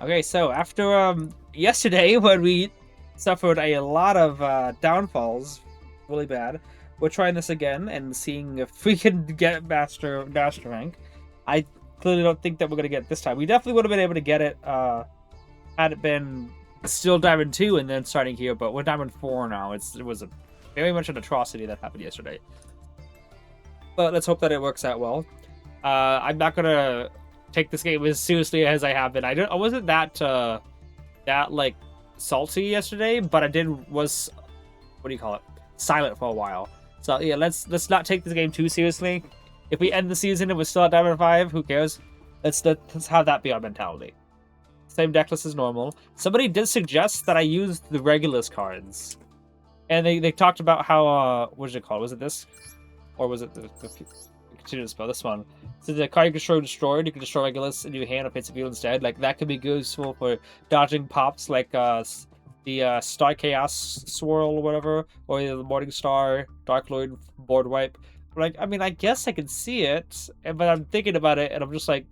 Okay, so after yesterday when we suffered a lot of downfalls, really bad, we're trying this again and seeing if we can get master rank. I clearly don't think that we're gonna get it this time. We definitely would have been able to get it had it been still Diamond 2 and then starting here, but we're Diamond 4 now. It was very much an atrocity that happened yesterday. But let's hope that it works out well. I'm not gonna take this game as seriously as I have been. I wasn't that like salty yesterday, but was what do you call it? Silent for a while. So yeah, let's not take this game too seriously. If we end the season and we're still at Diamond 5, who cares? Let's have that be our mentality. Same deck list as normal. Somebody did suggest that I use the Regulus cards. And they talked about how, what is it called? Was it this? Or was it the continuous spell? This one. So the card you can destroyed, you can destroy Regulus and you hand a Pits of View instead. Like, that could be useful for dodging pops like the Star Chaos Swirl or whatever. Or the Morning Star, Dark Lord, Board Wipe. Like, I mean, I guess I can see it, but I'm thinking about it and I'm just like,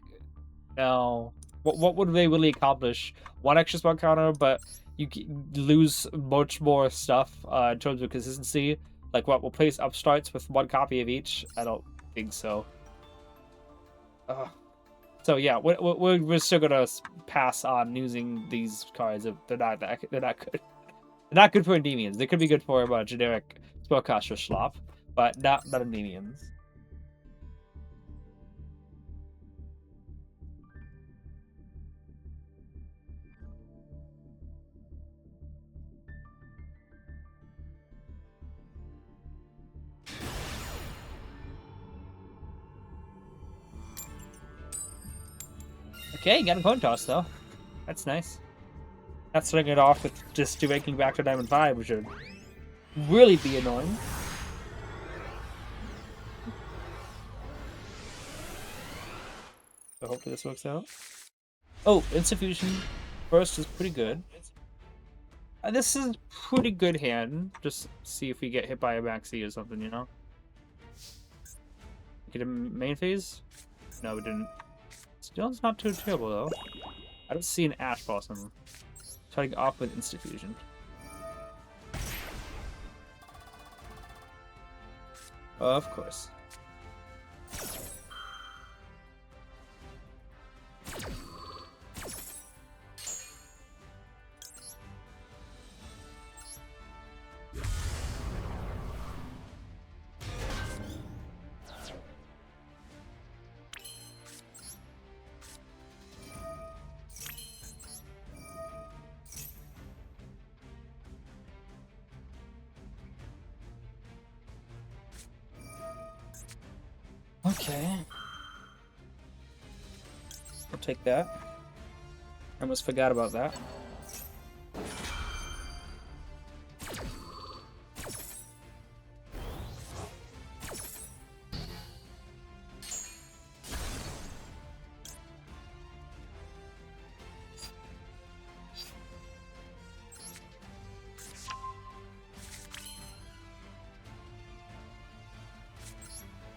no. What would they really accomplish? One extra spell counter, but you lose much more stuff in terms of consistency. Like, what, we'll place upstarts with one copy of each? I don't think so. So yeah, we're still gonna pass on using these cards. They're not good. They're not good for Endymions. They could be good for generic spellcaster slop, but not Endymions. Okay, got a coin toss though. That's nice. Not starting it off with just ranking back to Diamond 5, which would really be annoying. So hopefully this works out. Oh, Institution first is pretty good. This is a pretty good hand. Just see if we get hit by a Maxx C or something, you know? Get a main phase? No, we didn't. Still's not too terrible, though. I don't see an Ash Blossom. Starting off with Institution. Of course. Okay. I'll take that. I almost forgot about that.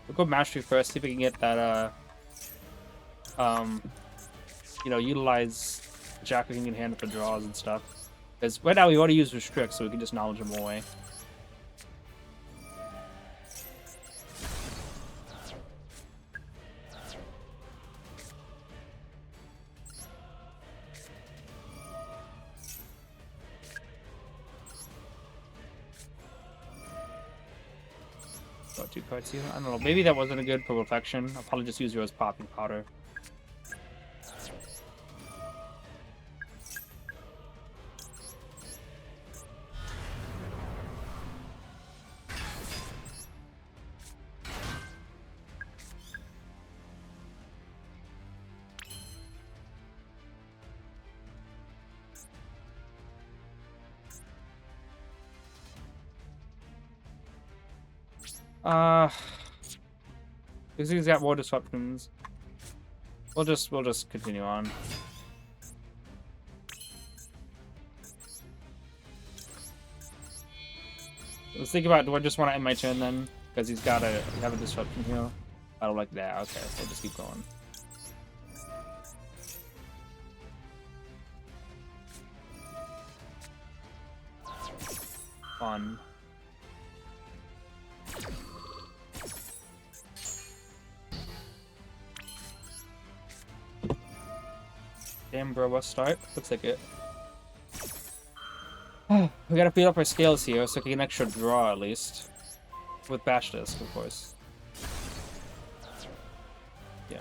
We'll go Mastery first, see if we can get that, utilize Jacketing in hand for draws and stuff. Because right now we already use Restrict, so we can just knowledge them away. Got 2 cards here. I don't know. Maybe that wasn't a good for Reflection. I'll probably just use yours Popping Powder. Because he's got more disruptions. We'll just continue on. Let's think about, do I just want to end my turn then? Because he's got to have a disruption here. I don't like that. Okay, we'll just keep going. Fun. Damn, bro, what start? Looks like it. We gotta beat up our scales here so we can get an extra draw at least. With Bash Disc, of course. Yeah.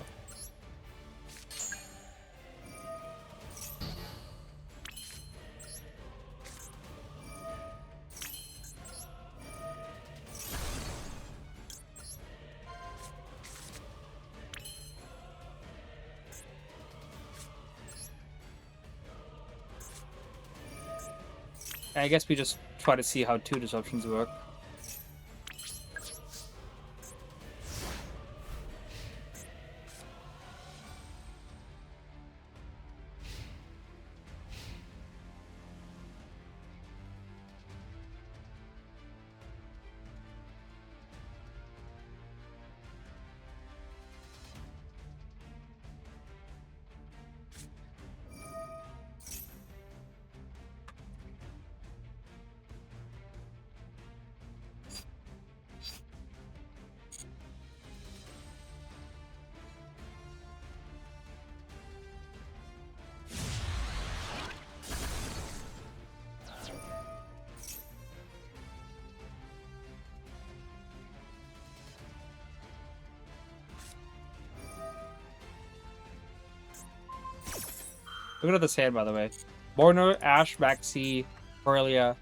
I guess we just try to see how 2 disruptions work. Look at this hand, by the way. Mornar, Ash, Maxx C, Aurelia.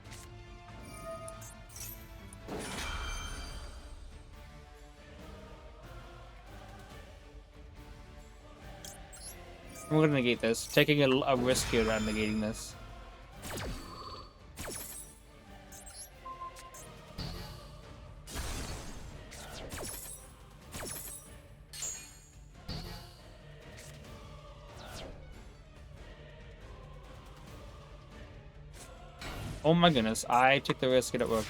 I'm gonna negate this. Taking a risk here on negating this. Oh my goodness, I took the risk and it worked.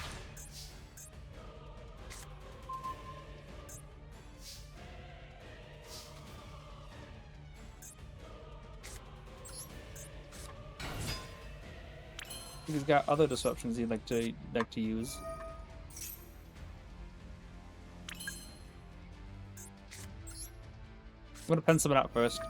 He's got other disruptions he'd like to use. I'm gonna pen someone out first.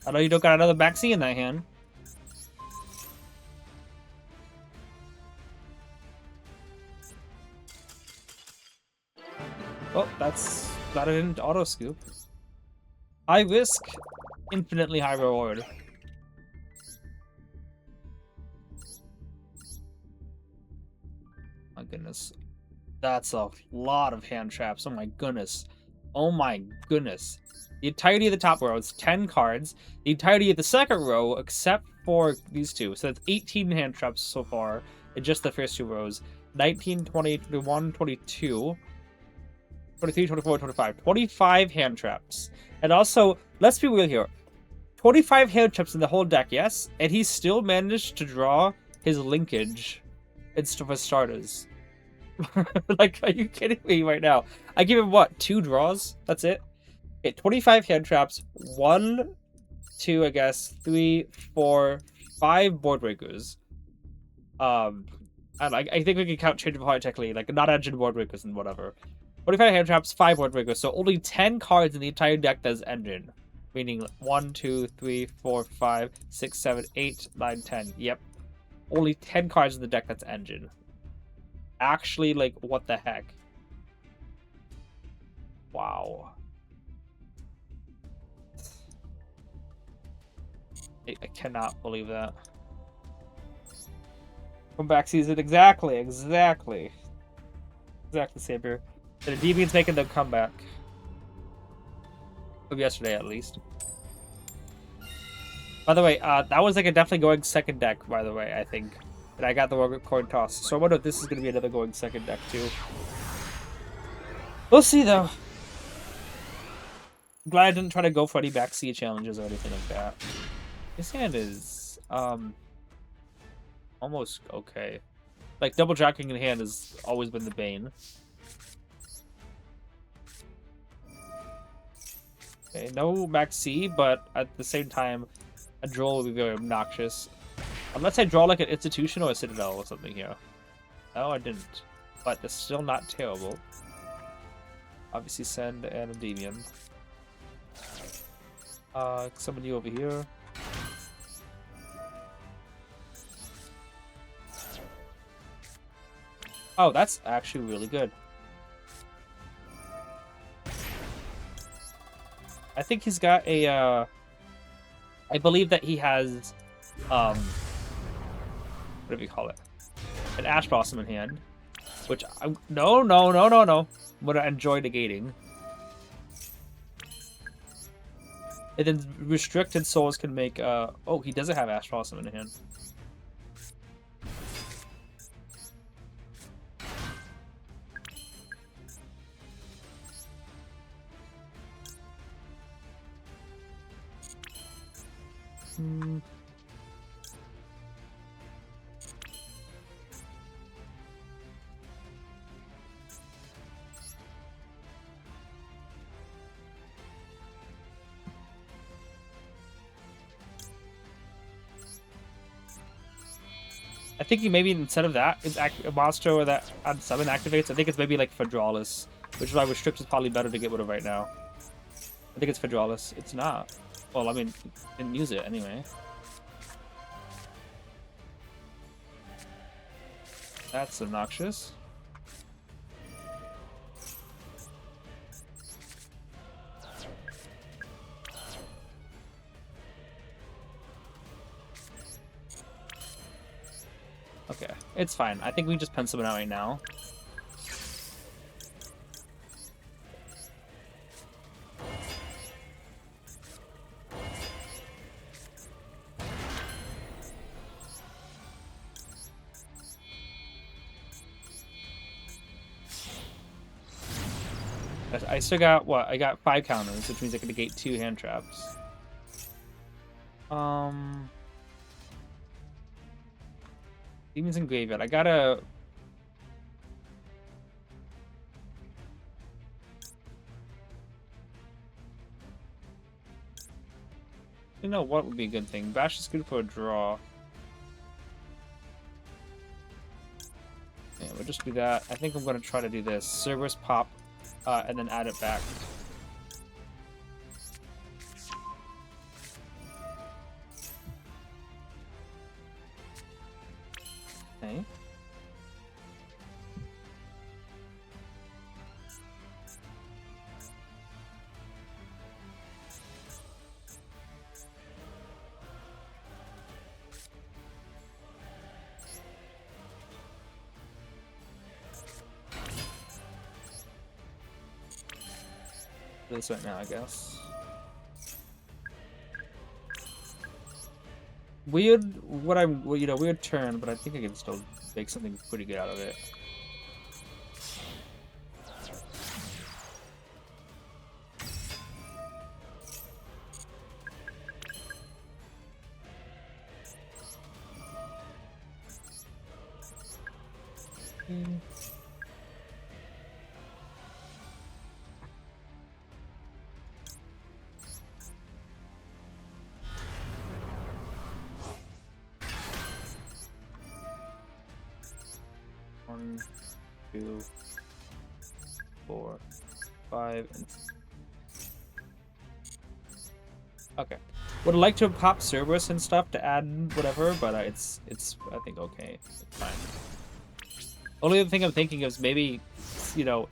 I know you don't got another Maxx C in that hand. Oh, that's not an auto scoop. High risk, infinitely high reward. My goodness. That's a lot of hand traps. Oh my goodness. Oh my goodness. The entirety of the top row is 10 cards. The entirety of the second row, except for these two. So that's 18 hand traps so far in just the first 2 rows. 19, 20, 21, 22, 23, 24, 25. 25 hand traps. And also, let's be real here. 25 hand traps in the whole deck, yes? And he still managed to draw his linkage for starters. Like, are you kidding me right now? I give him, what, 2 draws? That's it? Okay, 25 hand traps, 1, 2, I guess, 3, 4, 5 board breakers. And I think we can count Change of Heart technically, like not engine board breakers and whatever. 25 hand traps, 5 board breakers, so only 10 cards in the entire deck that's engine. Meaning 1, 2, 3, 4, 5, 6, 7, 8, 9, 10. Yep. Only 10 cards in the deck that's engine. Actually, like, what the heck? Wow. I cannot believe that. Comeback season, exactly. Exactly, Saber. The Endymion's making the comeback. Of yesterday, at least. By the way, that was like a definitely going second deck, by the way, I think. And I got the coin toss. So I wonder if this is going to be another going second deck, too. We'll see, though. I'm glad I didn't try to go for any Maxx C challenges or anything like that. This hand is, almost okay. Like, double jacking in hand has always been the bane. Okay, no Maxx C, but at the same time, a Droll would be very obnoxious. Unless I draw like an Institution or a Citadel or something here. No, I didn't. But it's still not terrible. Obviously send an Endymion. Summon you over here. Oh, that's actually really good. I think he's got a, I believe that he has, what do we call it? An Ash Blossom in hand. Which, no. I'm gonna enjoy negating. And then restricted souls can make, oh, he doesn't have Ash Blossom in hand. I think he maybe instead of that is a monster that on summon activates. I think it's maybe like Fedralis, which is why restrict is probably better to get rid of right now. I think it's Fedralis. It's not. Well, I mean, didn't use it anyway. That's obnoxious. Okay, it's fine. I think we just pencil it out right now. I still got, what? I got 5 counters, which means I can negate 2 hand traps. Demons in Graveyard. I gotta... You know what would be a good thing? Bash is good for a draw. Yeah, we'll just do that. I think I'm gonna try to do this. Cerberus pop, and then add it back. Okay. This right now, I guess. Weird, weird turn, but I think I can still make something pretty good out of it. One, 2, 4, 5, and... Okay. Would like to pop Cerberus and stuff to add whatever, but it's I think okay. It's fine. Only other thing I'm thinking is maybe, you know,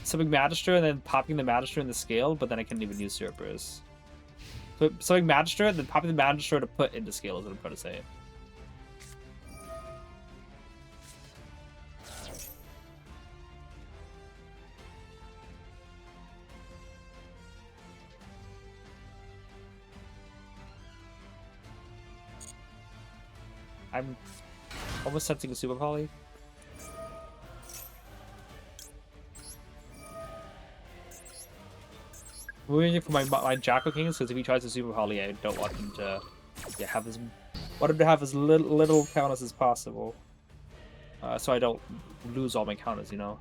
summoning Magister and then popping the Magister in the scale, but then I can't even use Cerberus. So summoning Magister and then popping the Magister to put into scale is what I'm trying to say. I'm almost sensing a Super Poly. We're waiting for my Jacko Kings, because if he tries to Super Poly, I don't want him to have as little counters as possible. so I don't lose all my counters, you know?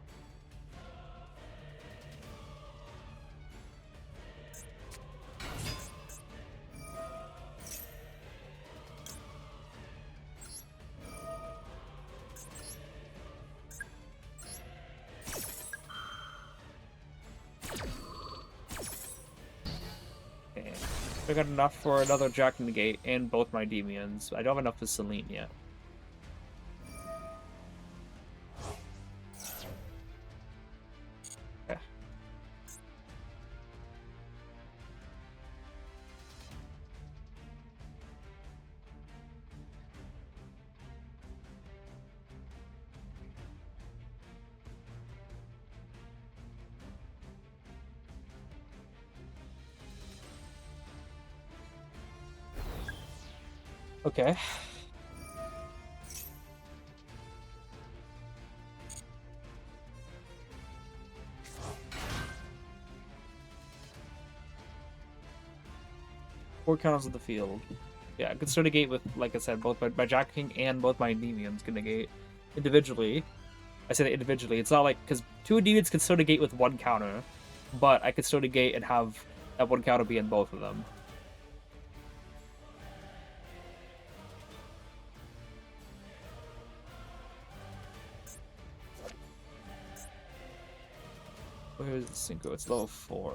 Okay. I got enough for another Jack Negate and both my Endymions. I don't have enough for Celine yet. Okay. Okay. Four counters of the field. Yeah, I could still negate with, like I said, both my Jack King and both my Endymions can negate individually. I say that individually. It's not like, because two Endymions can still negate with one counter, but I could still negate and have that one counter be in both of them. Where is the Synchro? It's level 4.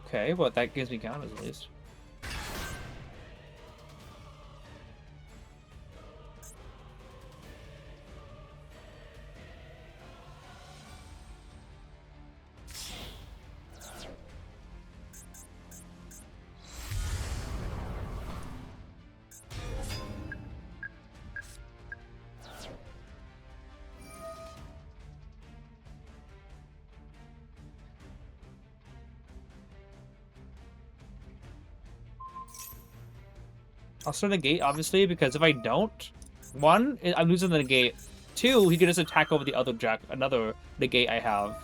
Okay, well, that gives me counters at least. I'll start negate, obviously, because if I don't, one, I'm losing the negate. Two, he can just attack over the other Jack, another negate I have.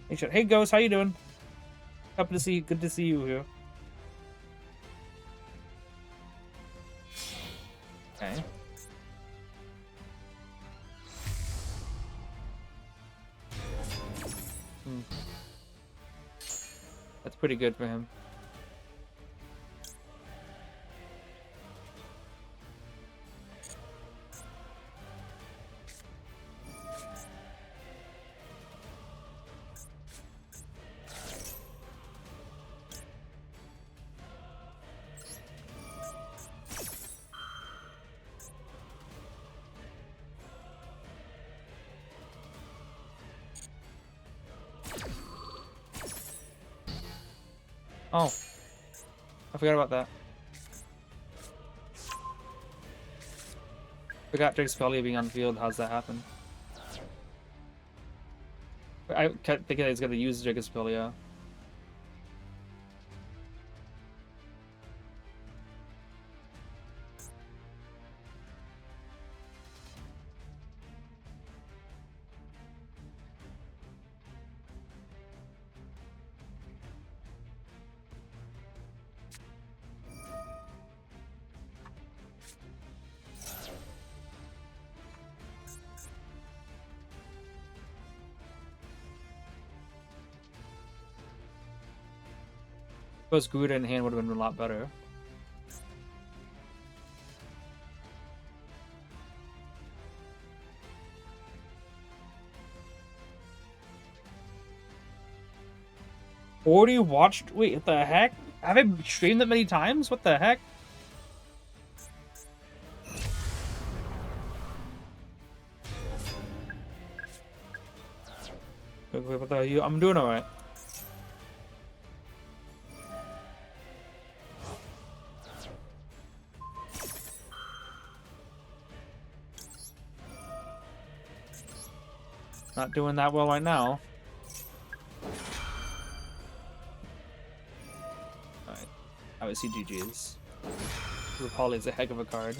Hey, Ghost, how you doing? Happy to see you. Good to see you here. Okay. That's pretty good for him. Oh, I forgot about that. Forgot Drake's Pelly being on the field. How's that happen? I kept thinking he's gonna use Drake's Pelly. Suppose Gouda in hand would have been a lot better. Already watched? Wait, what the heck? Have I streamed that many times? What the heck? Wait, what the hell? I'm doing alright. Not doing that well right now. Alright. Obviously GG's. Poly is a heck of a card.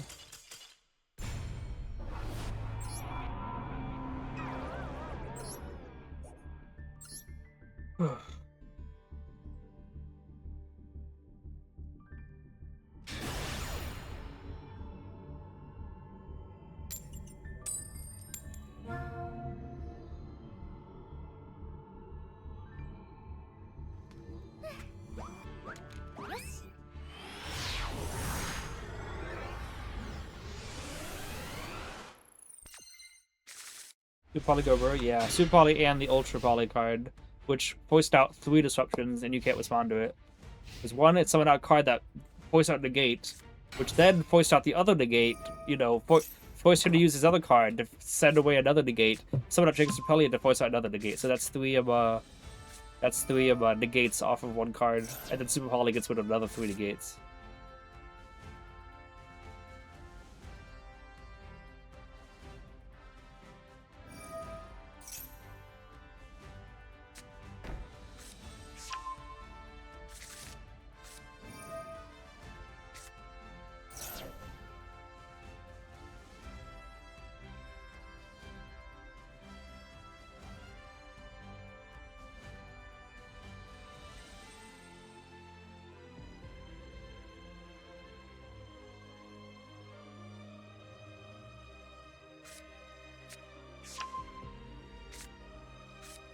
Super Poly go, bro. Yeah, Super Poly and the Ultra Poly card, which voiced out 3 disruptions, and you can't respond to it. There's one, it's summoned out a card that voiced out negate, which then voiced out the other negate, you know, forced him to use his other card to send away another negate. Summon out Jacob Super Poly to voice out another negate. So that's three of negates off of one card, and then Super Poly gets rid of another 3 negates.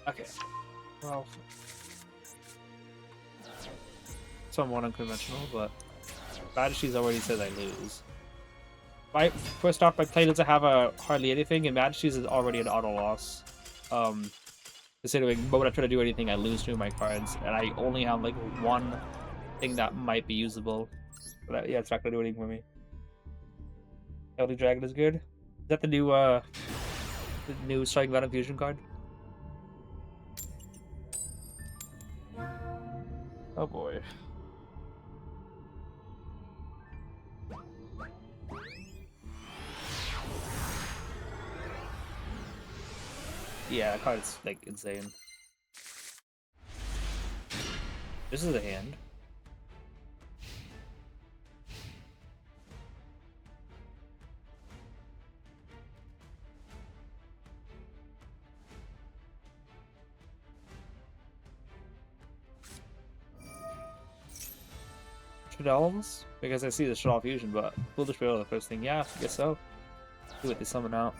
Okay. Well, somewhat unconventional, but Majesty's already says I lose. First off, my play doesn't have a hardly anything, and Majesty's is already an auto loss. Considering the moment I try to do anything, I lose 2 of my cards, and I only have like 1 thing that might be usable. But yeah, it's not gonna do anything for me. Elder Dragon is good. Is that the new Striking Venom Fusion card? Oh boy. Yeah, that card is like insane. This is a hand. Elves? Because I see the Shadow Fusion, but Foolish Barrel the first thing. Yeah, I guess so. See what they summon out.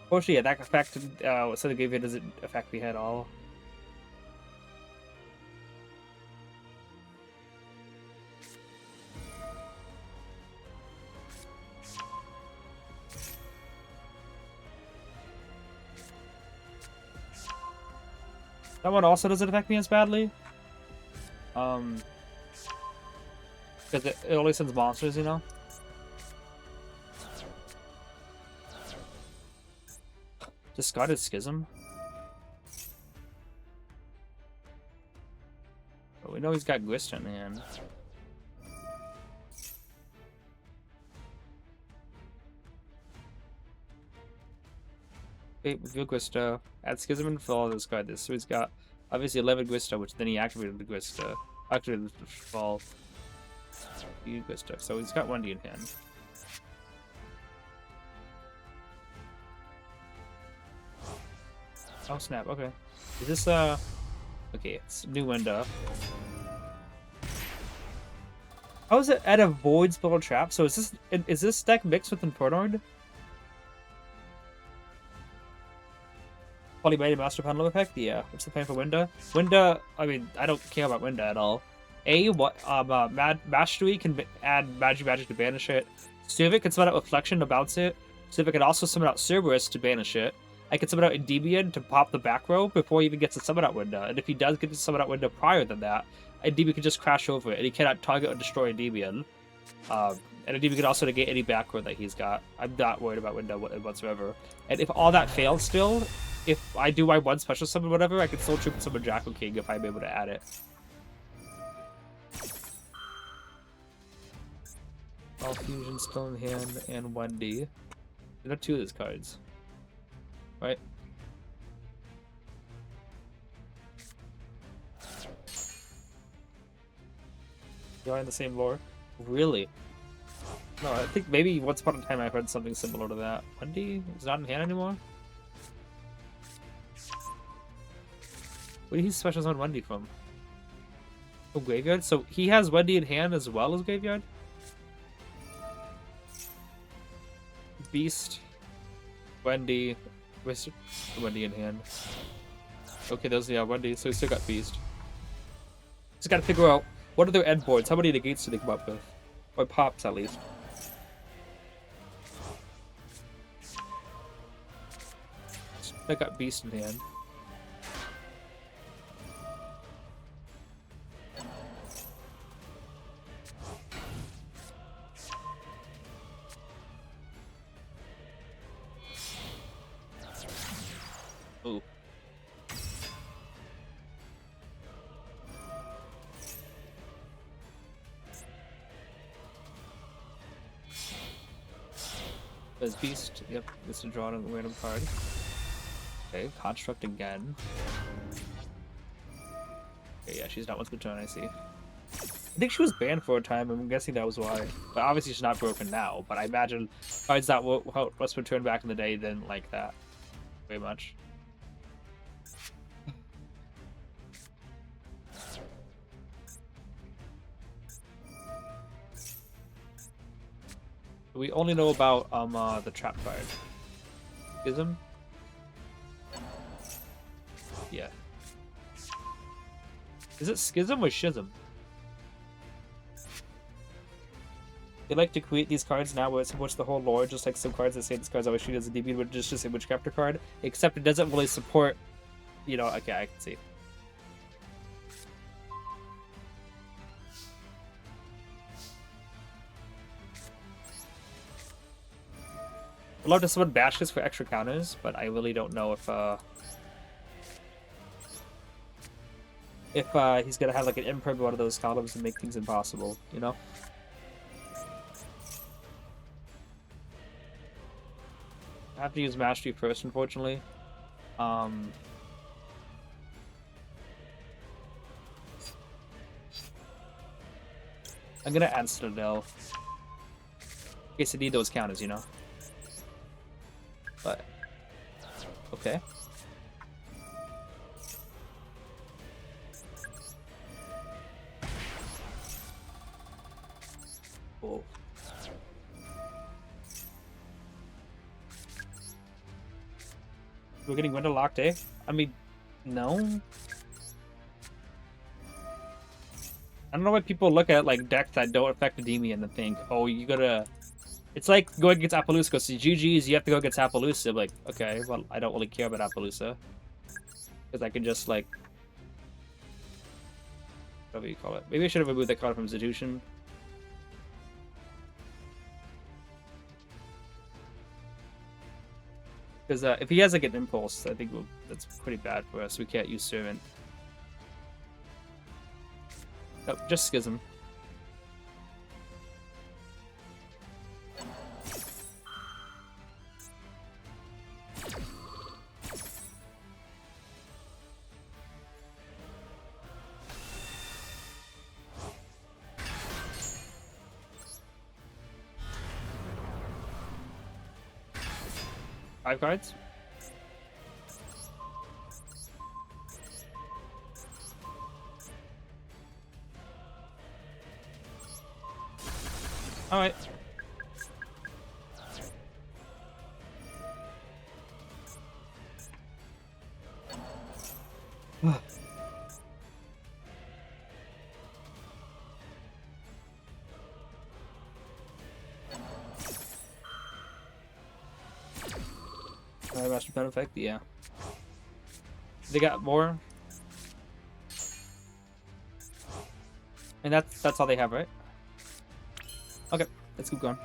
Fortunately, yeah, that effect, what Southern gave it doesn't affect me at all. That one also doesn't affect me as badly. Because it only sends monsters, you know? Discarded Schism. But we know he's got Gwista in hand. Okay, reveal Gwista. Add Schism and Fall to discard this. So he's got obviously 11 Gwista, which then he activated the Gwista. Activated the Fall. Gwista. So he's got 1D in hand. Oh snap, okay. Is this okay, it's new window. How is it at a void spell trap? So is this deck mixed with Infernord? Polymated Master Pendulum effect? Yeah. What's the plan for Winda? Winda, I mean, I don't care about Winda at all. Mastery can add magic to banish it. Civic can summon out Reflection to bounce it. Civic can also summon out Cerberus to banish it. I can summon out Endymion to pop the back row before he even gets to summon out window. And if he does get to summon out window prior than that, Endymion can just crash over it, and he cannot target or destroy Endymion. And Endymion can also negate any back row that he's got. I'm not worried about window whatsoever. And if all that fails still, if I do my one special summon whatever, I can still triple summon Jackal King if I'm able to add it. All fusion still in hand and 1D. There are 2 of these cards. Right? You're in the same lore? Really? No, I think maybe once upon a time I heard something similar to that. 1D is not in hand anymore? Where did he special summon 1D from? From Graveyard? So he has 1D in hand as well as Graveyard? Beast, Wendy, Wendy in hand. Okay, those, yeah, Wendy, so we still got Beast. Just gotta figure out what are their end boards, how many negates do they come up with? Or pops, at least. I got Beast in hand. Ooh. There's Beast. Yep, gets to draw a random card. Okay, Construct again. Okay, yeah, she's not once per turn, I see. I think she was banned for a time, I'm guessing that was why. But obviously she's not broken now, but I imagine cards that once per turn back in the day didn't like that very much. We only know about the trap card. Schism? Yeah. Is it Schism or Schism? They like to create these cards now where it's what's the whole lore, just like some cards that say this card's always treated as a DB, but just a witchcrafter card, except it doesn't really support, you know, okay, I can see. I'd love to summon Bashes for extra counters, but I really don't know if he's gonna have like an imprint one of those columns and make things impossible, you know? I have to use Mastery first, unfortunately. I'm gonna add Citadel. In case I need those counters, you know? But okay. Cool. We're getting window locked, eh? I mean, no. I don't know why people look at like decks that don't affect Endymion and think, oh, you gotta. It's like going against Appaloosa, because GG's, you have to go against Appaloosa. Like, okay, well, I don't really care about Appaloosa. Because I can just, like... whatever you call it. Maybe I should have removed that card from Institution. Because if he has, like, an Impulse, I think that's pretty bad for us. We can't use Servant. Nope, just Schism. Five cards? Alright. Master Pen effect, yeah. They got more. And that's all they have, right? Okay, let's keep going.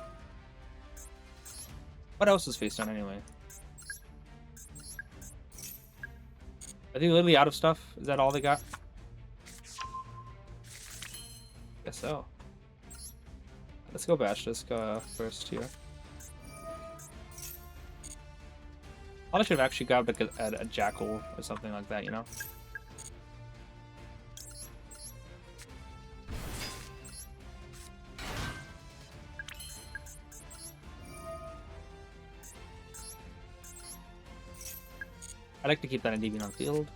What else is face down anyway? Are they literally out of stuff? Is that all they got? Guess so. Let's go bash this first here. I should have actually grabbed like a jackal or something like that, you know? I like to keep that Endymion on field.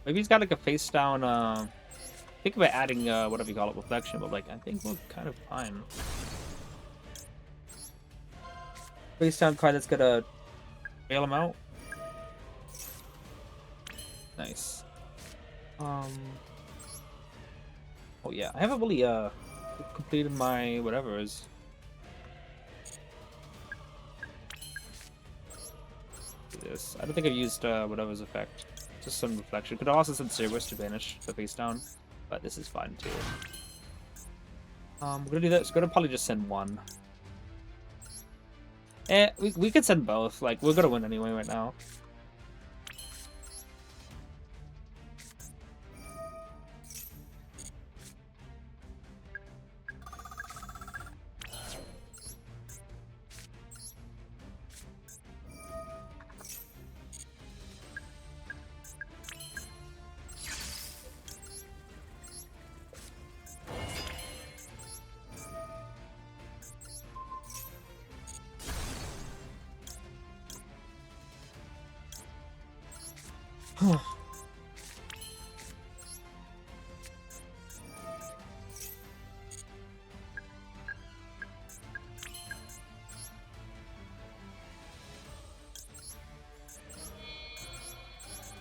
Maybe he's got like a face down. Think about adding whatever you call it, reflection, but like I think we're kind of fine. Face down card that's gonna bail him out. Nice. Oh yeah, I haven't really completed my whatever is. This I don't think I've used whatever's effect. Just some reflection. Could also send Cerberus to banish the face down, but this is fine too. We're gonna do that. We're gonna probably just send one. We could send both. Like we're gonna win anyway right now.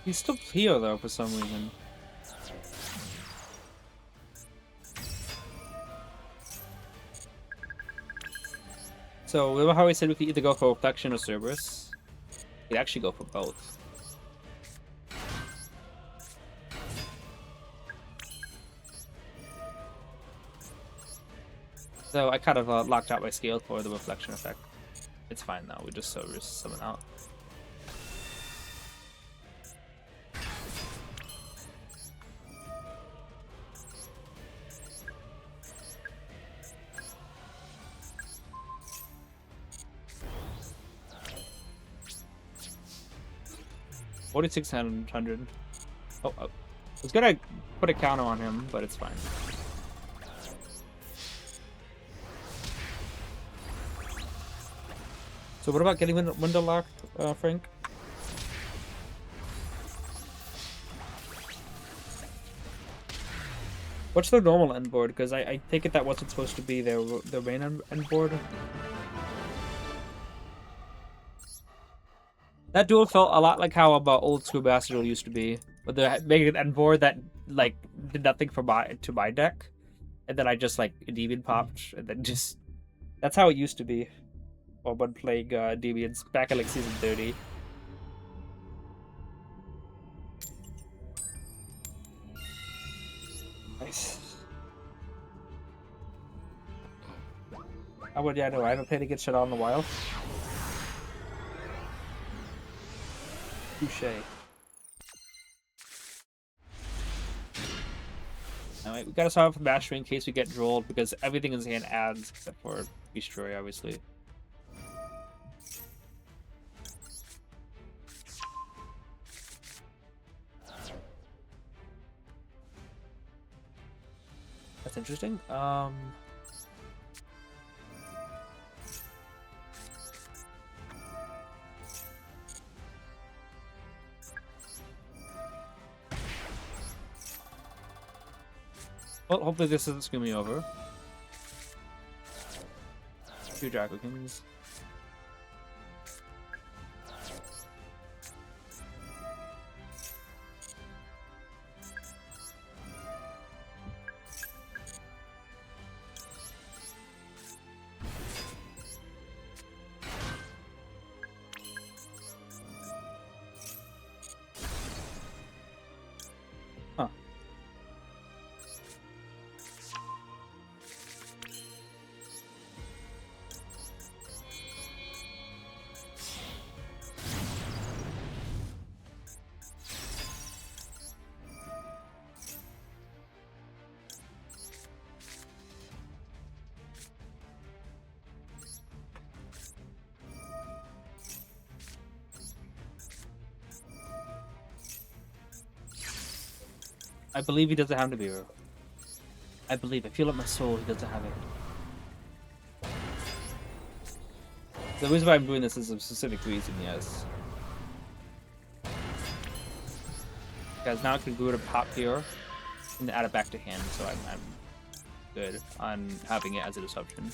He's still here though for some reason. So remember how I said we could either go for reflection or Cerberus? We could actually go for both. So I kind of locked out my scale for the reflection effect. It's fine now. We just Cerberus summon out. $4,600. Oh, I was gonna put a counter on him, but it's fine. So what about getting window locked, Frank? What's their normal end board? Because I take it that wasn't supposed to be their main end board. That duel felt a lot like how old school Master Duel used to be, but they made an end board that like did nothing for my deck, and then I just like Endymion popped, and then just that's how it used to be. Or when playing Endymions back in like season 30. Nice. I would, yeah, no, I haven't played against shit on in a while. Touche. Alright, we gotta start off with Mastery in case we get Drolled, because everything in his hand adds except for Destroy, obviously. That's interesting. Well, hopefully this doesn't screw me over. 2 Draco Kings. I believe he doesn't have Nibiru. I believe. I feel it in my soul he doesn't have it. The reason why I'm doing this is a specific reason, yes. Because now I can go to pop here and add it back to hand, so I'm good on having it as a disruption.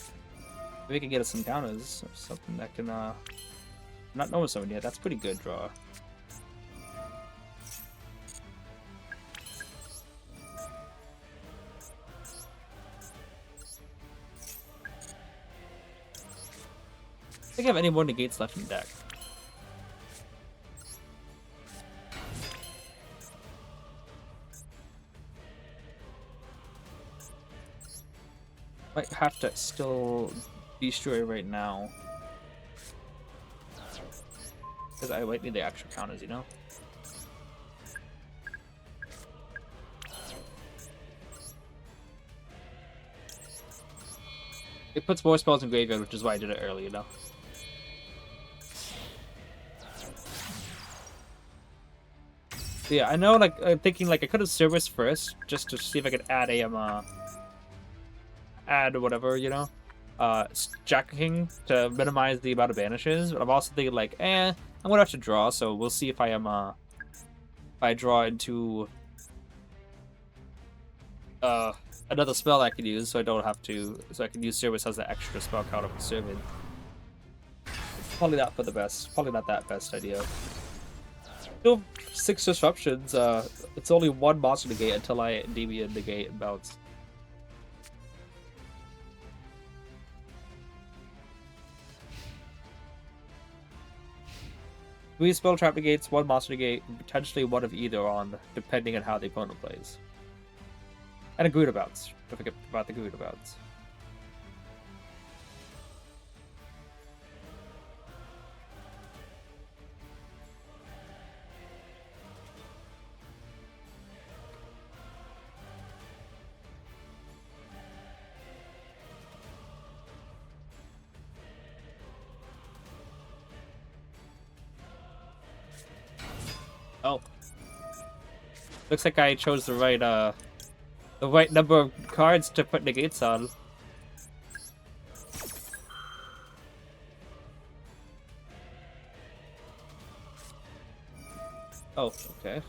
Maybe we can get us some counters or something that can not knowing someone yet. That's pretty good draw. I think I have any more negates left in the deck. Might have to still destroy right now. Because I might need the extra counters, you know? It puts more spells in graveyard, which is why I did it early, you know? Yeah, I know, like, I'm thinking, like, I could have serviced first, just to see if I could add a, add whatever, you know? Jack King to minimize the amount of banishes, but I'm also thinking, like, I'm gonna have to draw, so we'll see if I am, if I draw into, another spell I can use, so I don't have to, so I can use service as the extra spell counter for serving. Probably not for the best, probably not that best idea. Still 6 disruptions, it's only 1 monster negate until I Endymion negate and bounce. We spell trap negates, 1 monster negate, and potentially 1 of either on, depending on how the opponent plays. And a Garuda bounce. Don't forget about the Garuda bounce. Oh. Looks like I chose the right number of cards to put negates on. Oh, okay.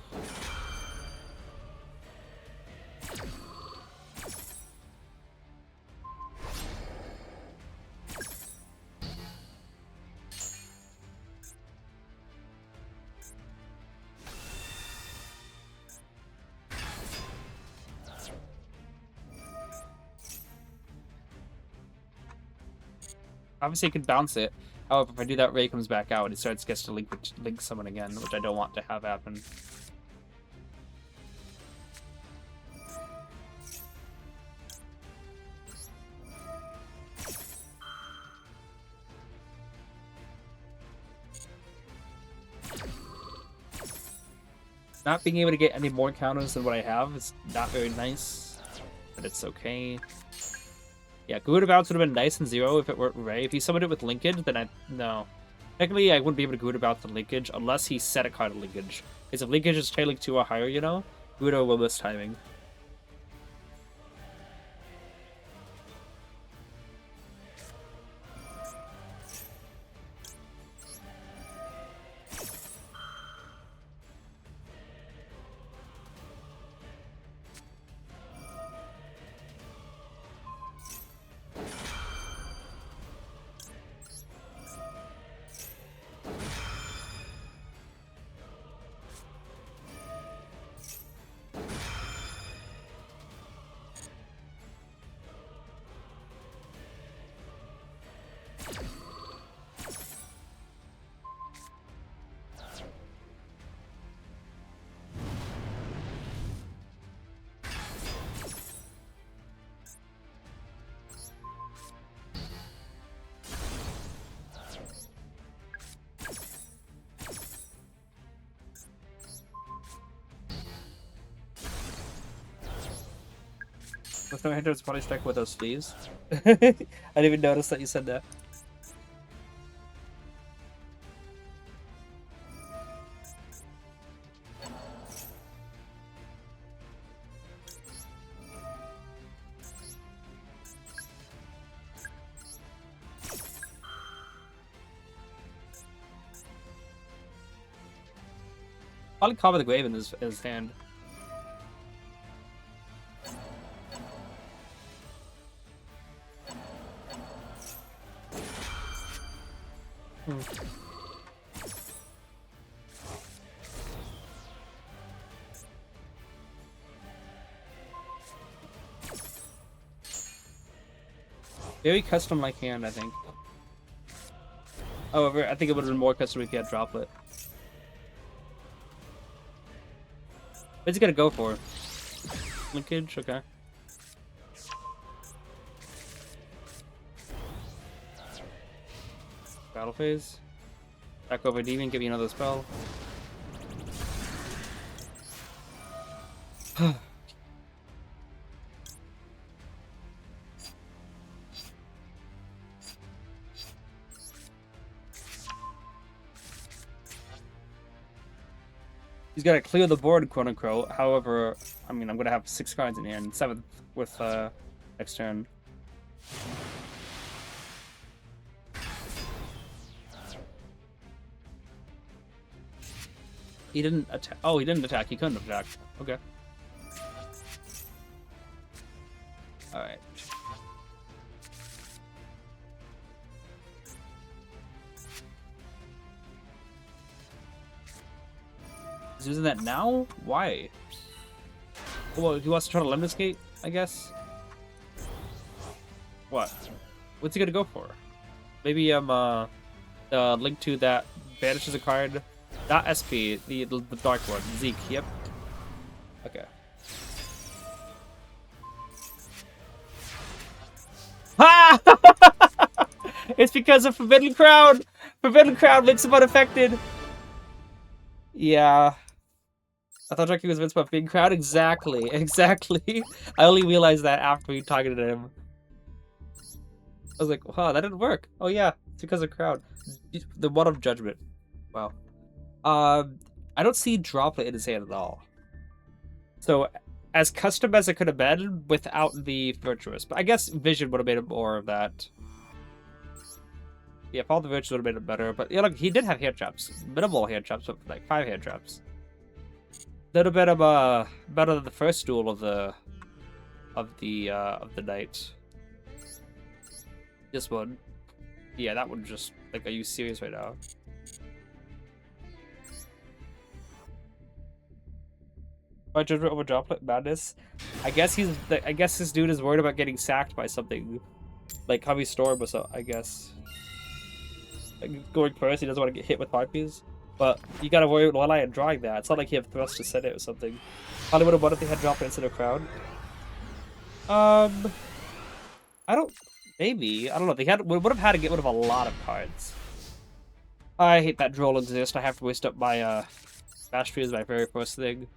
Obviously, I could bounce it. However, if I do that, Ray comes back out and it gets to link someone again, which I don't want to have happen. Not being able to get any more counters than what I have is not very nice, but it's okay. Yeah, Garuda Bounce would have been nice and 0 if it weren't Ray. If he summoned it with linkage, then no. Technically, I wouldn't be able to Garuda Bounce the linkage unless he set a card of linkage. Because if linkage is trailing 2 or higher, you know, Garuda will miss timing. With no hindrance, body strike with those sleeves. I didn't even notice that you said that. Probably Call of the Grave in his hand. Very custom-like hand, I think. However, I think it would have been more custom if he had Droplet. What's he gonna go for? Linkage? Okay. Battle phase. Back over Demon, give me another spell. He's got to clear the board, quote unquote. However, I mean, I'm going to have 6 cards in here and 7th with next turn. He didn't attack. Oh, he didn't attack. He couldn't have attacked. Okay. Alright. He's using that now? Why? Well, he wants to try to limit skate, I guess. What? What's he gonna go for? Maybe link to that banishes a card. Not SP, the dark one. Zeke, yep. Okay. Ha! It's because of Forbidden Crown! Forbidden Crown makes him unaffected! Yeah. I thought Drake was Vince about Big Crowd. Exactly, exactly. I only realized that after we targeted him. I was like, wow, that didn't work. Oh yeah, it's because of Crowd. The One of Judgment. Wow. I don't see Droplet in his hand at all. So, as custom as it could have been without the Virtuous. But I guess Vision would have made it more of that. Yeah, if all the Virtues would have made it better. But yeah, look, he did have hand traps. Minimal hand traps, but like 5 hand traps. Little bit of better than the first duel of the night. This one. Yeah, that one just like, are you serious right now? By Judgment over Droplet Madness. I guess this dude is worried about getting sacked by something. Like Heavy Storm or so, I guess. Like going first, he doesn't want to get hit with harpies. But you gotta worry about Lelai and drawing that. It's not like he had thrust to set it or something. Probably would have won if they had dropped it instead of Crowd. I don't. Maybe. I don't know. They would have had to get rid of a lot of cards. I hate that Droll exists. I have to waste up my mastery as my very first thing.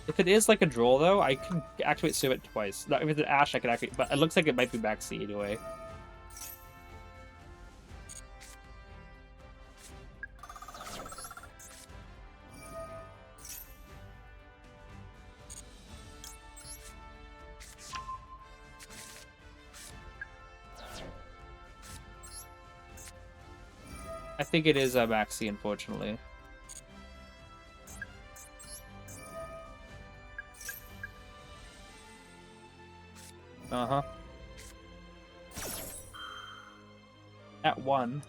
If it is like a Droll, though, I can activate Servant twice. Not if it's an Ash, I can activate, but it looks like it might be Maxx C anyway. I think it is Maxx C, unfortunately. Uh-huh. At 1.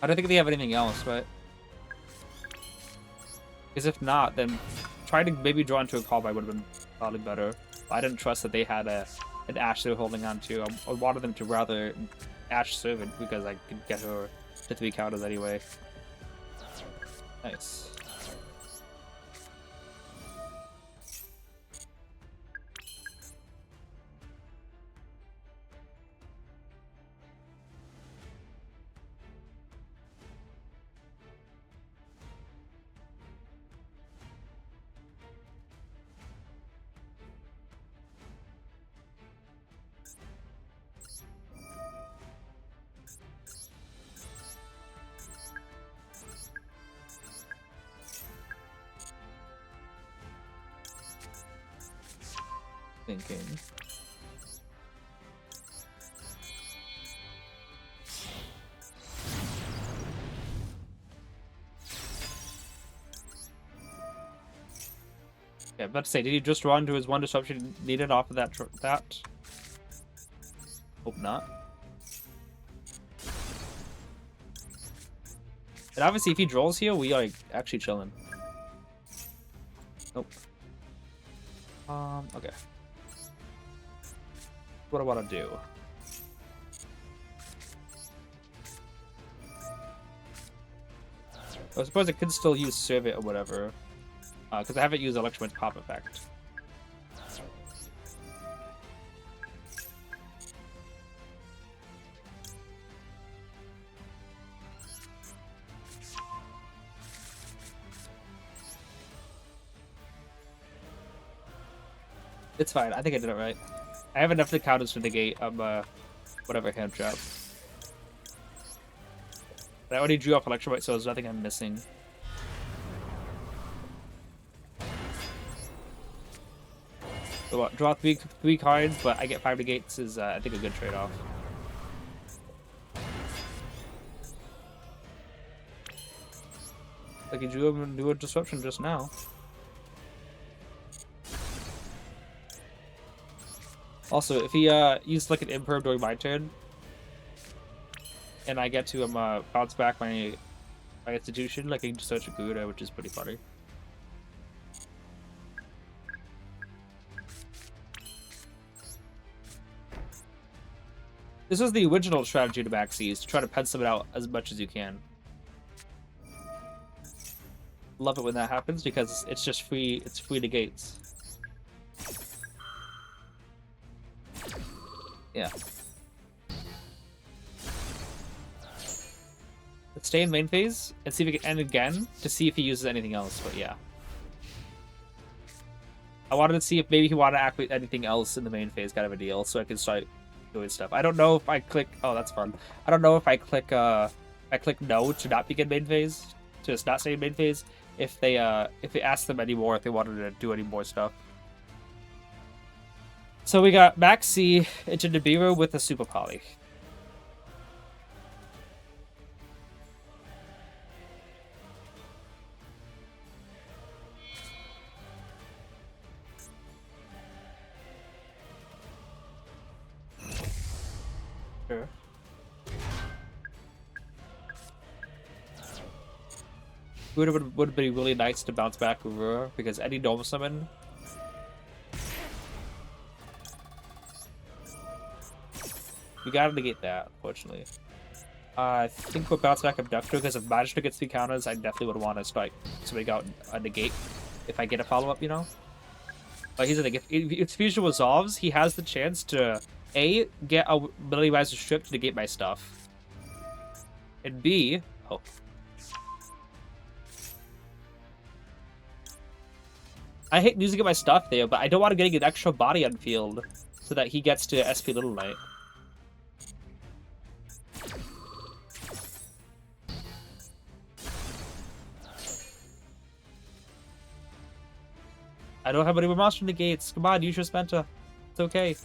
I don't think they have anything else, but... Because if not, then trying to maybe draw into a callback would have been probably better. I didn't trust that they had an Ash they were holding on to. I wanted them to rather Ash Servant because I could get her to 3 counters anyway. Nice. Thinking. Yeah, about to say, did he just run to his one disruption needed off of that? Hope not. And obviously, if he draws here, we are actually chilling. Nope. Okay. What I want to do. I suppose I could still use Serve It or whatever. Because I haven't used Electromag's Pop Effect. It's fine. I think I did it right. I have enough to counters to negate whatever hand trap. But I already drew off Electromite, so there's nothing I'm missing. So what? Draw three cards, but I get 5 negates is I think a good trade-off. Like he drew him and do a disruption just now. Also, if he used like an imperv during my turn, and I get to bounce back my institution, like I can just search a Gouda, which is pretty funny. This was the original strategy to Maxx C, is to try to pencil it out as much as you can. Love it when that happens because it's just free. It's free negates. Yeah. Let's stay in main phase and see if we can end again to see if he uses anything else, but yeah. I wanted to see if maybe he wanted to activate anything else in the main phase kind of a deal, so I can start doing stuff. I don't know if I click... Oh, that's fun. I don't know if I click no to not begin main phase, to just not stay in main phase, if they ask them anymore, if they wanted to do any more stuff. So we got Maxx C into Nibiru with a Super Poly. Sure. Would be really nice to bounce back over because any normal summon. We gotta negate that, unfortunately. I think we'll bounce back Abductor because if Magister gets 3 counters, I definitely would want to strike something out a negate if I get a follow up, you know? But he's a negate. If Fusion resolves, he has the chance to A, get a Ability Riser Strip to negate my stuff, and B, oh. I hate using my stuff there, but I don't want to get an extra body on field so that he gets to SP Little Knight. I don't have any more monster negates. Come on, use your Spenta. It's okay.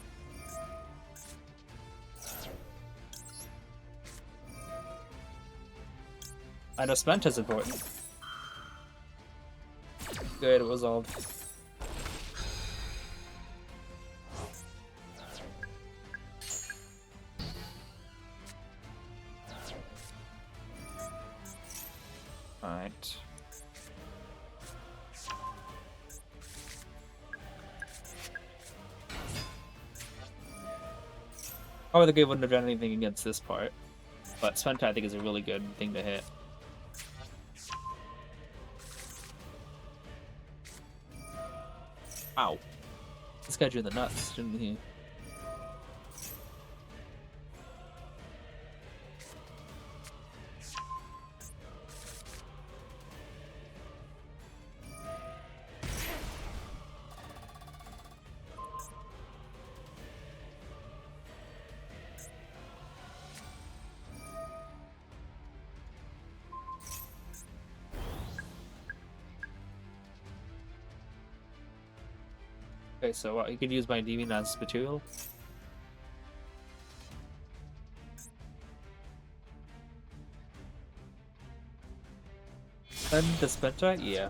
I know Spenta's important. Good, it was all. Alright. Probably the game wouldn't have done anything against this part, but Spenta I think is a really good thing to hit. Ow. This guy drew the nuts, didn't he? Okay, so you can use my Endymion as material. Then dispenser, yeah.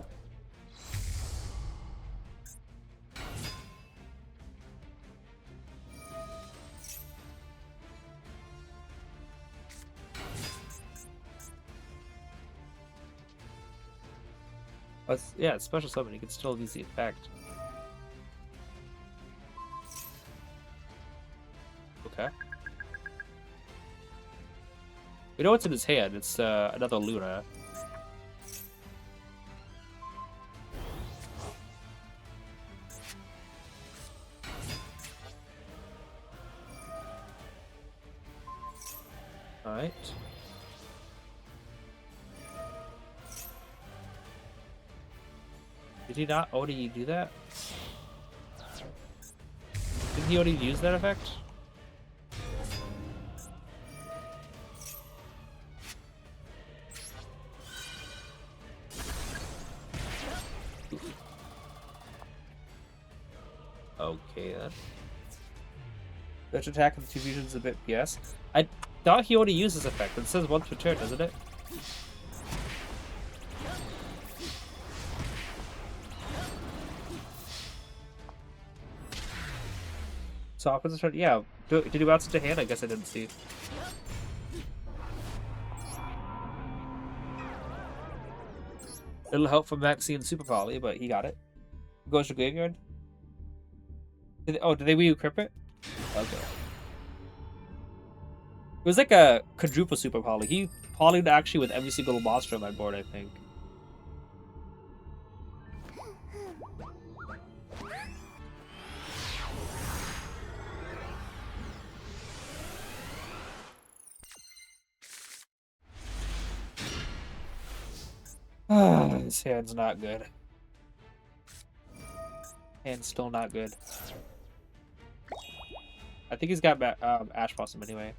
Yeah, it's special summon. You can still use the effect. Okay. We know what's in his hand. It's another Luna. Alright. Did he not already do that? Didn't he already use that effect? Okay then. Dutch attack of the two fusions a bit PS. I thought he already used this effect. It says once per turn, doesn't it? So opposite turn, yeah. Did he bounce into hand? I guess I didn't see. Little help from Maxx C and Super Poly, but he got it. Goes to graveyard. Did they re-equip it? Okay. It was like a quadruple Super Poly. He polyed actually with every single monster on my board, I think. His hand's not good. Hand's still not good. I think he's got Ash Blossom anyway.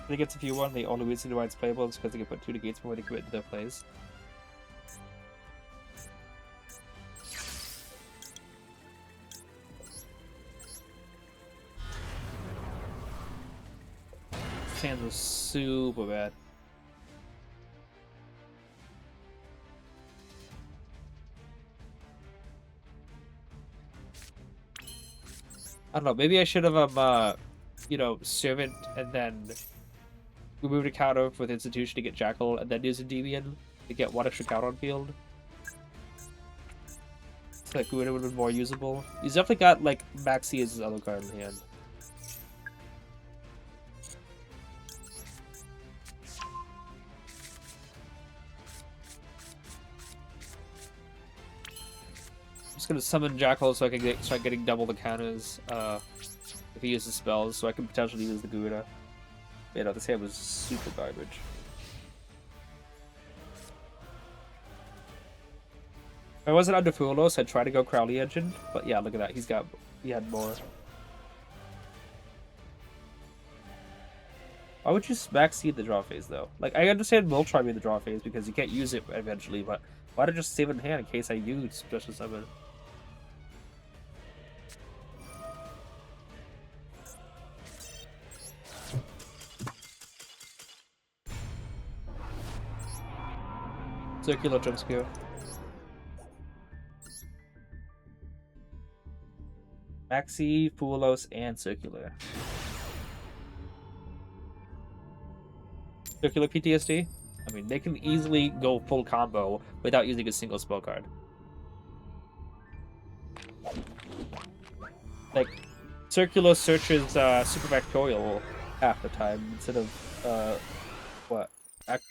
They get to view one, the only reason why it's playable is because they can put 2 negates before they commit to their plays. His hands were super bad. I don't know, maybe I should have, you know, Servant and then remove a counter with Institution to get Jackal, and then use Endymion to get 1 extra counter on field. So that would have been more usable. He's definitely got, like, Maxx C as his other card in hand. I'm just gonna summon Jackal so I can start getting double the counters if he uses spells, so I can potentially use the Gouda. You know, this hand was super garbage. If I wasn't under Fulos, I'd try to go Crowley Engine, but yeah, look at that. He had more. Why would you Maxx C the draw phase though? Like, I understand Voltron being the draw phase because you can't use it eventually, but why not just save it in hand in case I use Special Summon? Circular jump scare. Maxx C, Fulos, and Circular. Circular PTSD? I mean, they can easily go full combo without using a single spell card. Like, Circular searches Super Factorial half the time instead of, what?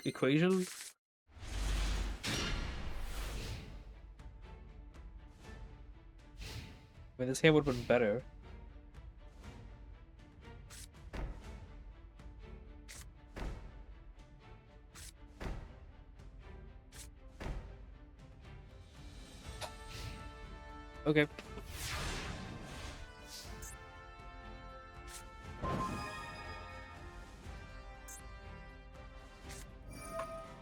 Equation? I mean, this hand would have been better. Okay.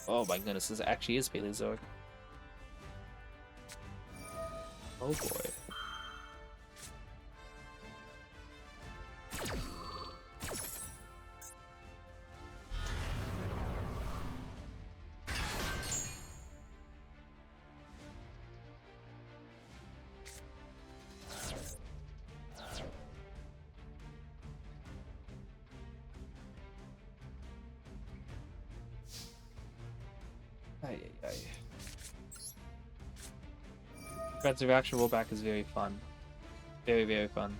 Oh my goodness, this actually is Paleozoic. Oh boy. Ay, ay, ay. Defensive action rollback is very fun. Very, very fun.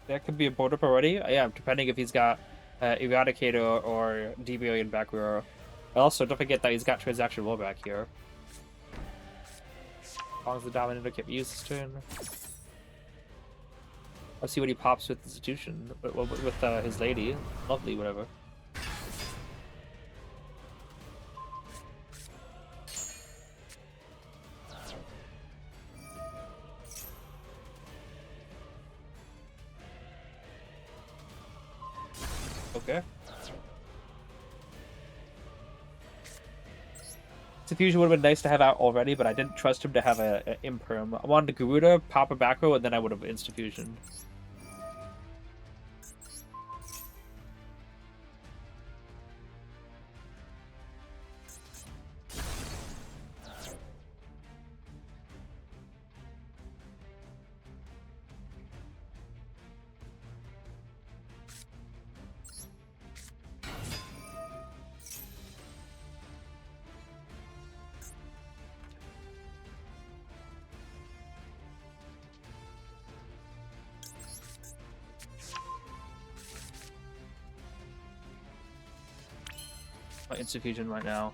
That could be a board up already. Yeah, depending if he's got Eradicator or Deviant back row. Also, don't forget that he's got Transaction rollback here. As long as the Dominator can't be used this turn. Let's see what he pops with Institution. With his lady. Lovely, whatever. Okay. Diffusion would have been nice to have out already, but I didn't trust him to have a Imperm. I wanted Garuda, pop a back row, and then I would have Insta-Fusion. Insta-Fusion right now.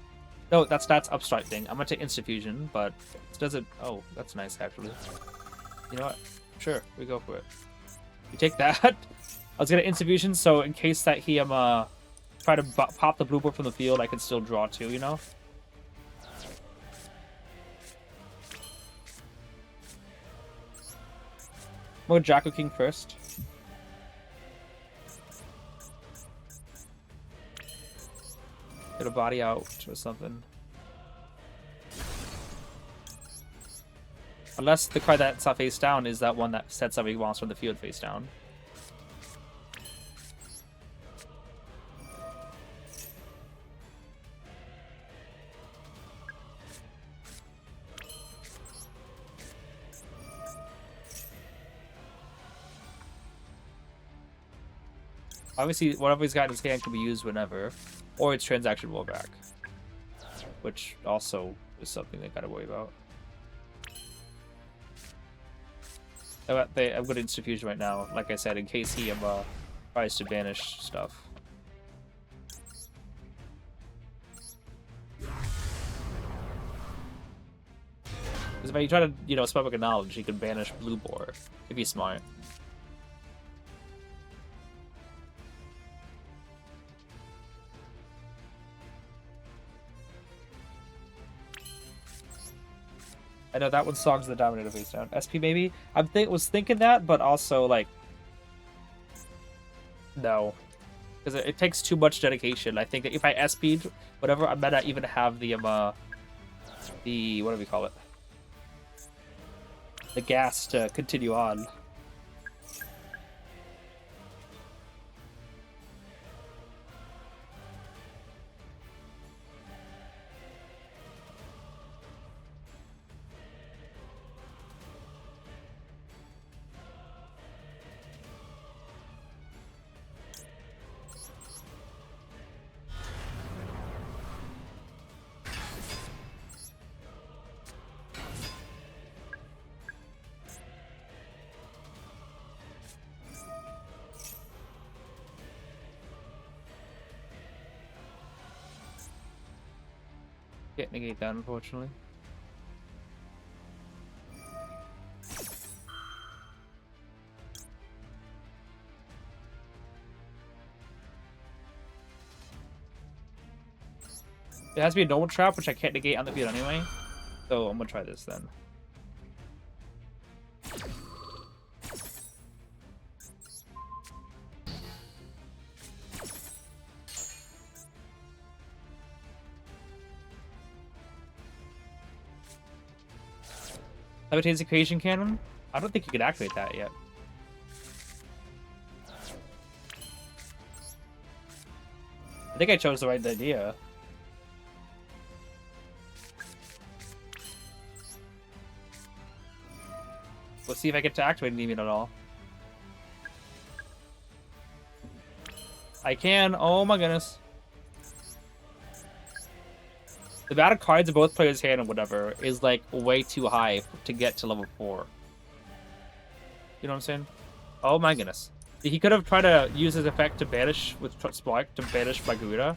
No, that's Upstrike thing. I'm gonna take Insta-Fusion, but it doesn't. Oh, that's nice actually. You know what? Sure, we go for it. You take that. I was gonna Insta-Fusion, so in case that he try to pop the blue board from the field, I can still draw two. You know. We'll go Jacko King first. Get a body out or something. Unless the card that's face down is that one that sets every monster on the field face down. Obviously, whatever he's got in his hand can be used whenever. Or it's transaction rollback. Which also is something they gotta worry about. I'm going to Insta-Fusion right now, like I said, in case he tries to banish stuff. Because if you try to, you know, Spellbook of Knowledge, he can banish Blue Boar, if he's smart. I know that one songs the Dominator face down. SP maybe? Was thinking that, but also like no. Because it takes too much dedication. I think that if I SP'd whatever, I might not even have the what do we call it? The gas to continue on. Can't negate that, unfortunately. It has to be a normal trap, which I can't negate on the field anyway. So I'm gonna try this then. Levitating Equation Cannon? I don't think you could activate that yet. I think I chose the right idea. Let's see if I get to activate Endymion at all. I can. Oh my goodness. The amount of cards in both players' hand and whatever is like way too high to get to level 4. You know what I'm saying? Oh my goodness. He could have tried to use his effect to banish with Spark to banish my Garuda.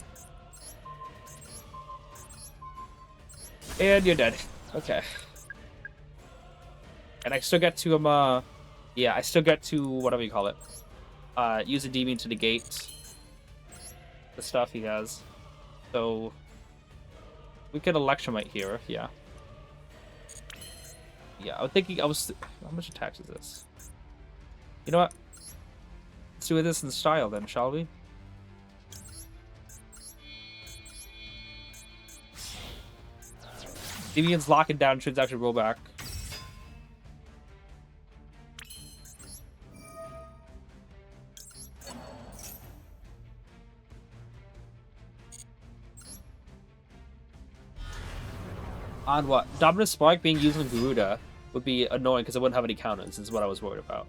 And you're dead. Okay. And I still get to yeah, I still get to whatever you call it. Use a demon to negate the stuff he has. So we could Electromite here, yeah. Yeah, I was thinking how much attacks is this? You know what? Let's do this in style then, shall we? Endymion's locking down transaction rollback. On what? Dominant Spark being used on Garuda would be annoying because it wouldn't have any counters, is what I was worried about.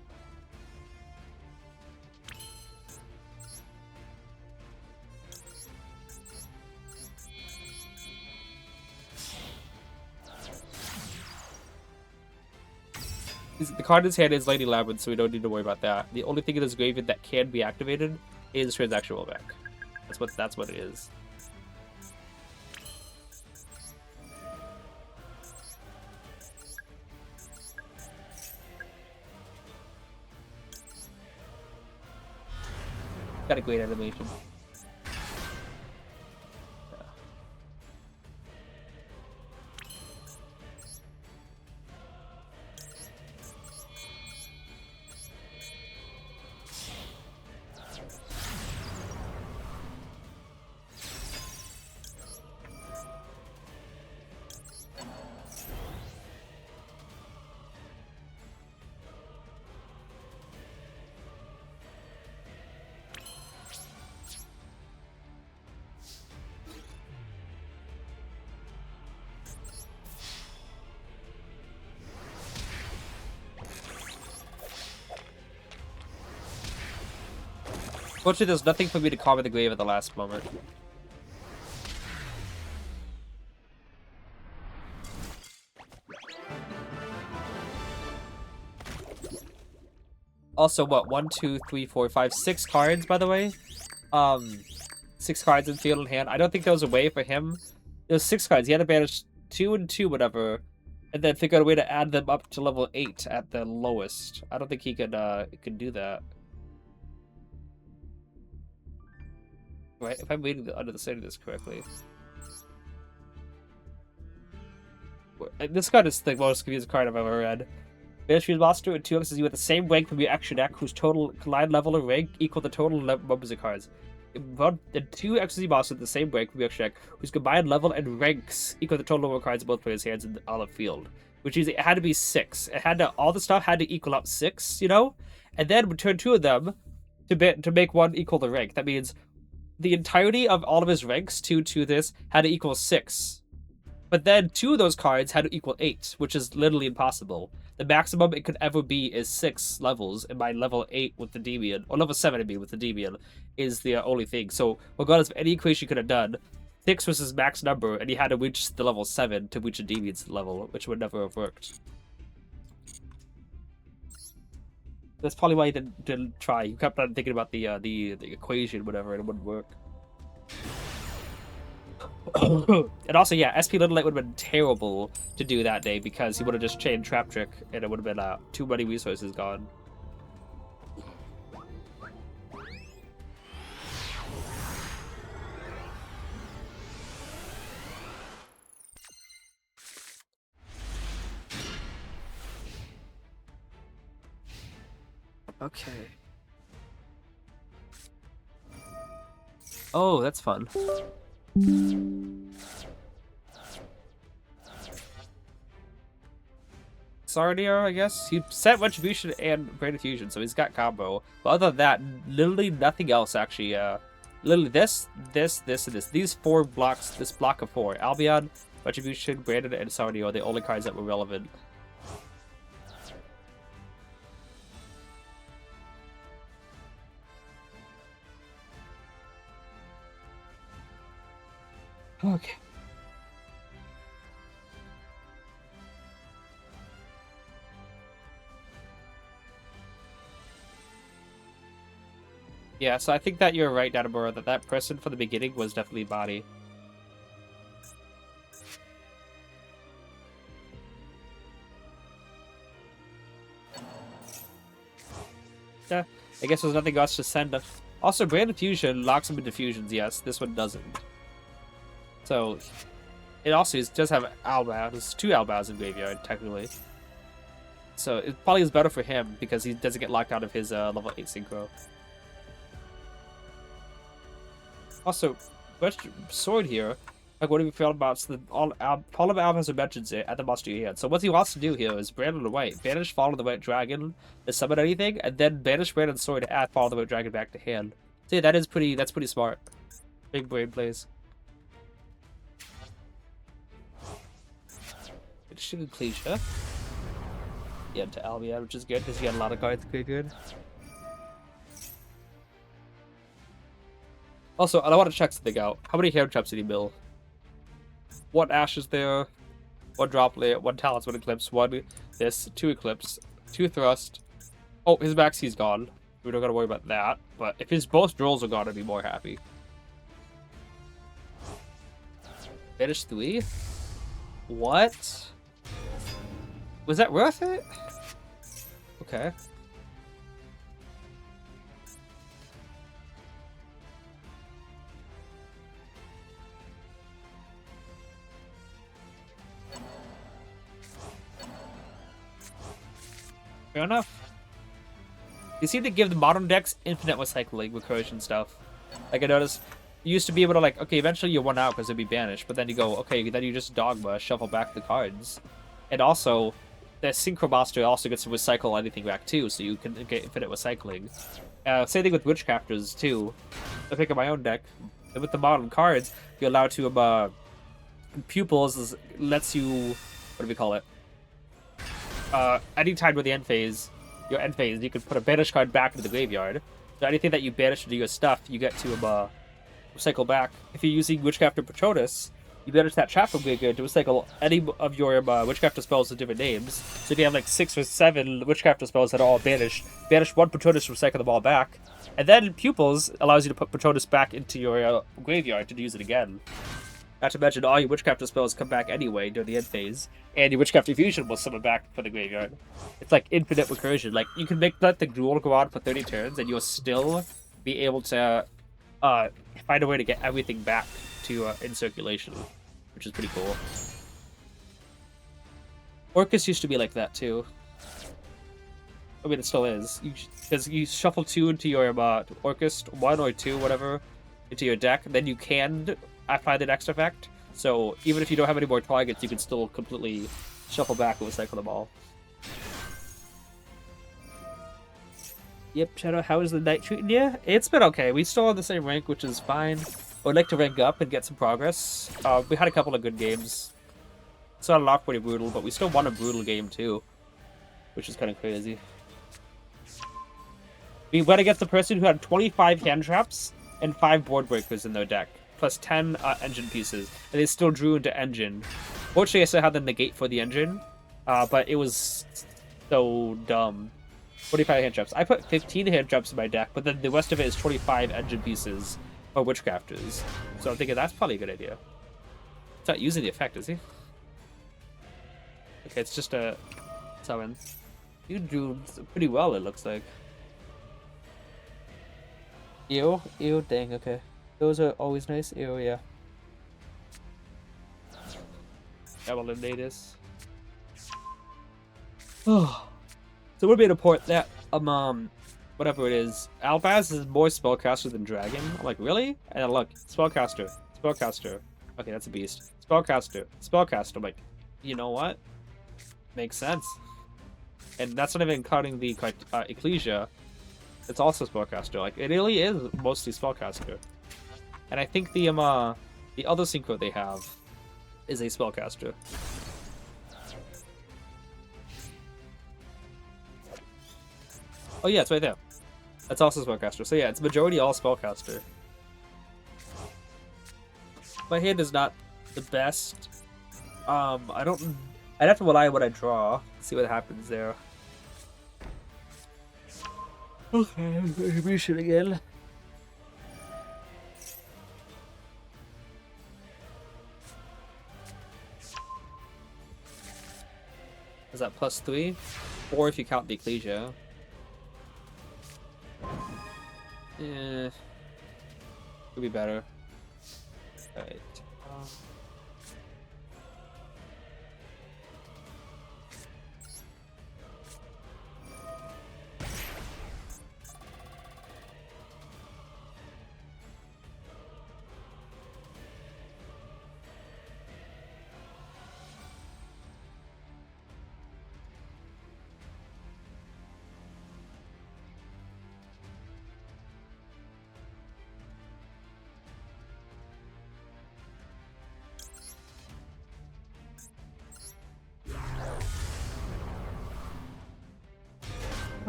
The card in his hand is Lady Labyrinth, so we don't need to worry about that. The only thing in this graveyard that can be activated is Transaction Rollback. That's what it is. Got a great animation. Fortunately, there's nothing for me to carve in the grave at the last moment. Also, what? 1, 2, 3, 4, 5, 6 cards, by the way. 6 cards in field and hand. I don't think there was a way for him. There's 6 cards. He had to banish 2 and 2, whatever, and then figure out a way to add them up to level 8 at the lowest. I don't think he could do that. Right, if I'm reading understanding this correctly. This card is the most confusing card I've ever read. Banish your monster and 2 X's you with the same rank from your extra deck, whose total line level and rank equal the total numbers of cards. And 2 X's monster with the same rank from your extra deck, whose combined level and ranks equal the total number of cards in both players' hands in on the field. Which means it had to be 6. It had to all the stuff had to equal up 6, you know? And then return 2 of them to make one equal the rank. That means the entirety of all of his ranks to this had to equal 6. But then 2 of those cards had to equal 8, which is literally impossible. The maximum it could ever be is 6 levels, and by level 8 with the Endymion, or level 7 to be with the Endymion, is the only thing. So regardless of any equation you could have done, 6 was his max number, and he had to reach the level 7 to reach the Endymion's level, which would never have worked. That's probably why he didn't try. He kept on thinking about the equation, whatever, and it wouldn't work. And also, yeah, SP Little Light would have been terrible to do that day because he would have just chained Trap Trick and it would have been too many resources gone. Okay. Oh, that's fun. Sardia, I guess. He set Retribution and Brain Fusion, so he's got combo. But other than that, literally nothing else actually. Literally this, and this. These 4 blocks, this block of 4. Albion, Retribution, Brandon, and Sardia are the only cards that were relevant. Okay. Yeah, so I think that you're right, Datamura, that person from the beginning was definitely Body. Yeah, I guess there's nothing else to send. Also, Brand Fusion locks him into fusions, yes. This one doesn't. So, it also does have Alba. There's 2 Albas in Graveyard, technically. So, it probably is better for him because he doesn't get locked out of his level 8 synchro. Also, sword here, like what have you felt about all of Alba's mentions it at the monster you had. So what he wants to do here is Brandon the White, banish Follow the White Dragon to summon anything, and then banish Brandon's sword to add Follow the White Dragon back to hand. So yeah, that's pretty smart. Big brain plays. Shooting Cliche. Yeah, to Albion, which is good because he got a lot of cards good. Also, I want to check something out. How many hand traps did he mill? 1 Ash is there, 1 Droplet, 1 Talisman Eclipse, 1 this, 2 Eclipse, 2 Thrust. Oh, his Maxie's gone. We don't gotta worry about that. But if his both Drolls are gone, I'd be more happy. Finish 3? What? Was that worth it? Okay. Fair enough. They seem to give the modern decks infinite recycling recursion stuff. Like I noticed, you used to be able to like, okay, eventually you run out because it'd be banished, but then you go, okay, then you just dogma, shuffle back the cards. And also, the Synchro Monster also gets to recycle anything back too, so you can get infinite recycling. Same thing with Witchcrafters too. I pick up my own deck. And with the modern cards, you're allowed to, Pupils lets you, what do we call it? Anytime with the end phase, your end phase, you can put a banish card back into the graveyard. So anything that you banish to do your stuff, you get to recycle back. If you're using Witchcrafter Patronus, you banish that trap from graveyard to recycle any of your Witchcrafter spells with different names. So if you have like 6 or 7 Witchcrafter spells that are all banished, banish 1 Patronus to recycle them all back. And then Pupils allows you to put Patronus back into your graveyard to use it again. Not to mention, all your Witchcrafter spells come back anyway during the end phase, and your Witchcraft Fusion will summon back from the graveyard. It's like infinite recursion. Like, you can let the Duel go on for 30 turns, and you'll still be able to find a way to get everything back to in circulation, which is pretty cool. Orcus used to be like that, too. I mean, it still is. Because you shuffle 2 into your Orcus, 1 or 2, whatever, into your deck, then you can apply the next effect. So even if you don't have any more targets, you can still completely shuffle back and recycle them all. Yep, Shadow, how is the night treating you? It's been okay. We still on the same rank, which is fine. I'd like to rank up and get some progress. We had a couple of good games. Started off pretty brutal, but we still won a brutal game too, which is kind of crazy. We went against the person who had 25 hand traps and 5 board breakers in their deck, plus 10 engine pieces, and they still drew into engine. Fortunately, I still had the negate for the engine, but it was so dumb. 25 hand traps. I put 15 hand traps in my deck, but then the rest of it is 25 engine pieces or Witchcrafters. So I'm thinking that's probably a good idea. not using the effect, is he? Okay, it's just a summon. You do pretty well, it looks like. Ew, ew, dang, okay. Those are always nice. Ew, yeah. I will eliminate this. Oh. So we'll be able to port that, whatever it is. Albaz is more spellcaster than Dragon. I'm like, really? And then look, spellcaster, spellcaster. Okay, that's a beast. Spellcaster, spellcaster. I'm like, you know what? Makes sense. And that's not even counting the Ecclesia. It's also spellcaster. Like, it really is mostly spellcaster. And I think the other synchro they have is a spellcaster. Oh yeah, it's right there. That's also spellcaster. So yeah, it's majority all spellcaster. My hand is not the best. I don't. I'd have to rely on what I draw. See what happens there. Okay, retribution again. Is that +3? Or if you count the Ecclesia. Yeah. Could be better. Alright.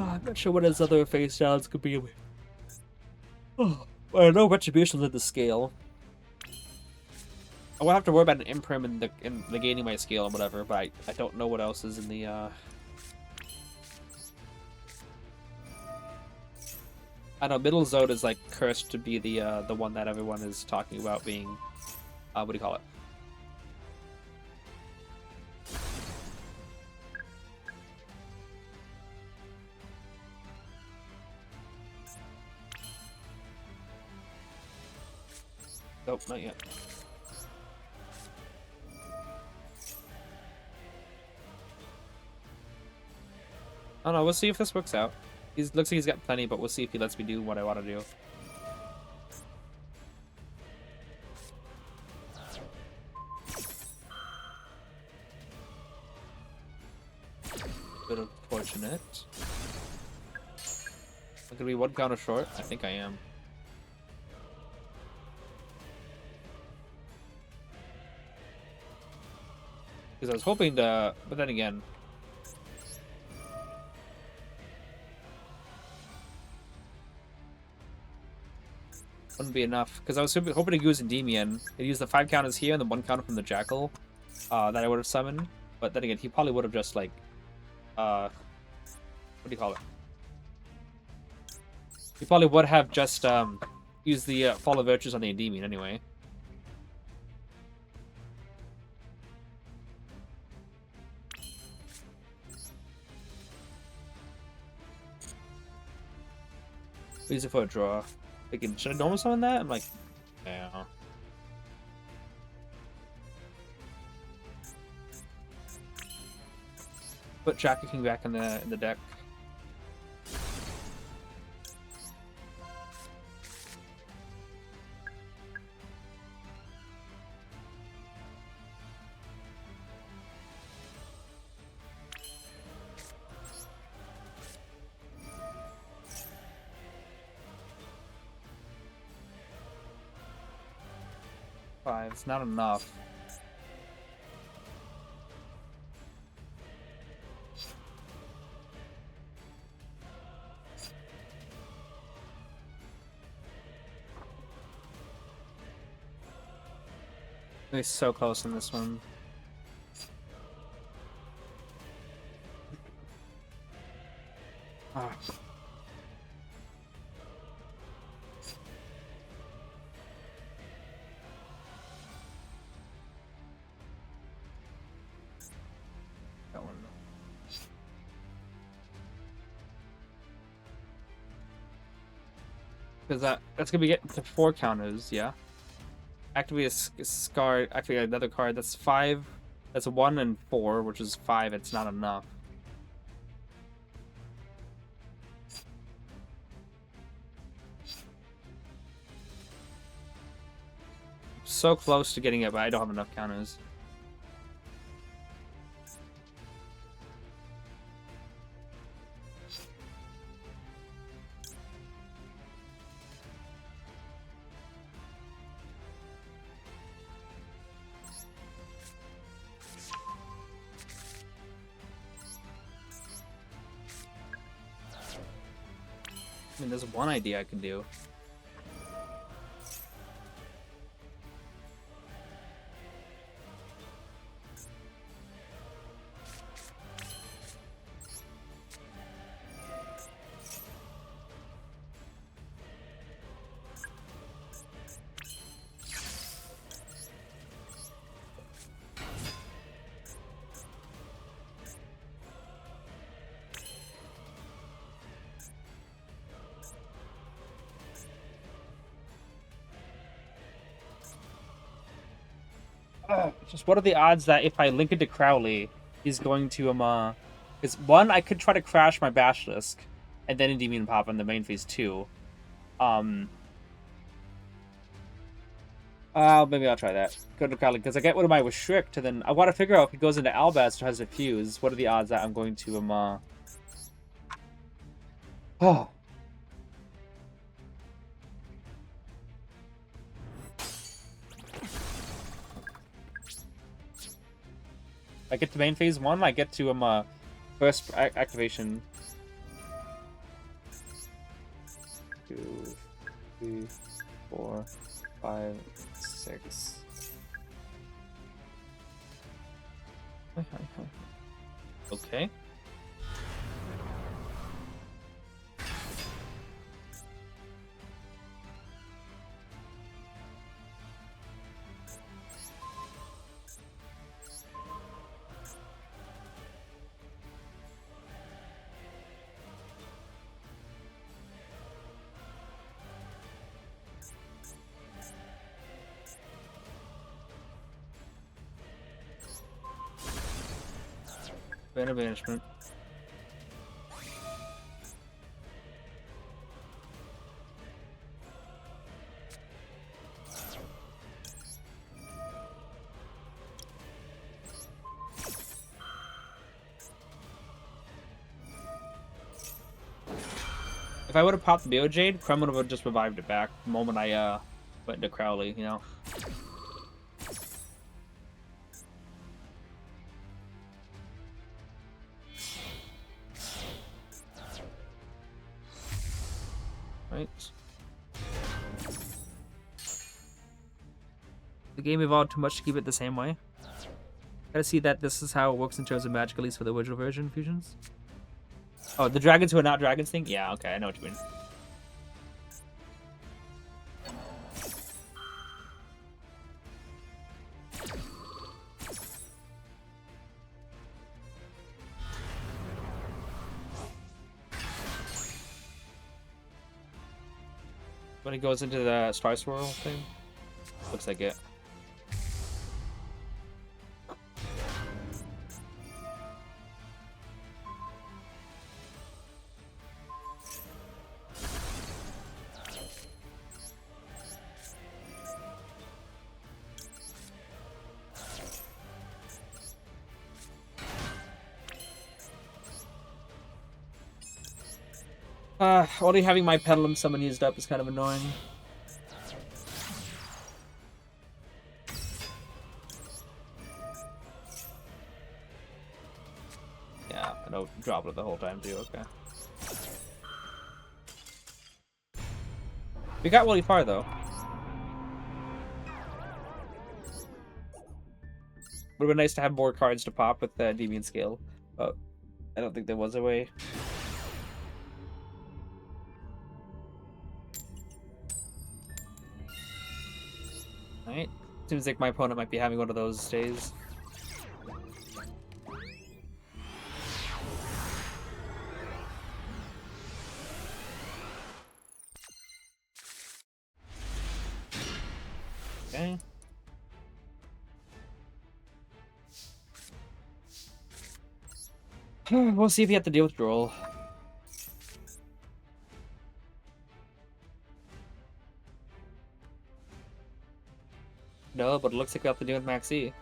I'm not sure what his other face styles could be. Oh, I know Retribution's at the scale. I will have to worry about an imprim in the gaining my scale and whatever, but I don't know what else is in the I know Middle Zone is like cursed to be the one that everyone is talking about being what do you call it? Nope, not yet. I don't know, we'll see if this works out. Looks like he's got plenty, but we'll see if he lets me do what I want to do. Bit unfortunate. I'm gonna be one counter short. I think I am. Because I was hoping to, but then again. Wouldn't be enough. Because I was hoping to use Endymion. I'd use the 5 counters here and the 1 counter from the Jackal that I would have summoned. But then again, he probably would have just like, what do you call it? He probably would have just used the Fall of Virtues on the Endymion anyway. Use it for a draw. Thinking, should I normal summon that? I'm like, yeah. Put Jacket King back in the deck. It's not enough. He's so close in this one. Ah. Because that's gonna be getting to 4 counters, yeah. Activate a card, activate another card. That's 5. That's 1 and 4, which is 5. It's not enough. So close to getting it, but I don't have enough counters. I mean, there's one idea I can do. Just what are the odds that if I link it to Crowley, he's going to because one, I could try to crash my Basilisk, and then Endymion pop on the main phase 2. Maybe I'll try that. Go to Crowley because I get rid of my Restrict, and then I want to figure out if it goes into Albaz or has a fuse. What are the odds that I'm going to Oh. I get to main phase 1, I get to first activation. 2, 3, 4, 5, 6. Okay. Banner banishment. If I would have popped the Neojade, Krem would have just revived it back the moment I went into Crowley, you know. Right. The game evolved too much to keep it the same way. Gotta see that this is how it works in terms of magic, at least for the original version fusions. Oh, the dragons who are not dragons thing? Yeah, okay, I know what you mean. When it goes into the Star Swirl thing? Looks like it. Only having my Petalum summon used up is kind of annoying. Yeah, and I'll drop it the whole time too, okay. We got really far though. Would have been nice to have more cards to pop with the Deviant Scale, but I don't think there was a way. Alright. Seems like my opponent might be having one of those days. Okay. We'll see if you have to deal with Droll. No, but it looks like we have to deal with Maxx C.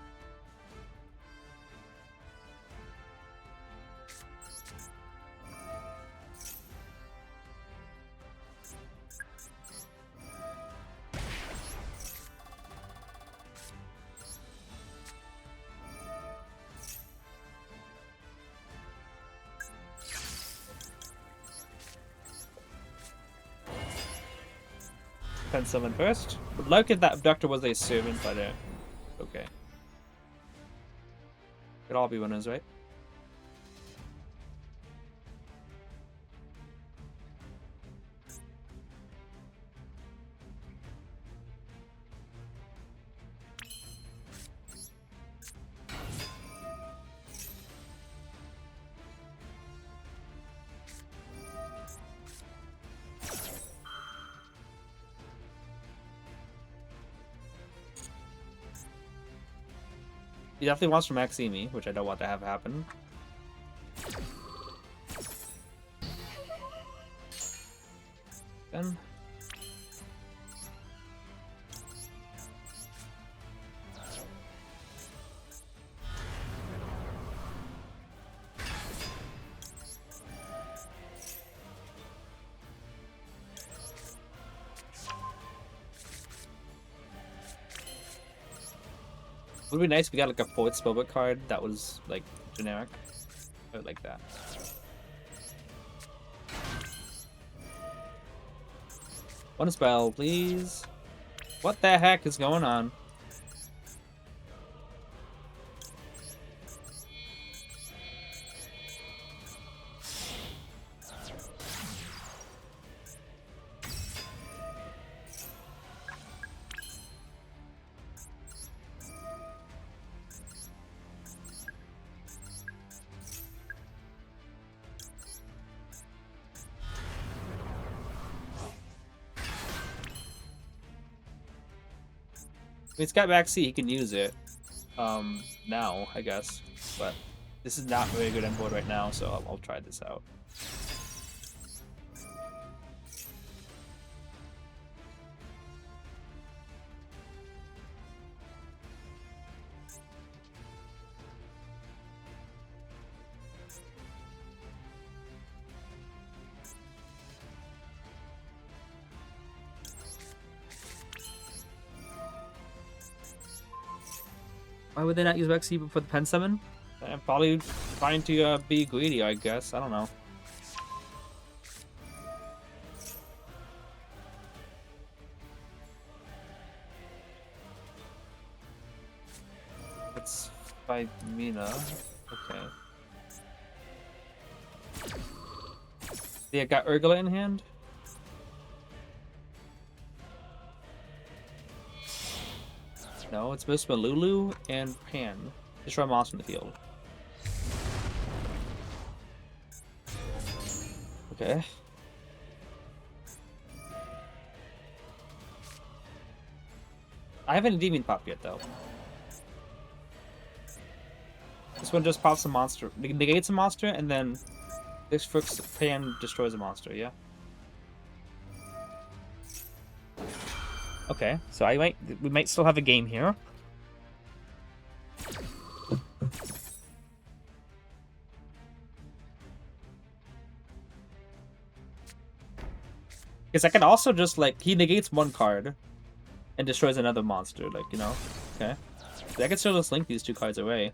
Pen summon first. Would like if that abductor was a servant, but okay. Could all be winners, right? He definitely wants to Maxx C me, which I don't want to have happen. Then it would be nice if we got like a Poet Spellbook card that was like generic. I would like that. One spell, please. What the heck is going on? It's got Maxx C, he can use it. Now, I guess. But this is not very good on board right now, so I'll try this out. Why would they not use Maxx C for the pen summon? I'm probably trying to be greedy, I guess. I don't know. It's by Mina. Okay. Yeah, got Urgula in hand. No, it's supposed to be Lulu and Pan. Destroy a monster in the field. Okay. I haven't Endymion popped yet, though. This one just pops a monster, negates a monster, and then this Fook's Pan destroys a monster, yeah? Okay, so we might still have a game here. Because I can also just, like, he negates one card and destroys another monster, like, you know? Okay. So I can still just link these two cards away.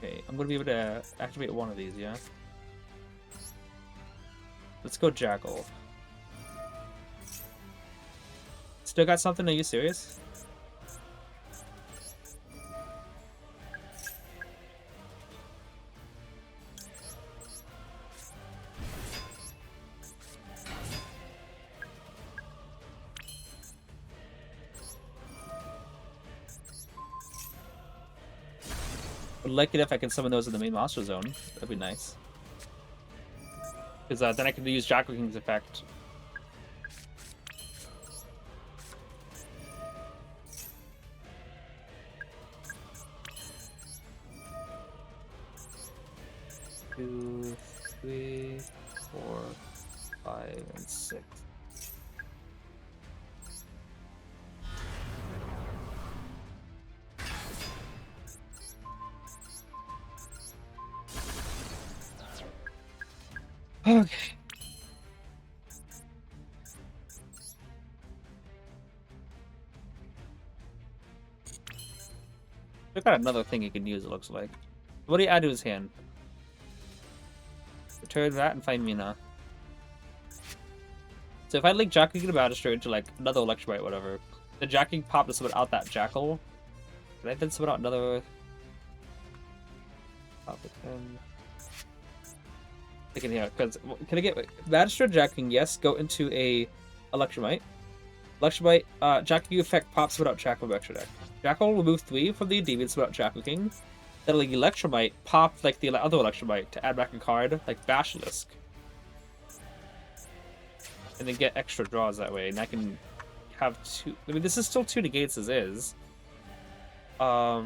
Okay, I'm gonna be able to activate one of these, yeah? Let's go Jackal. Still got something? Are you serious? would like it if I can summon those in the main monster zone. That'd be nice. Because then I can use Jackal King's effect. Two, 3, 4, 5, and 6. Okay. We've got another thing he can use, it looks like. What do you add to his hand? Return that and find Mina. So if I link Jackal King Magister into like another Electrobite or whatever, the Jackal King popped to summon out that Jackal. Did I then summon out another? Pop it in. Thinking here, because can I get Magister Jackal King? Yes, go into a Electromite. Electromite, Jackal King effect pops without Jackal from extra deck. Jackal will remove 3 from the Endymion without Jackal King. Then like Electromite pop like the other Electromite to add back a card like Basilisk. And then get extra draws that way, and I can have 2. I mean, this is still 2 negates as is. Yeah,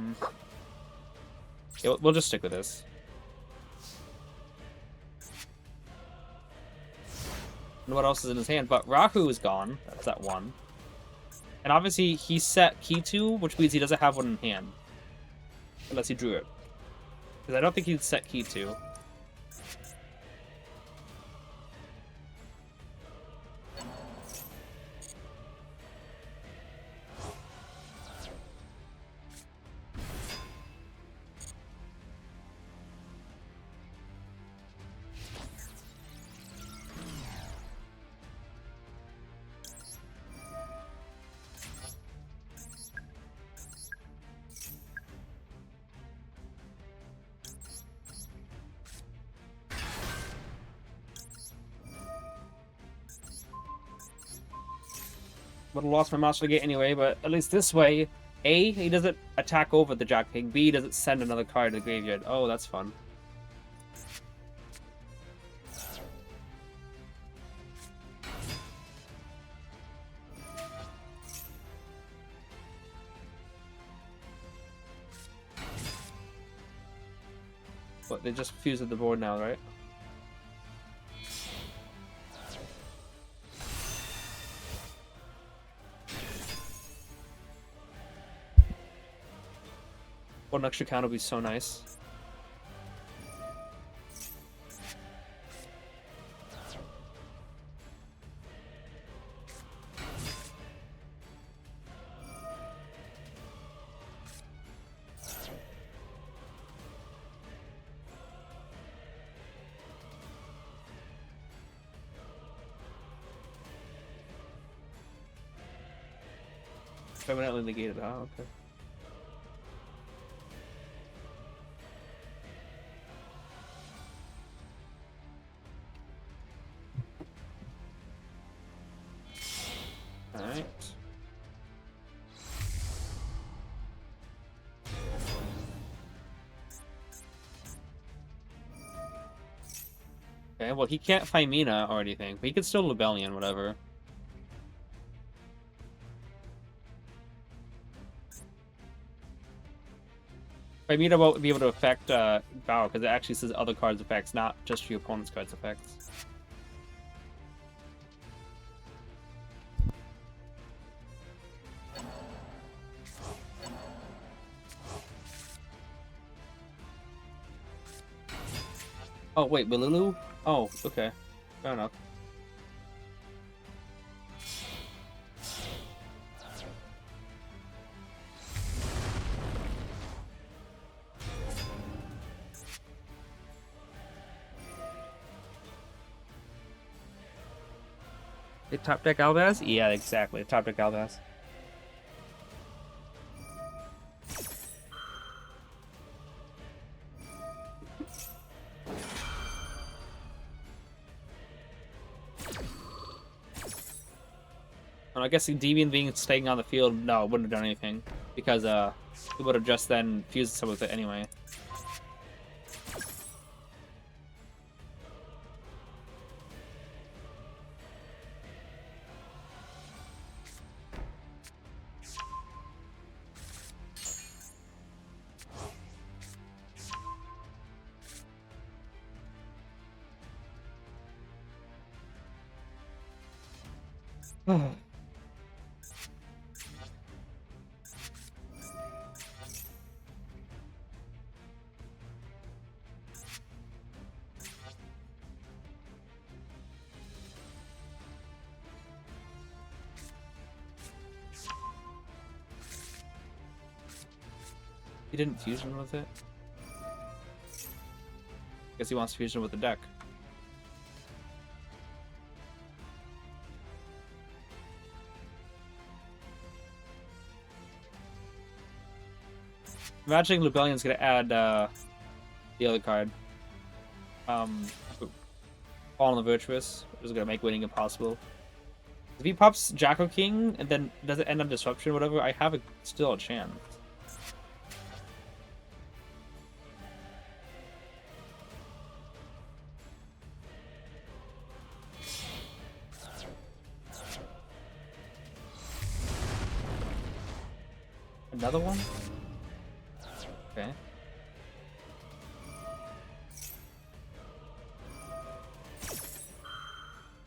we'll just stick with this. And what else is in his hand? But Rahu is gone. That's that 1. And obviously he set Key 2, which means he doesn't have one in hand. Unless he drew it. Because I don't think he'd set Key 2. Would have lost my Monster Gate anyway, but at least this way, A, he doesn't attack over the Jackal King, B, doesn't send another card to the graveyard. Oh, that's fun. What, they just fused at the board now, right? One extra count will be so nice. Permanently negated. Oh, okay. Alright. Okay, well he can't find Mina or anything, but he can still Rebellion, whatever. Mina won't be able to affect Bow, because it actually says other cards' effects, not just your opponent's cards' effects. Oh, wait, Balulu? Oh, okay. Fair enough. The top deck Albaz? Yeah, exactly. Top deck Albaz. I guess Endymion being staying on the field, no, it wouldn't have done anything. Because it would have just then fused some of it anyway. He didn't fusion with it. Guess he wants to fusion with the deck. Imagining Lubellion's gonna add the other card. Fall on the Virtuous, which is gonna make winning impossible. If he pops Jacko King and then does it end on Disruption or whatever, I have still a chance. Another one? Okay.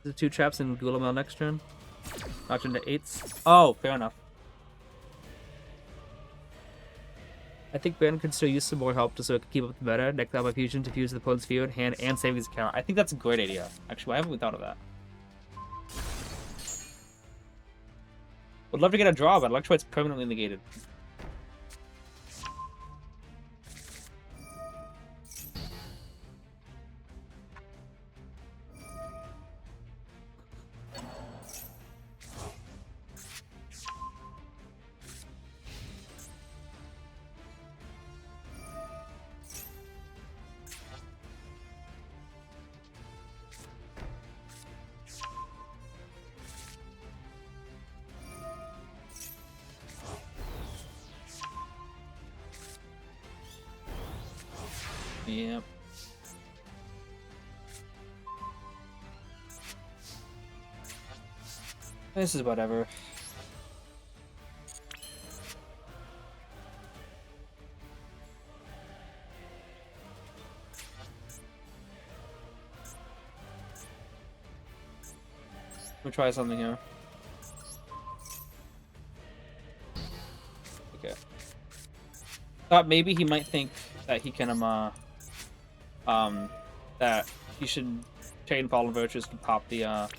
The 2 traps in Gulamel next turn. Notch into 8s. Oh, fair enough. I think Ben could still use some more help just so it can keep up the meta. Next time, my fusion to fuse the opponent's field, hand, and saving his account. I think that's a great idea. Actually, why haven't we thought of that? Would love to get a draw, but Electroite's permanently negated. Yep. This is whatever. We'll try something here. Okay. Thought maybe he might think that he can that he should chain Fallen Virtues to pop the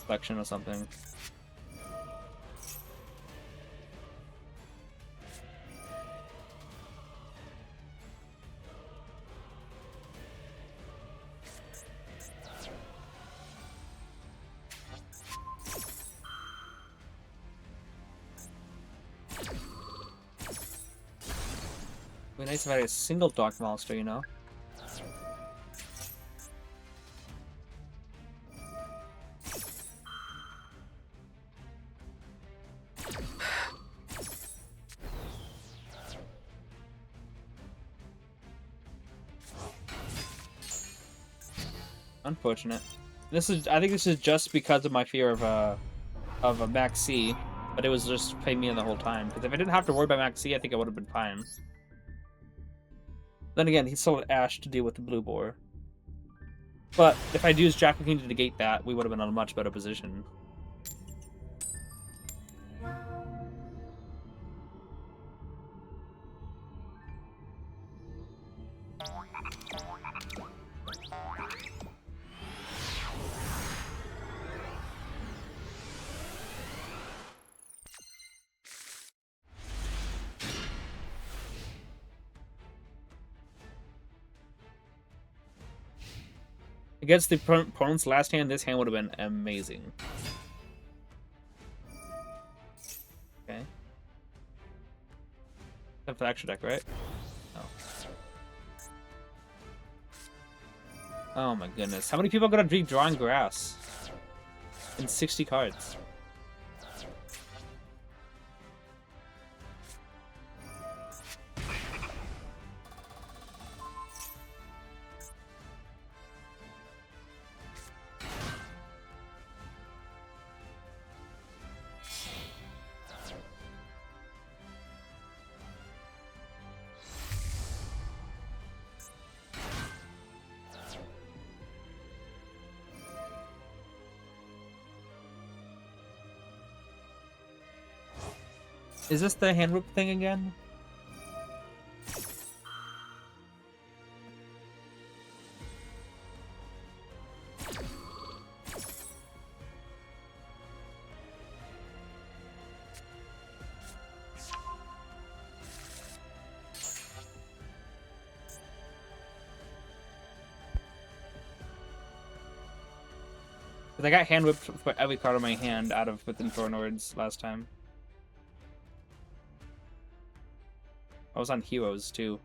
selection or something. It'd be nice if I had a single Dark Monster, you know? Unfortunate. I think this is just because of my fear of a Maxx C, but it was just playing me in the whole time. Because if I didn't have to worry about Maxx C, I think I would have been fine. Then again, he still had Ash to deal with the blue boar. But if I'd used Jack King to negate that, we would have been in a much better position. Against the opponent's last hand, this hand would have been amazing. Okay. Except for the extra deck, right? No. Oh my goodness. How many people are going to be drawing grass? In 60 cards. Is this the hand whip thing again? Because I got hand whipped for every card in my hand out of within 4 Nords last time. I was on heroes too.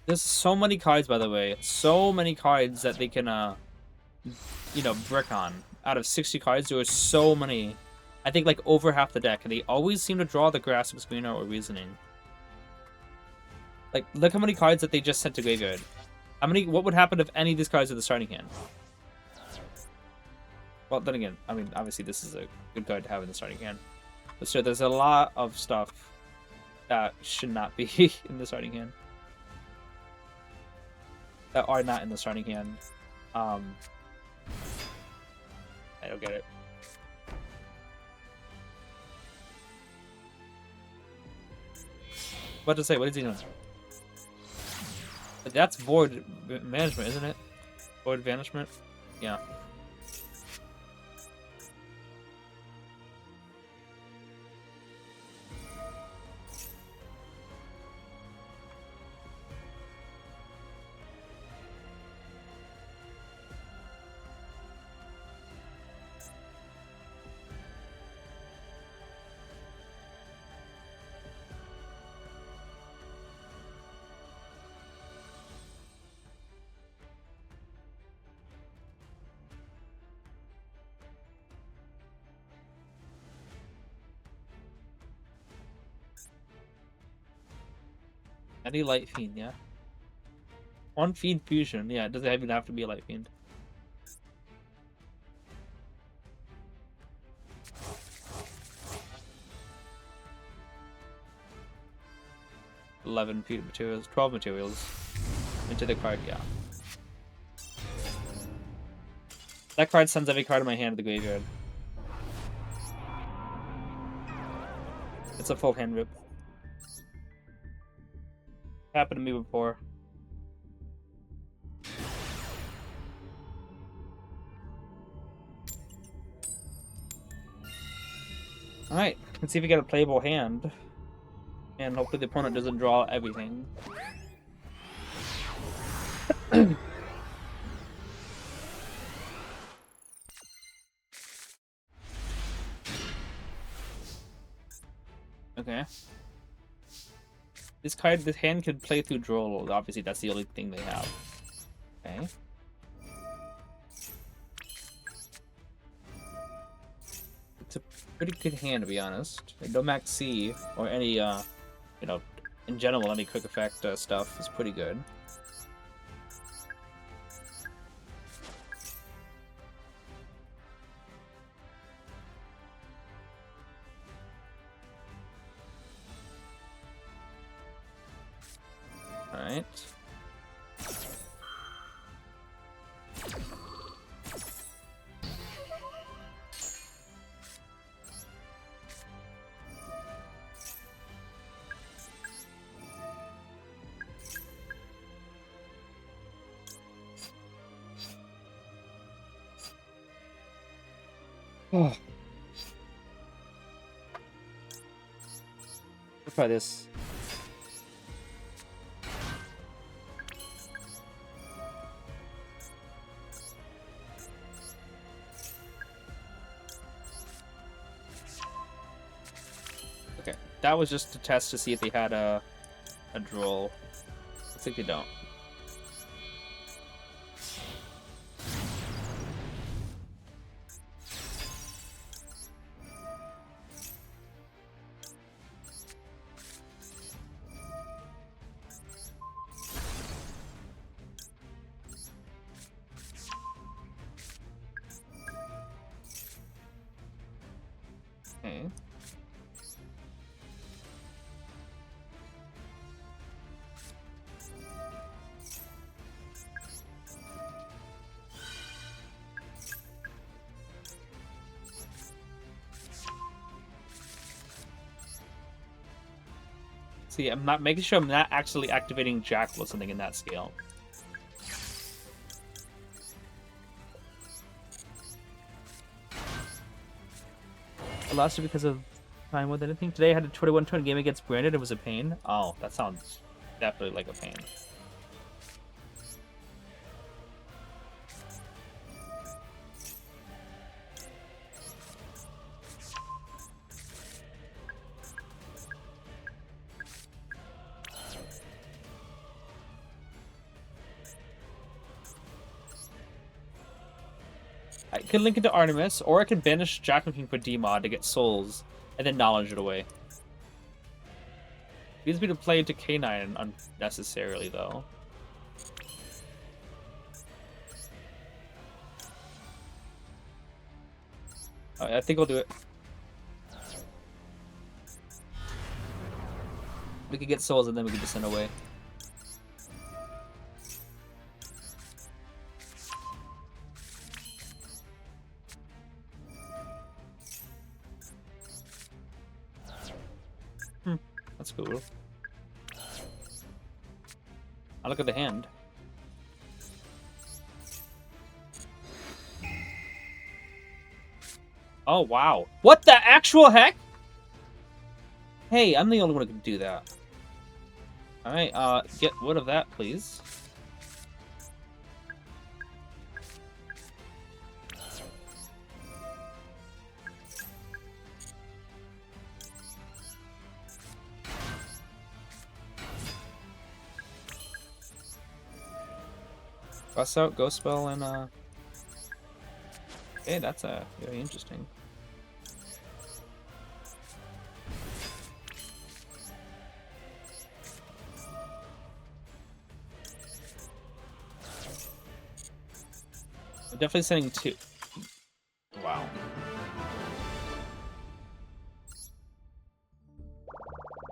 There's so many cards, by the way. So many cards that they can, you know, brick on. Out of 60 cards, there are so many. I think like over half the deck, and they always seem to draw the Grasp Screener or Reasoning. Like, look how many cards that they just sent to graveyard. How many? What would happen if any of these cards are the starting hand? Well, then again, I mean, obviously this is a good card to have in the starting hand. But so there's a lot of stuff that should not be in the starting hand. That are not in the starting hand. I don't get it. What to say? What is he doing? But that's void management, isn't it? Void banishment? Yeah. Any Light Fiend, yeah. One Fiend Fusion, yeah, it doesn't even have to be a Light Fiend. $11 materials, 12 materials into the card, yeah. That card sends every card in my hand to the graveyard. It's a full hand whip. Happened to me before. Alright, let's see if we get a playable hand. And hopefully the opponent doesn't draw everything. Okay. This hand could play through Droll. Obviously, that's the only thing they have. Okay. It's a pretty good hand, to be honest. No Max C or any, you know, in general, any quick effect stuff is pretty good. Alright. Oh. Let's try this. Okay, that was just to test to see if they had a Droll. Looks like they don't. Okay. See, I'm not making sure I'm not actually activating Jackal or something in that scale. I lost it because of time with anything. Today I had a 21-turn game against Brandon. It was a pain. Oh, that sounds definitely like a pain. I could link into Artemis, or I could banish Jack King for D-Mod to get souls, and then knowledge it away. Leads me to play into K9 unnecessarily, though. I think I'll do it. We could get souls, and then we could just send away. That's cool. I look at the hand. Oh, wow. What the actual heck? Hey, I'm the only one who can do that. Alright, get rid of that, please. Bust out, Ghost Spell, and okay, that's very interesting. I'm definitely sending 2. Wow.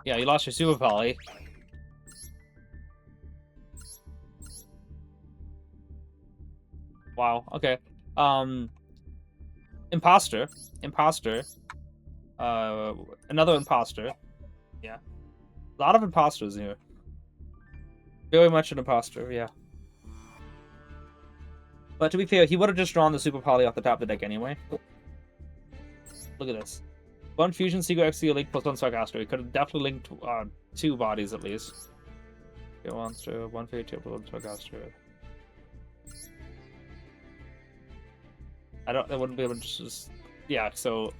Yeah, you lost your Super Poly. Wow, okay. Imposter. Another imposter. Yeah. A lot of imposters here. Very much an imposter, yeah. But to be fair, he would have just drawn the Super Poly off the top of the deck anyway. Look at this. 1 Fusion, Secret XC, Link, plus 1 Sargaster. He could have definitely linked 2 bodies at least. Okay, monster, 1 Fairy Tale, plus 1 Sargaster. I wouldn't be able to just, yeah, so,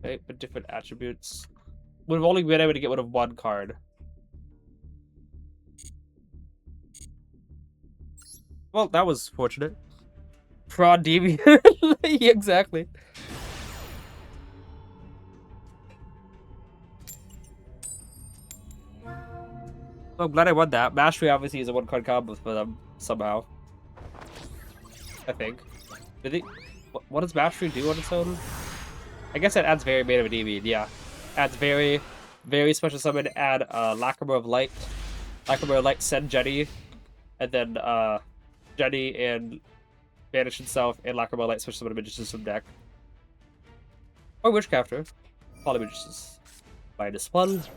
okay, but different attributes. Would have only been able to get rid of 1 card. Well, that was fortunate. Fraud Deviant. Yeah, exactly. So I'm glad I won that. Mastery obviously is a 1-card combo for them, somehow. I think. Did he? What does Mastery do on its own? I guess it adds very Made of a Deviant, yeah. Adds very special summon, add Lacrimour of Light. Lacrimour of Light, send Jenny. And then Jenny and Banish himself and Lacrimour of Light special summon Magicians from deck. Or Witchcrafter. Poly Magicians. -1.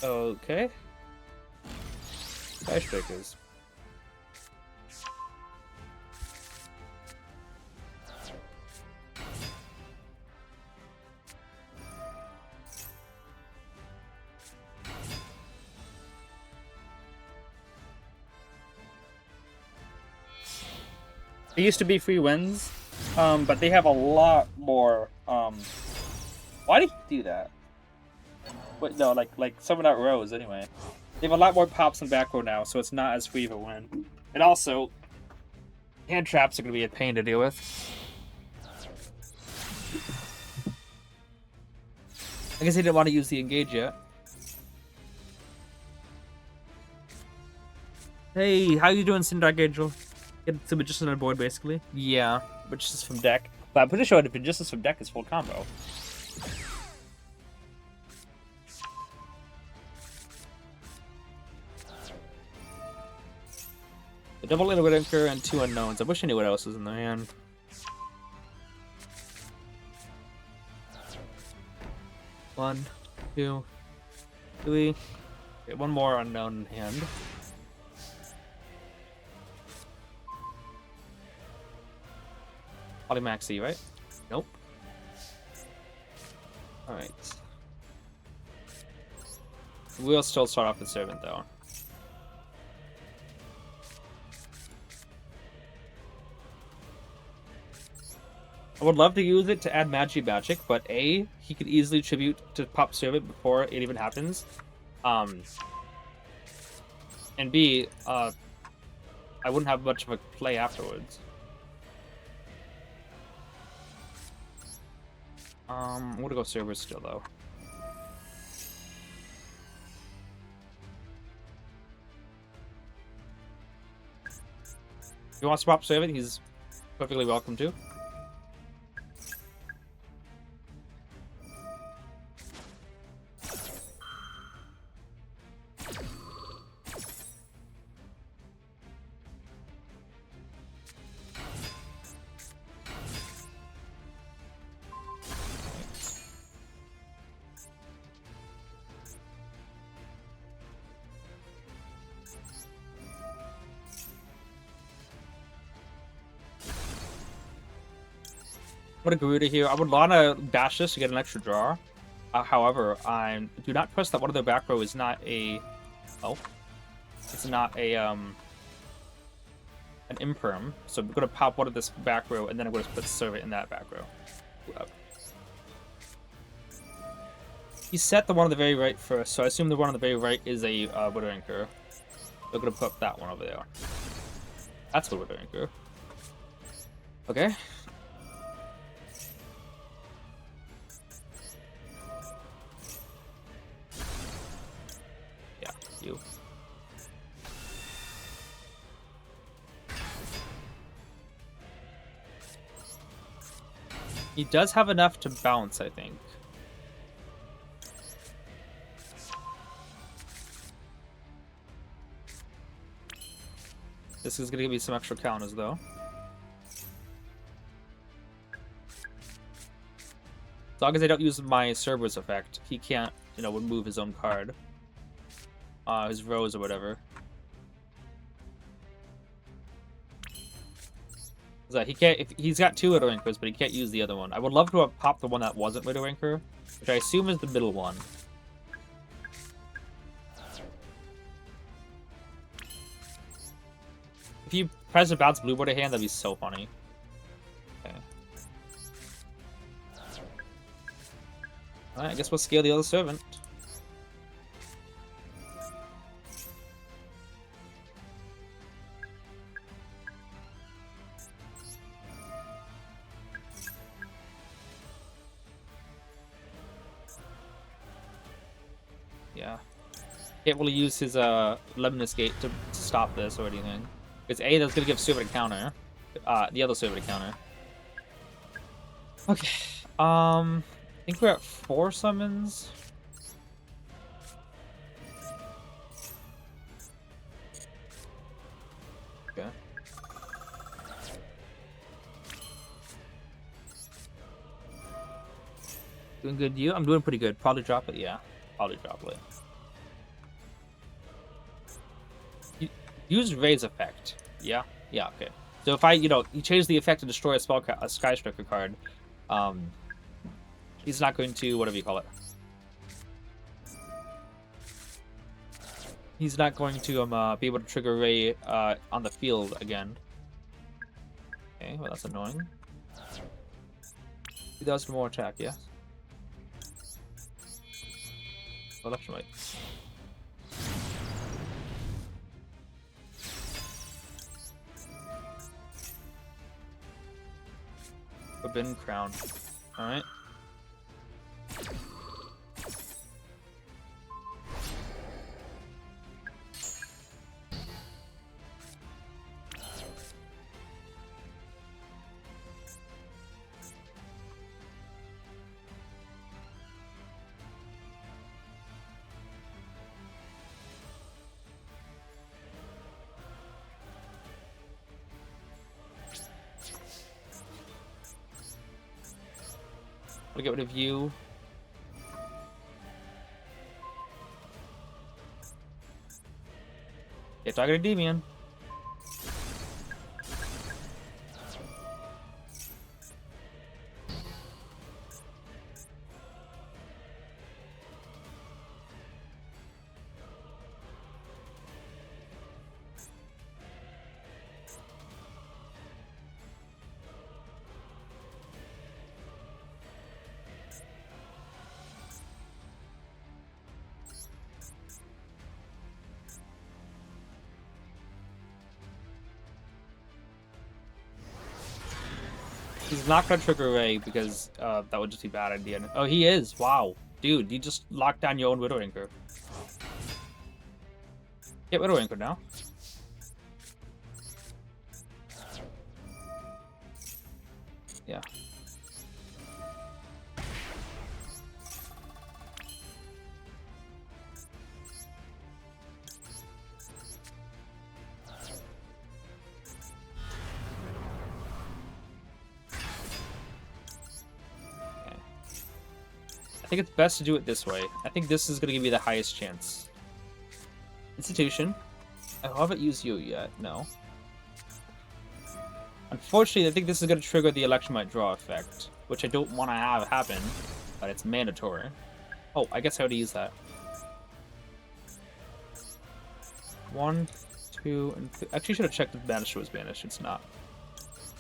Okay. Icebreakers. They used to be free wins, but they have a lot more. Why did he do that? Wait, no, like someone out Rose anyway. They have a lot more pops in back row now, so it's not as free of a win. And also, hand traps are going to be a pain to deal with. I guess he didn't want to use the engage yet. Hey, how you doing, Sindark Angel? Get the Magician on board, basically. Yeah, Magicians from deck. But I'm pretty sure the Magicians from deck is full combo. The double Innovator and 2 unknowns. I wish I knew what else was in their hand. 1, 2, 3. Okay, one more unknown hand. Maxx C, right? Nope. Alright. We'll still start off with Servant, though. I would love to use it to add Magic, but A, he could easily tribute to pop Servant before it even happens. And B, I wouldn't have much of a play afterwards. I'm gonna go Server still, though. If he wants to pop Servant, he's perfectly welcome to. What a Garuda here. I would want to bash this to get an extra draw. However, I do not trust that one of their back row is not a... Oh. It's not a, an Imperm. So I'm going to pop one of this back row, and then I'm going to put Servant in that back row. He set the one on the very right first, so I assume the one on the very right is a Widow Anchor. I'm going to put that one over there. That's the Widow Anchor. Okay. You. He does have enough to bounce, I think. This is gonna give me some extra counters, though. As long as I don't use my Cerberus effect, he can't, you know, remove his own card. His rose or whatever. So he can't. If he's got two Widow Anchors, but he can't use the other one. I would love to have popped the one that wasn't Widow Anchor, which I assume is the middle one. If you press a bounce blue border hand, that'd be so funny. Okay. Alright, I guess we'll scale the other Servant. Yeah. Can't really use his Lemnis Gate to stop this or anything. Because A, that's gonna give Servant a counter. The other Servant a counter. Okay. I think we're at 4 summons. Okay. Doing good, you? I'm doing pretty good. Probably drop it, yeah. Probably drop it. Use Ray's effect. Yeah? Yeah, okay. So if I, you know, you change the effect to destroy a Sky Striker card, he's not going to, whatever you call it. He's not going to be able to trigger Ray on the field again. Okay, well that's annoying. 2,000 more attack, yeah? Oh, left and right. Forbidden Crown. Alright. I'll get rid of you. Get targeted Endymion. He's not gonna trigger Ray because that would just be bad idea. Oh, he is. Wow, dude, you just locked down your own Widow Anchor. Get Widow Anchor now. Yeah. I think it's best to do it this way. I think this is going to give you the highest chance. Institution. I haven't used you yet. No. Unfortunately, I think this is going to trigger the Electromite draw effect, which I don't want to have happen, but it's mandatory. Oh, I guess I already used that. 1, 2, and 3. Actually, should have checked if Banisher was banished. It's not.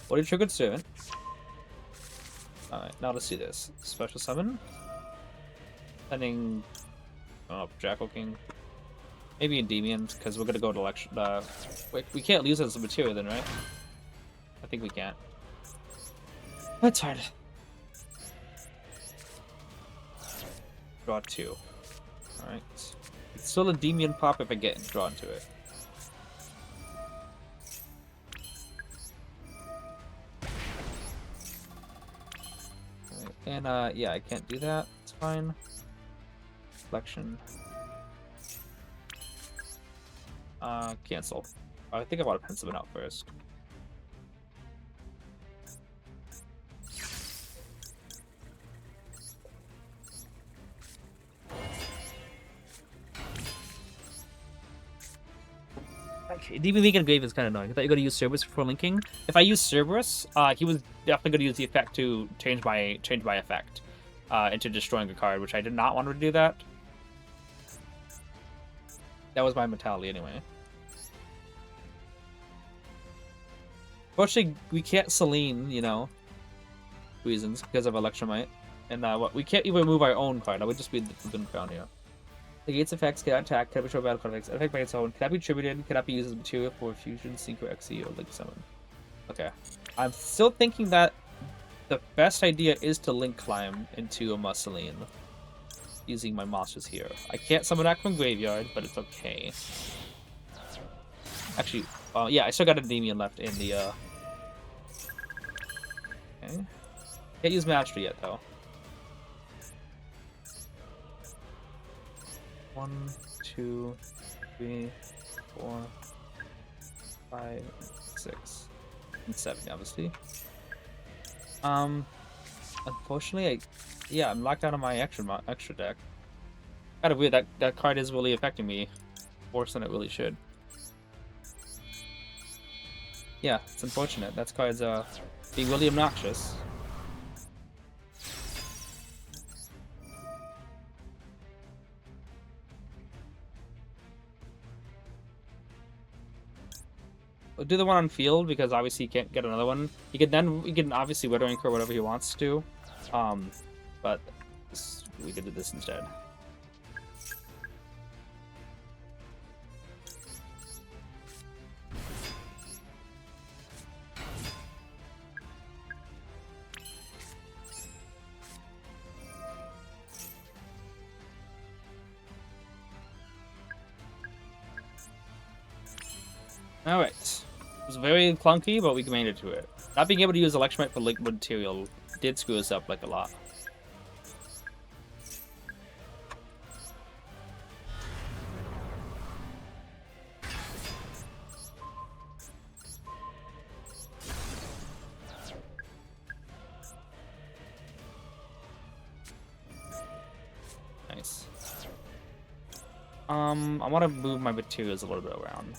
What did triggered Servant? Alright, now let's do this. Special summon. Sending Jackal King. Maybe Endymion, because we're gonna go to election. Wait, we can't lose as a material then, right? I think we can't. That's hard. Draw 2. Alright. It's still a Endymion pop if I get drawn to it. Right. And yeah, I can't do that. It's fine. Selection. Cancel. I think I want to pencil it out first. Okay, DB Vegan Grave is kind of annoying. I thought you were going to use Cerberus before linking. If I use Cerberus, he was definitely going to use the effect to change my effect into destroying a card, which I did not want to do that. That was my mentality anyway. Fortunately, we can't Selene, you know, reasons because of Electromite, and we can't even move our own card. That would just be the Forbidden Crown here. The gate's effects cannot attack, cannot be shown battle card effects, effect by its own, cannot be attributed, cannot be used as material for fusion, synchro, XE, or link summon. Okay. I'm still thinking that the best idea is to link climb into a Mussolene using my monsters here. I can't summon that from graveyard, but it's okay. Actually, yeah, I still got a Endymion left in the okay. Can't use Mastery yet though. 1, 2, 3, 4, 5, 6, and 7, obviously. Unfortunately, I'm locked out of my extra deck. Kind of weird. That card is really affecting me worse than it really should. Yeah, it's unfortunate. That card's being really obnoxious. We'll do the one on field because obviously he can't get another one. He can obviously Widow Anchor whatever he wants to, but we could do this instead. Alright. It was very clunky, but we made it to it. Not being able to use Electromite for liquid material did screw us up like a lot. Nice. I want to move my materials a little bit around.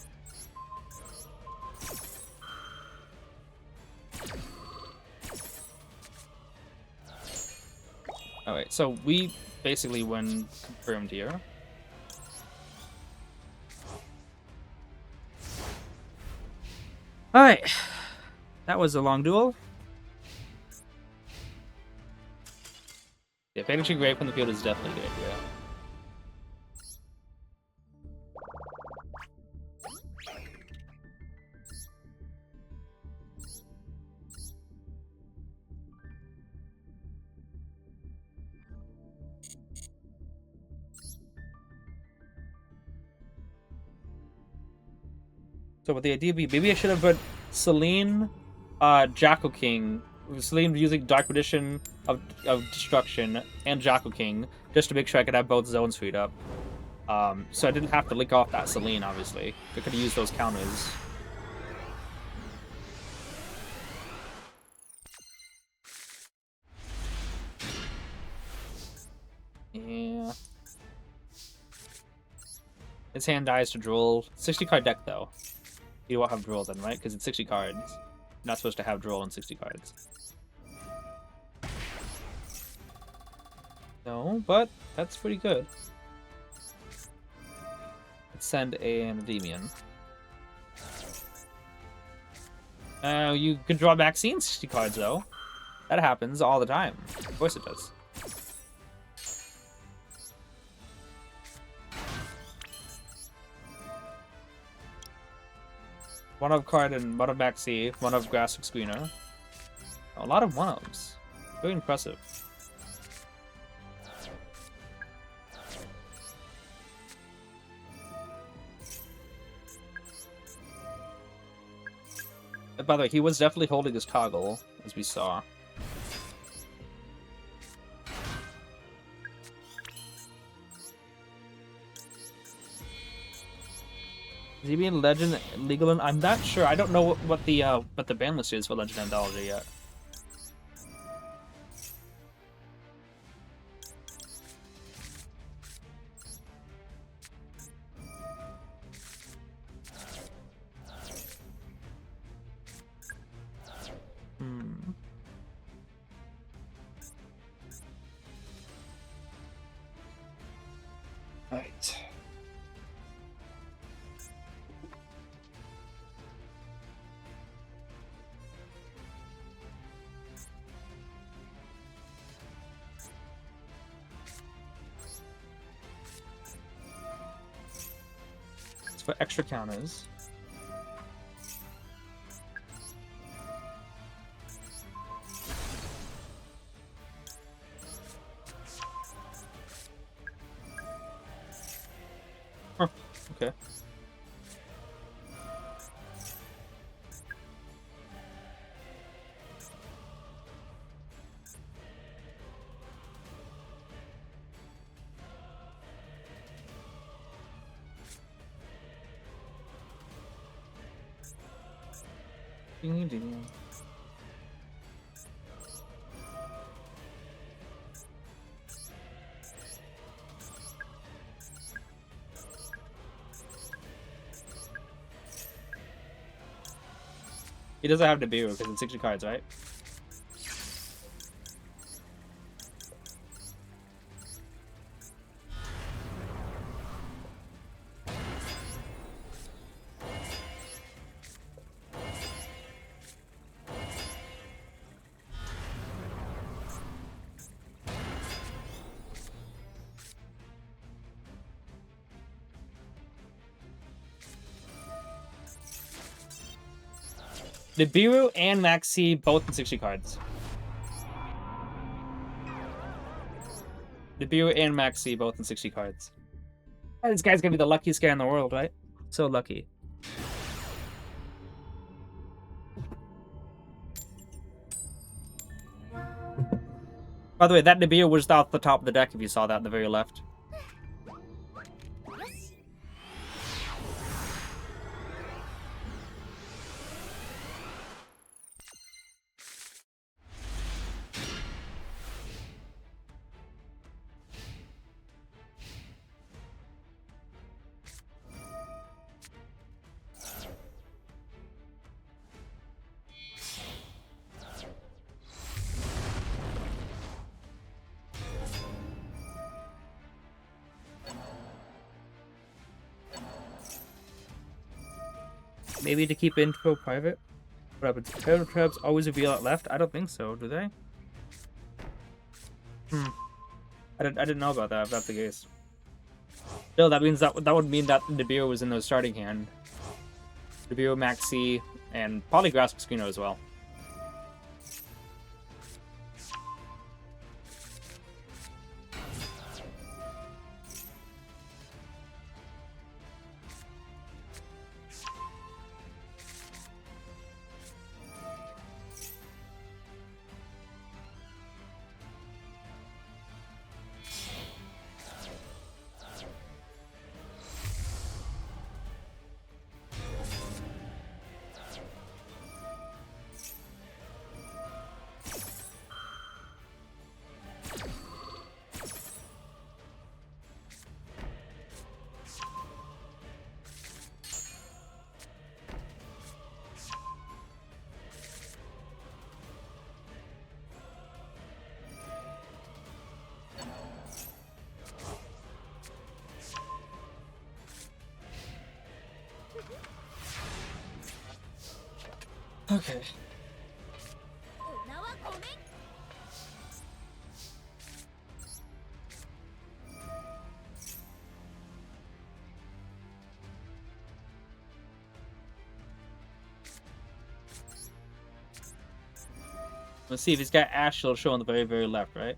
Alright, so we basically win confirmed here. Alright. That was a long duel. Yeah, banishing Grave from the field is definitely a good idea. So what the idea be, maybe I should have put Celine, Jackal King. Celine using Dark Edition of Destruction and Jackal King, just to make sure I could have both zones freed up. So I didn't have to lick off that Celine, obviously. I could have used those counters. Yeah. His hand dies to Droll. 60 card deck, though. You won't have Droll then, right? Because it's 60 cards. You're not supposed to have Droll in 60 cards. No, but that's pretty good. Let's send an Endymion. You can draw Maxx C in 60 cards, though. That happens all the time. Of course it does. One of card and one of Maxx C, one of Grasp Screener. A lot of one-ofs. Very impressive. By the way, he was definitely holding his toggle, as we saw. Is he being Legend legal? I'm not sure. I don't know what the ban list is for Legend Anthology yet. Right. It's for extra counters. Huh, okay. Ding ding. He doesn't have Nibiru because it's 60 cards, right? Nibiru and Maxx C both in 60 cards. Nibiru and Maxx C both in 60 cards. Oh, this guy's gonna be the luckiest guy in the world, right? So lucky. By the way, that Nibiru was off the top of the deck if you saw that on the very left. Maybe to keep info private. What happens? Parent traps always reveal at left? I don't think so, do they? I didn't know about that, if that's the case. Still, that means that would mean that the beer was in the starting hand. Droll, Maxx C, and probably Grass Screener as well. Okay. Let's see if he's got Ash. It'll show on the very, very left, right?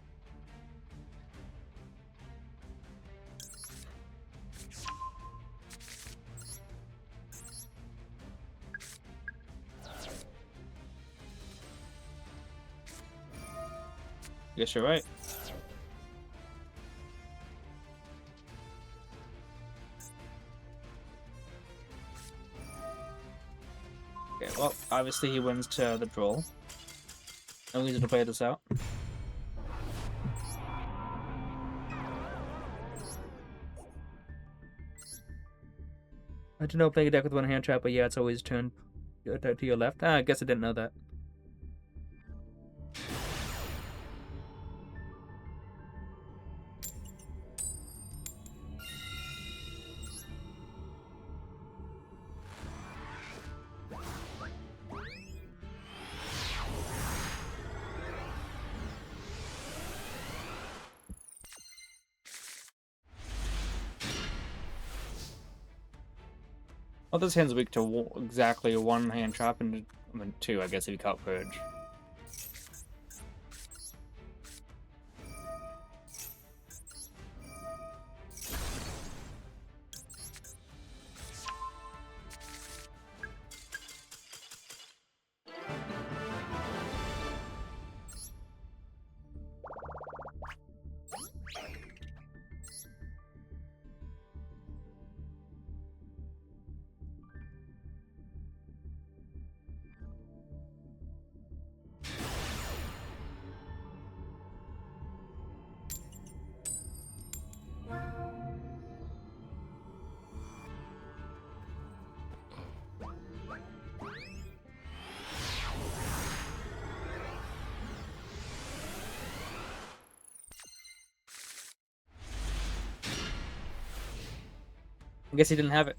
Guess you're right. Okay, well, obviously he wins to the Droll. And we need to play this out. I don't know playing a deck with one hand trap, but yeah, it's always turned to your left. Ah, I guess I didn't know that. Well, this hand's weak to exactly one hand trap and I mean, two, I guess, if you count Purge. I guess he didn't have it.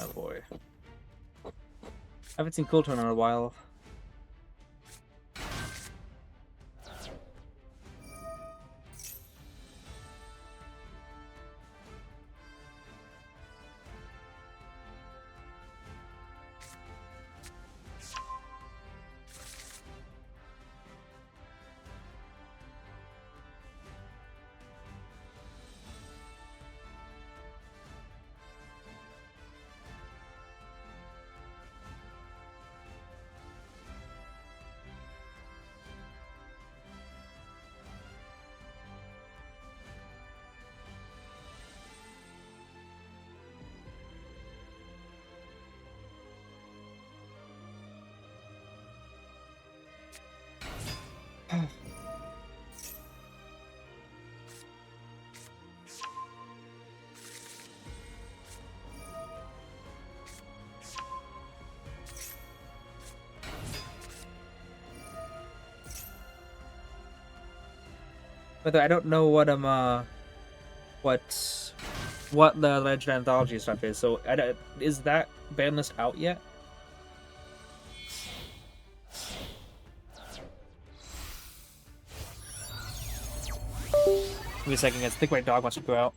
Oh boy. I haven't seen Cool Tone in a while. But I don't know what what the Legend Anthology stuff is. So, is that ban list out yet? Give me a second, guys. I think my dog wants to go out.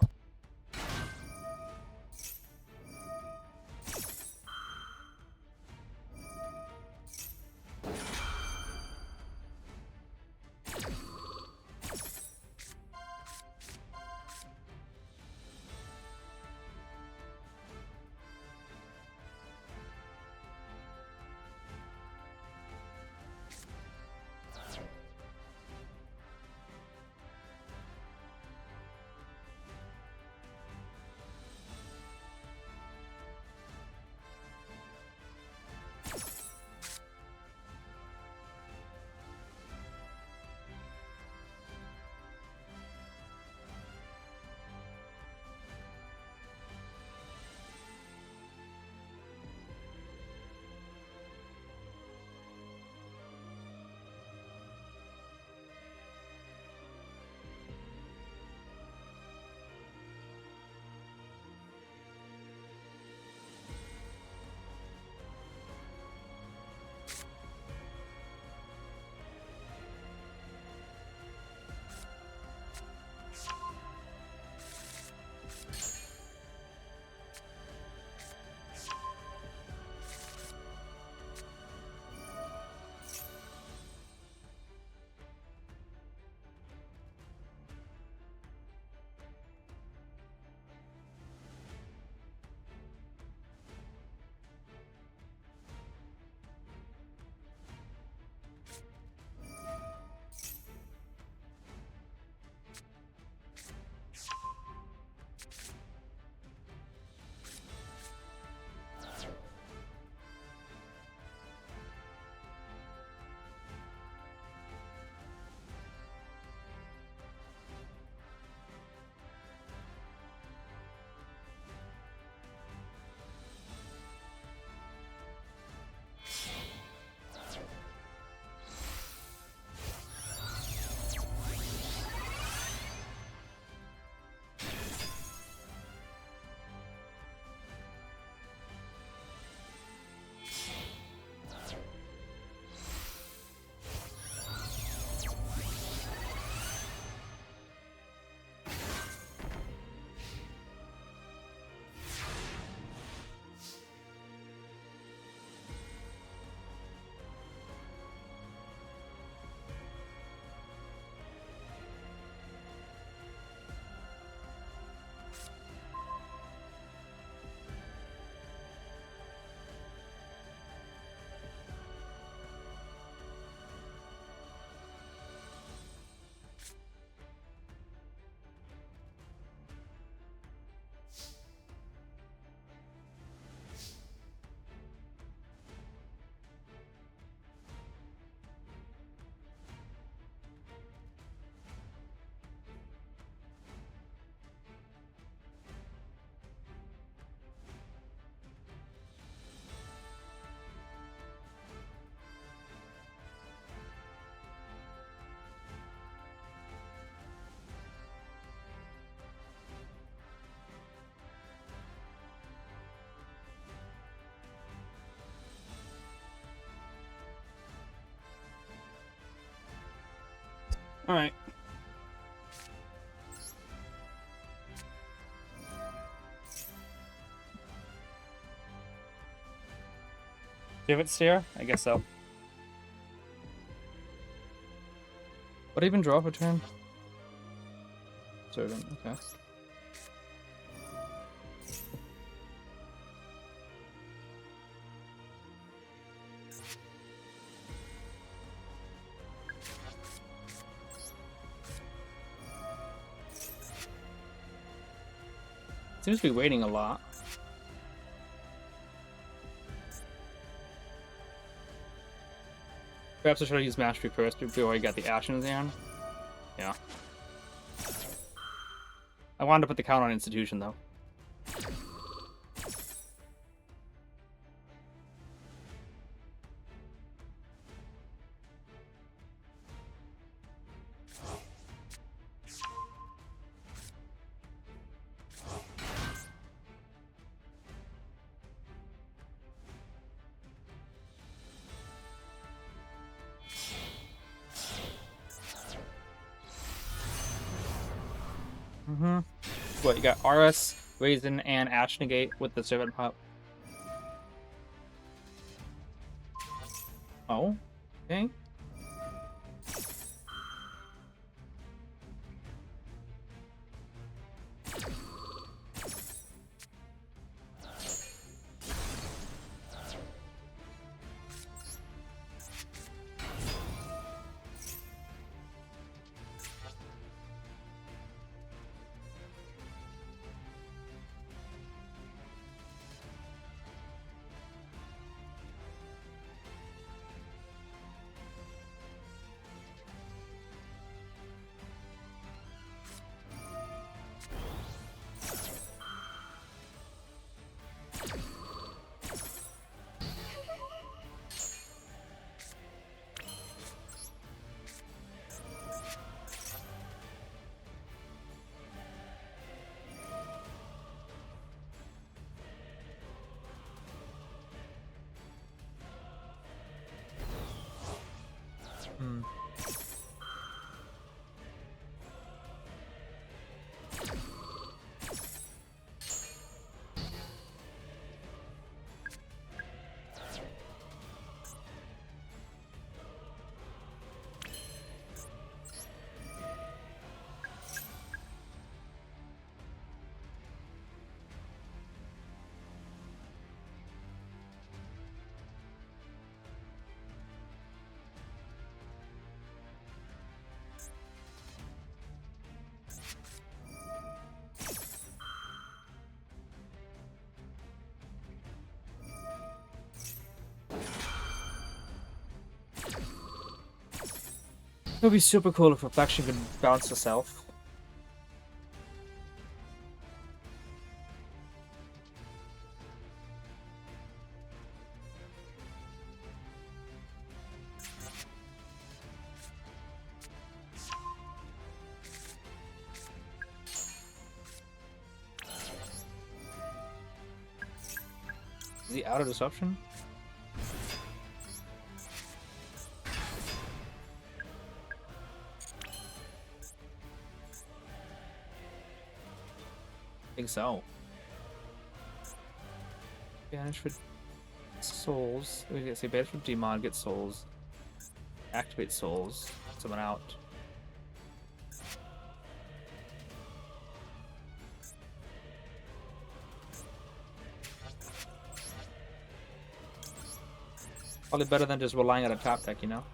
All right. Do you have it steer? I guess so. What even draw for turn? Servant, okay. Seems to be waiting a lot. Perhaps I should have used Mastery first before I got the Ash in his hand. Yeah. I wanted to put the count on Institution, though. Mm-hmm. What, you got RS, Raisin, and Ash Negate with the Servant Pop. Oh, okay. Hmm. It would be super cool if Reflection could bounce itself. Is he out of disruption? I think so. Banish for souls. We can say banish for Demon, get souls. Activate souls. Someone out. Probably better than just relying on a top deck, you know?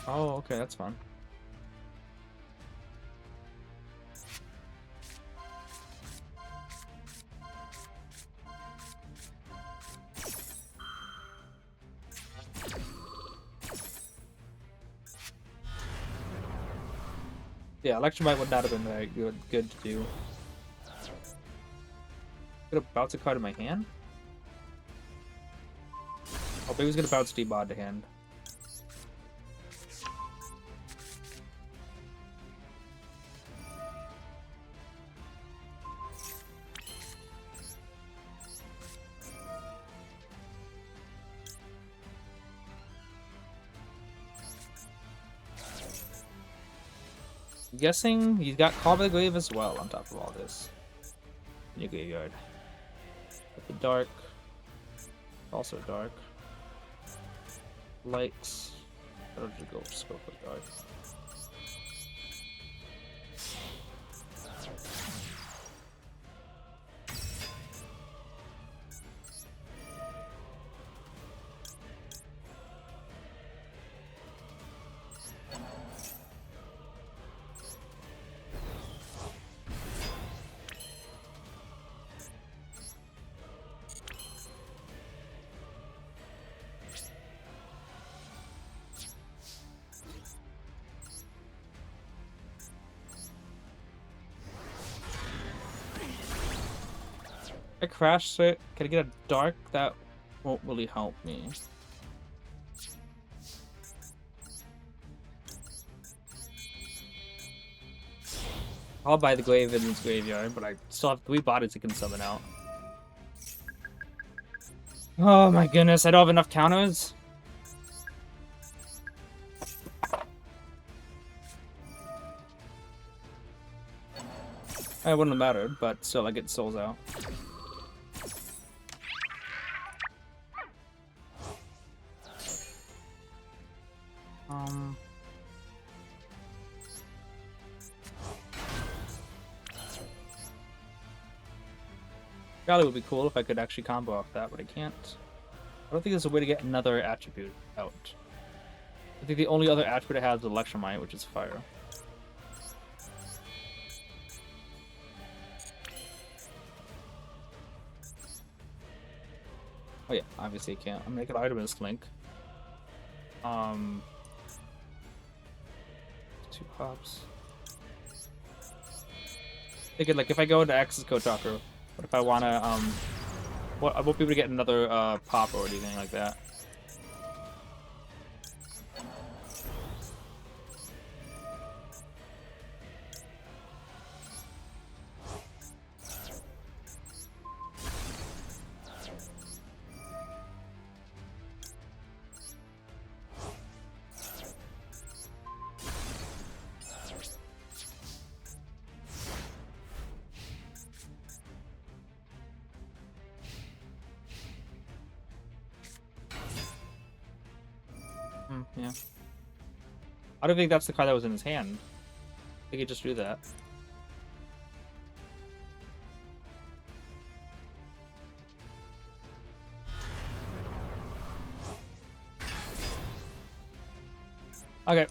Oh, okay, that's fun. Yeah, Electromite would not have been very good to do. Gonna bounce a card in my hand? Oh, maybe he's gonna bounce D-Bod to hand. I'm guessing he's got Call by the Grave as well on top of all this. In your graveyard. With the dark. Also dark. Lights. Or did you go just go for dark? I crashed it. Can I get a dark? That won't really help me. I'll buy the Graven's Graveyard, but I still have 3 bodies I can summon out. Oh my goodness, I don't have enough counters. It wouldn't have mattered, but still I get souls out. Rally would be cool if I could actually combo off that, but I can't. I don't think there's a way to get another attribute out. I think the only other attribute I have is Electromite, which is fire. Oh yeah, obviously I can't. I'm making Artemis Link. 2 pops. Thinking like if I go into Axis Kotaku, what if I wanna I won't be able to get another pop or anything like that. Yeah. I don't think that's the card that was in his hand. He could just do that. Okay.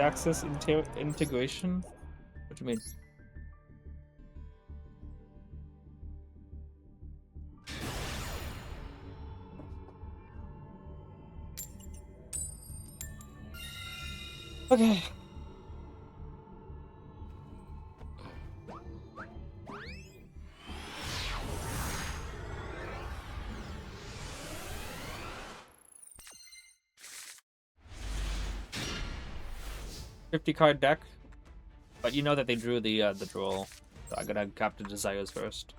Axis integration? What do you mean? Okay. $50-card deck, but you know that they drew the Droll, so I gotta cap the Desires first.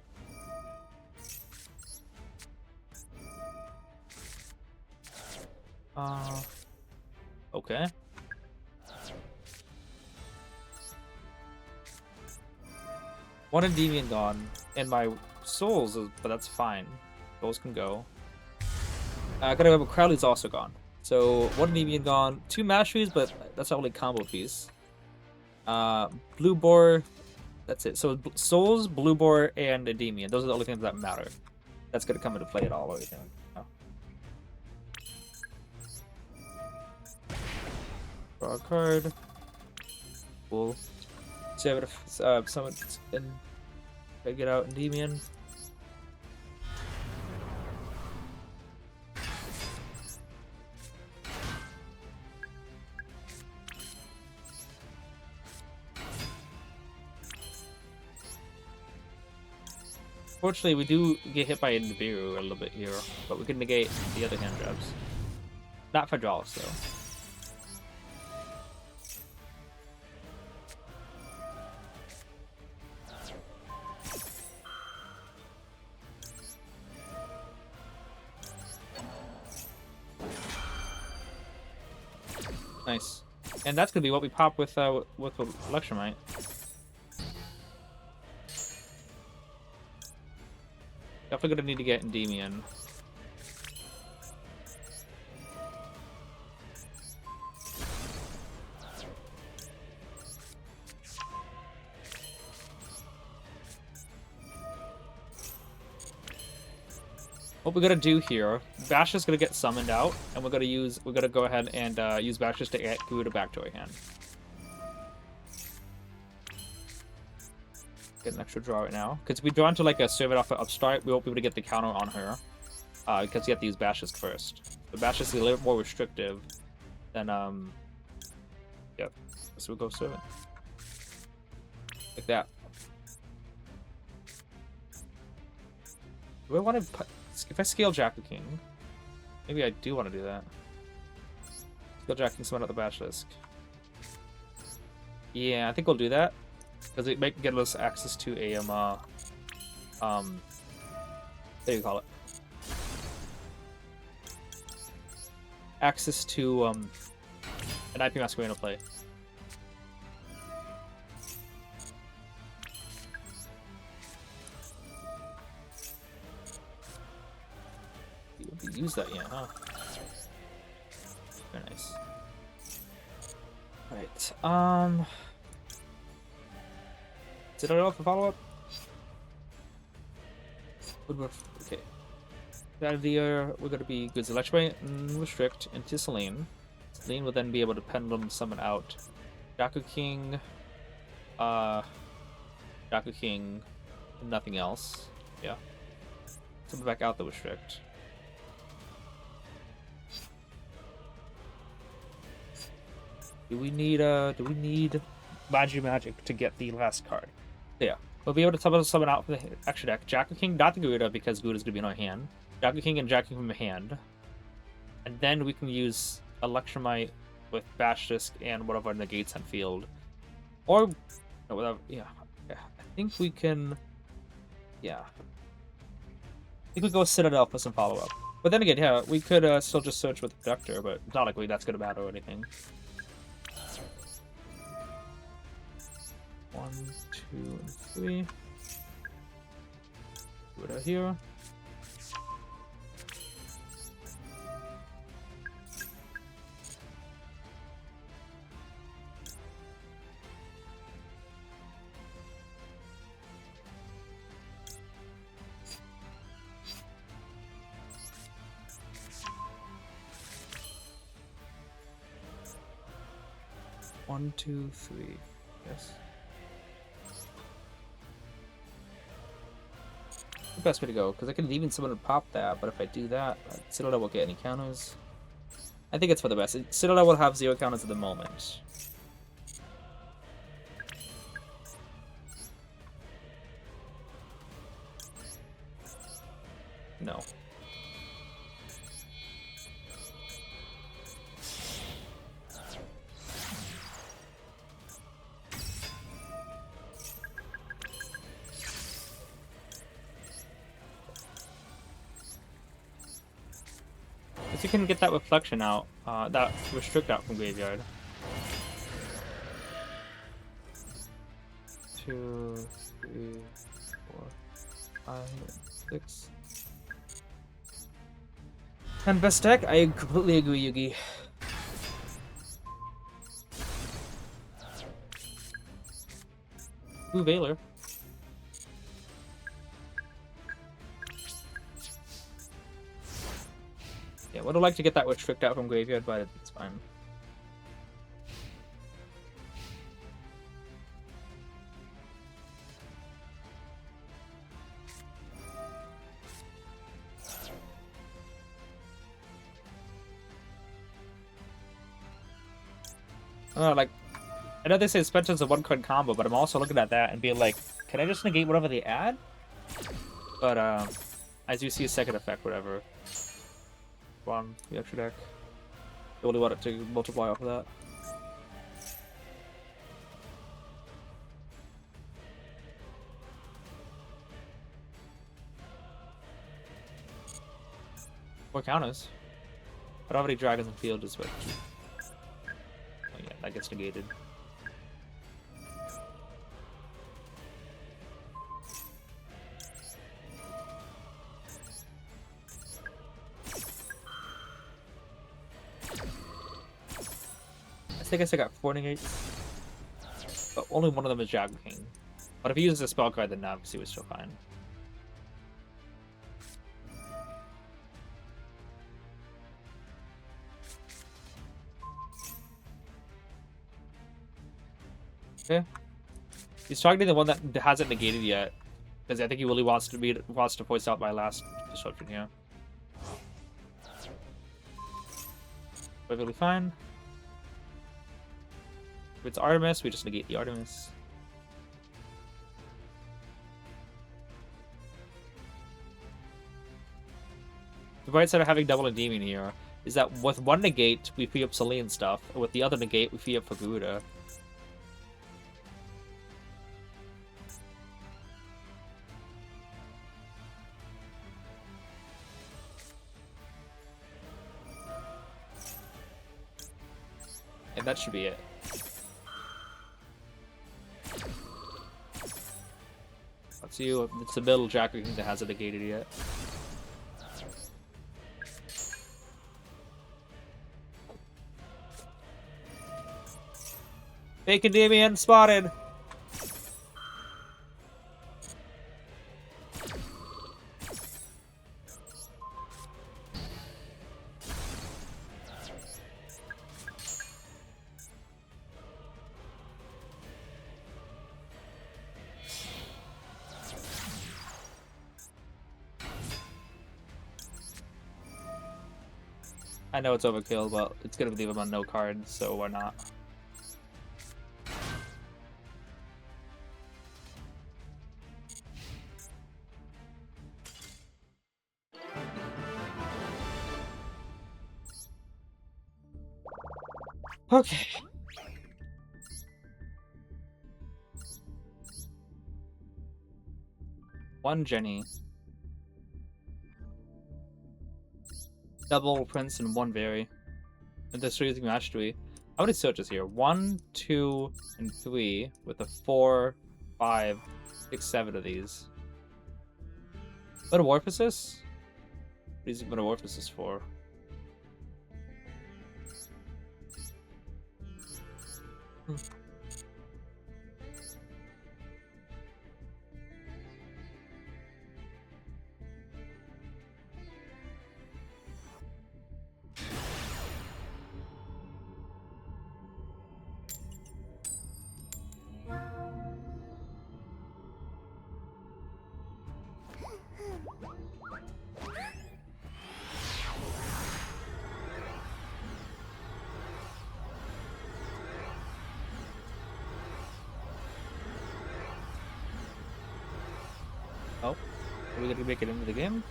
Okay. One Endymion gone, and my souls, but that's fine. Those can go. I gotta remember Crowley's also gone. So one Endymion gone, 2 Masteries, but that's the only combo piece. Blue Boar, that's it. So souls, Blue Boar, and Endymion. Those are the only things that matter. That's gonna come into play at all or anything. No. Draw a card. Cool. So I have someone and get out Endymion. Fortunately, we do get hit by Nibiru a little bit here, but we can negate the other hand jabs. Not for Draws, though. Nice. And that's gonna be what we pop with Electromite. Definitely gonna need to get Endymion. What we're gonna do here, Bash is gonna get summoned out, and we're gonna go ahead and use Bash's to get Garuda back to our hand. Get an extra draw right now, because if we draw into like a serve it off an upstart, we won't be able to get the counter on her, because you have to use Bashes first. The Bash is a little more restrictive than yep. So we'll go serve it like that. Do I want to? If I scale Jack the King, maybe I do want to do that. Skilljacking someone at the Basilisk. Yeah, I think we'll do that. Because it might get us access to a, what do you call it? Access to, an IP Masquerade play. You haven't used that yet, huh? Very nice. Alright, did I know for follow-up? Okay. That idea, we're going to be goods electrify and restrict into Selene. Selene will then be able to pendulum summon out Jaku King, and nothing else. Yeah. Summon back out the restrict. Do we need Magic to get the last card? So yeah. We'll be able to summon out from the extra deck Jaku King, not the Garuda, because Garuda's gonna be in our hand. Jaku King and Jaku King from the hand. And then we can use Electromite with Basilisk and whatever negates on field. Or no, without, yeah. I think we can, yeah. I think we go Citadel for some follow-up. But then again, yeah, we could still just search with the Conductor, but it's not like that's gonna matter or anything. 1, 2, and 3. Put it out here. One, two, three. Yes. The best way to go, because I can even someone to pop that, but if I do that, Citadel won't get any counters. I think it's for the best. Citadel will have 0 counters at the moment. No. If you can get that reflection out, that restrict out from graveyard. 2, 3, 4, 5, 6. And best deck? I completely agree, Yugi. Ooh, Valor. Yeah, would have liked to get that restrict out from graveyard, but it's fine. Like, I know they say Spencer's a 1-card combo, but I'm also looking at that and being like, can I just negate whatever they add? But, as you see a second effect, whatever. On the extra deck. You only want it to multiply off of that. Four counters. But already dragons in field is what. Oh yeah, that gets negated. I guess I got 4 negates, but only one of them is Jagu King. But if he uses a spell card, then obviously we're still fine. Okay. He's targeting the one that hasn't negated yet, because I think he really wants to voice out my last disruption here. Perfectly fine. If it's Artemis, we just negate the Artemis. The bright side of having double Endymion here is that with one negate, we free up Celine stuff, and with the other negate, we free up Fukuda. And that should be it. Let's see if it's the middle Jacker that hasn't negated yet. Fake Endymion spotted! I know it's overkill, but it's gonna leave him on no card, so why not? Okay. One Jenny. Double Prince and one Berry. And this using Mastery. How many searches here? 1, 2, and 3 with a 4, 5, 6, 7 of these. Metamorphosis? What is Metamorphosis for? Oh, are we gonna make it into the game?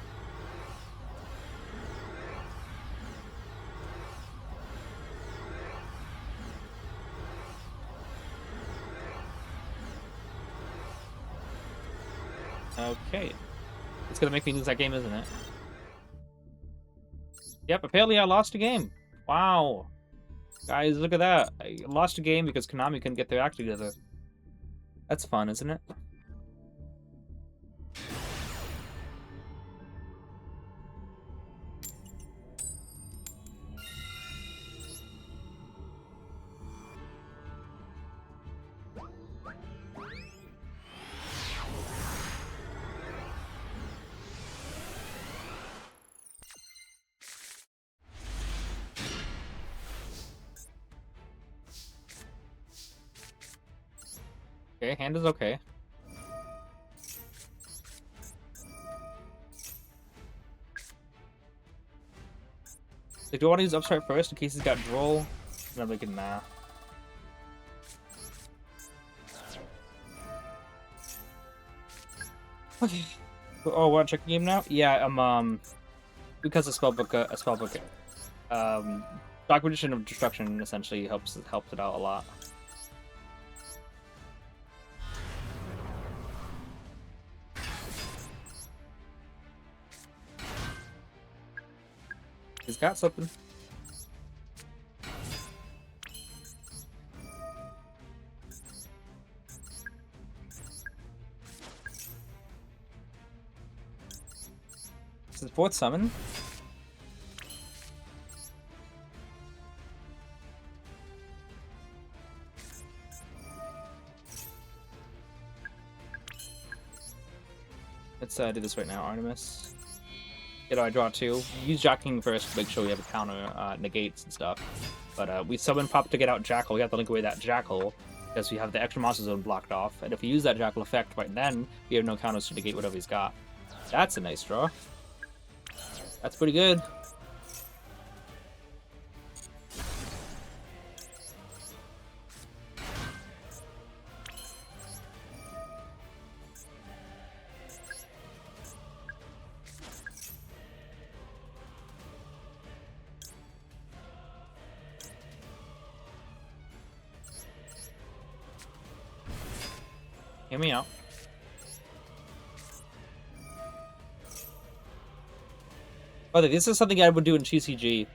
Okay. It's gonna make me lose that game, isn't it? Yep, apparently I lost a game. Wow. Guys, look at that. I lost a game because Konami couldn't get their act together. That's fun, isn't it? Okay, hand is okay. Like, do I want to use Upstart first in case he's got Droll? And I'm like, nah. Okay. Oh, want to check the game now? Yeah, because of spellbook, Documentation of Destruction essentially helps it out a lot. He's got something. This is fourth summon. Let's do this right now, Artemis. You know, I draw 2. Use Jacking first to make sure we have a counter negates and stuff. But we summon Pop to get out Jackal. We have to link away that Jackal because we have the extra monster zone blocked off. And if we use that Jackal effect right then, we have no counters to negate whatever he's got. That's a nice draw. That's pretty good. Hear me out. By the way, this is something I would do in TCG.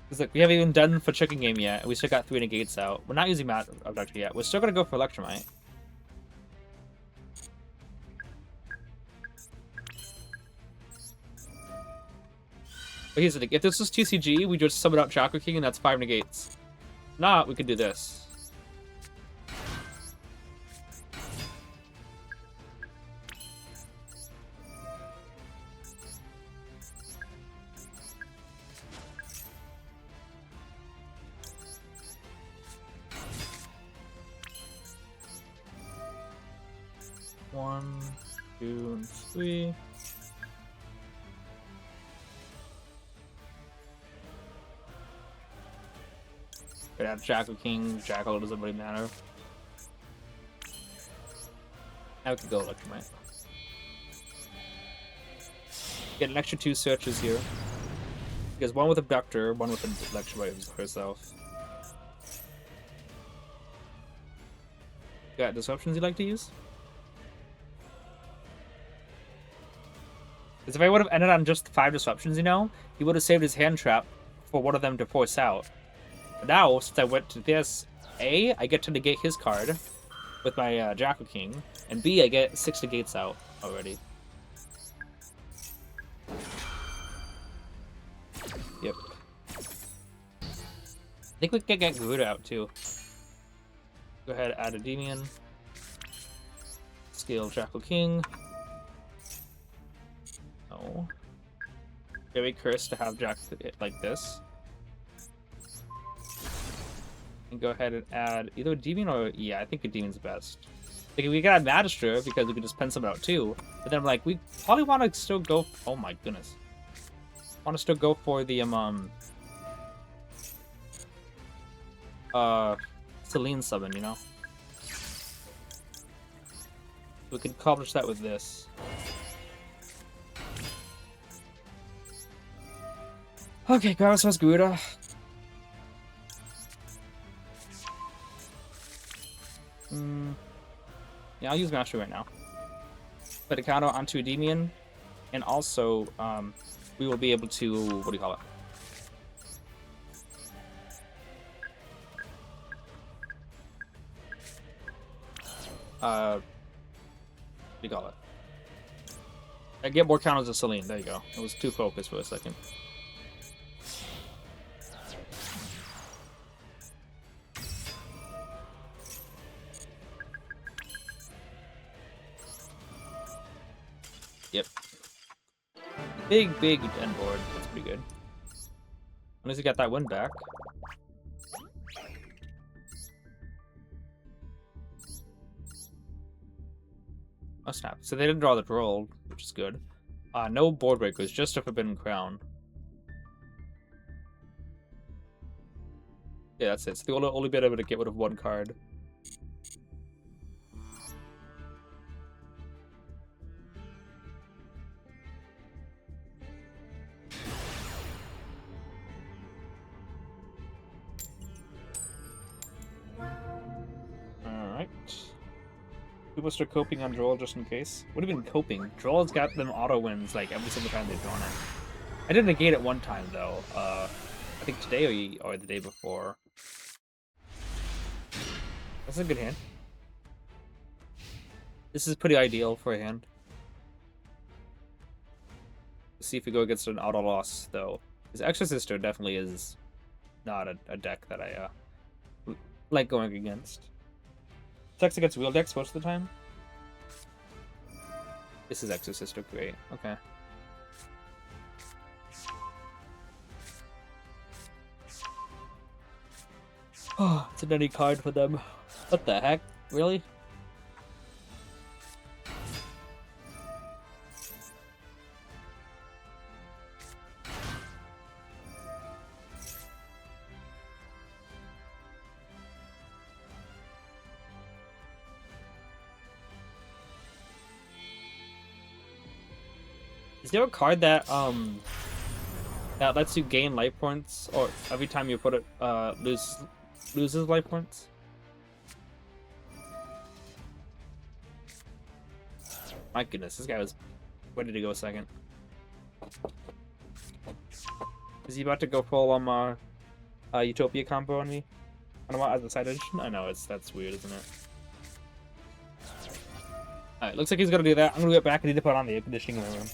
Because look, we haven't even done for chicken game yet. We still got 3 negates out. We're not using Mat Abductor yet. We're still gonna go for Electromite. But here's the thing. If this was TCG, we just summon out Chakra King and that's 5 negates. If not, we could do this. One, 2, and 3. Could add Jackal King, Jackal, doesn't really matter. Now we can go Electromite. Get an extra 2 searches here. Because one with Abductor, one with Electromite herself. Got disruptions you'd like to use? Because if I would have ended on just 5 disruptions, you know, he would have saved his hand trap for one of them to force out. But now, since I went to this, A, I get to negate his card with my Jackal King, and B, I get 6 negates out already. Yep. I think we can get Garuda out too. Go ahead, add Endymion. Scale Jackal King. No. Very cursed to have Jack like this. And go ahead and add either a Demon or yeah, I think a Demon's best. Like we can add Magister because we can just pen someone out too. But then I'm like, we probably want to still go. Oh my goodness. Want to still go for the Celine summon, you know. We can accomplish that with this. Okay, Gyarados Garuda. Yeah, I'll use Master right now. Put a counter onto Endymion, and also we will be able to, what do you call it? What do you call it? I get more counters to Celine. There you go. I was too focused for a second. Yep. Big end board. That's pretty good. Unless you got that win back. Oh snap. So they didn't draw the Droll, which is good. No board breakers, just a Forbidden Crown. Yeah, that's it. It's the only bit able to get rid of one card. Alright. People start coping on Droll just in case. What do you mean coping? Droll's got them auto wins like every single time they've drawn it. I did negate it one time though. I think today or the day before. That's a good hand. This is pretty ideal for a hand. Let's see if we go against an auto loss though. His Extra Sister definitely is not a deck that I like going against. Attacks against wheel decks most of the time. This is Extra Sister, great. Okay. Oh, it's an any card for them. What the heck? Really? Is there a card that that lets you gain life points, or every time you put it loses life points? My goodness, this guy was ready to go second. Is he about to go full Utopia combo on me? I don't want as a side edition. I know that's weird, isn't it? Alright, looks like he's gonna do that. I'm gonna get back. I need to put on the air conditioning in the room.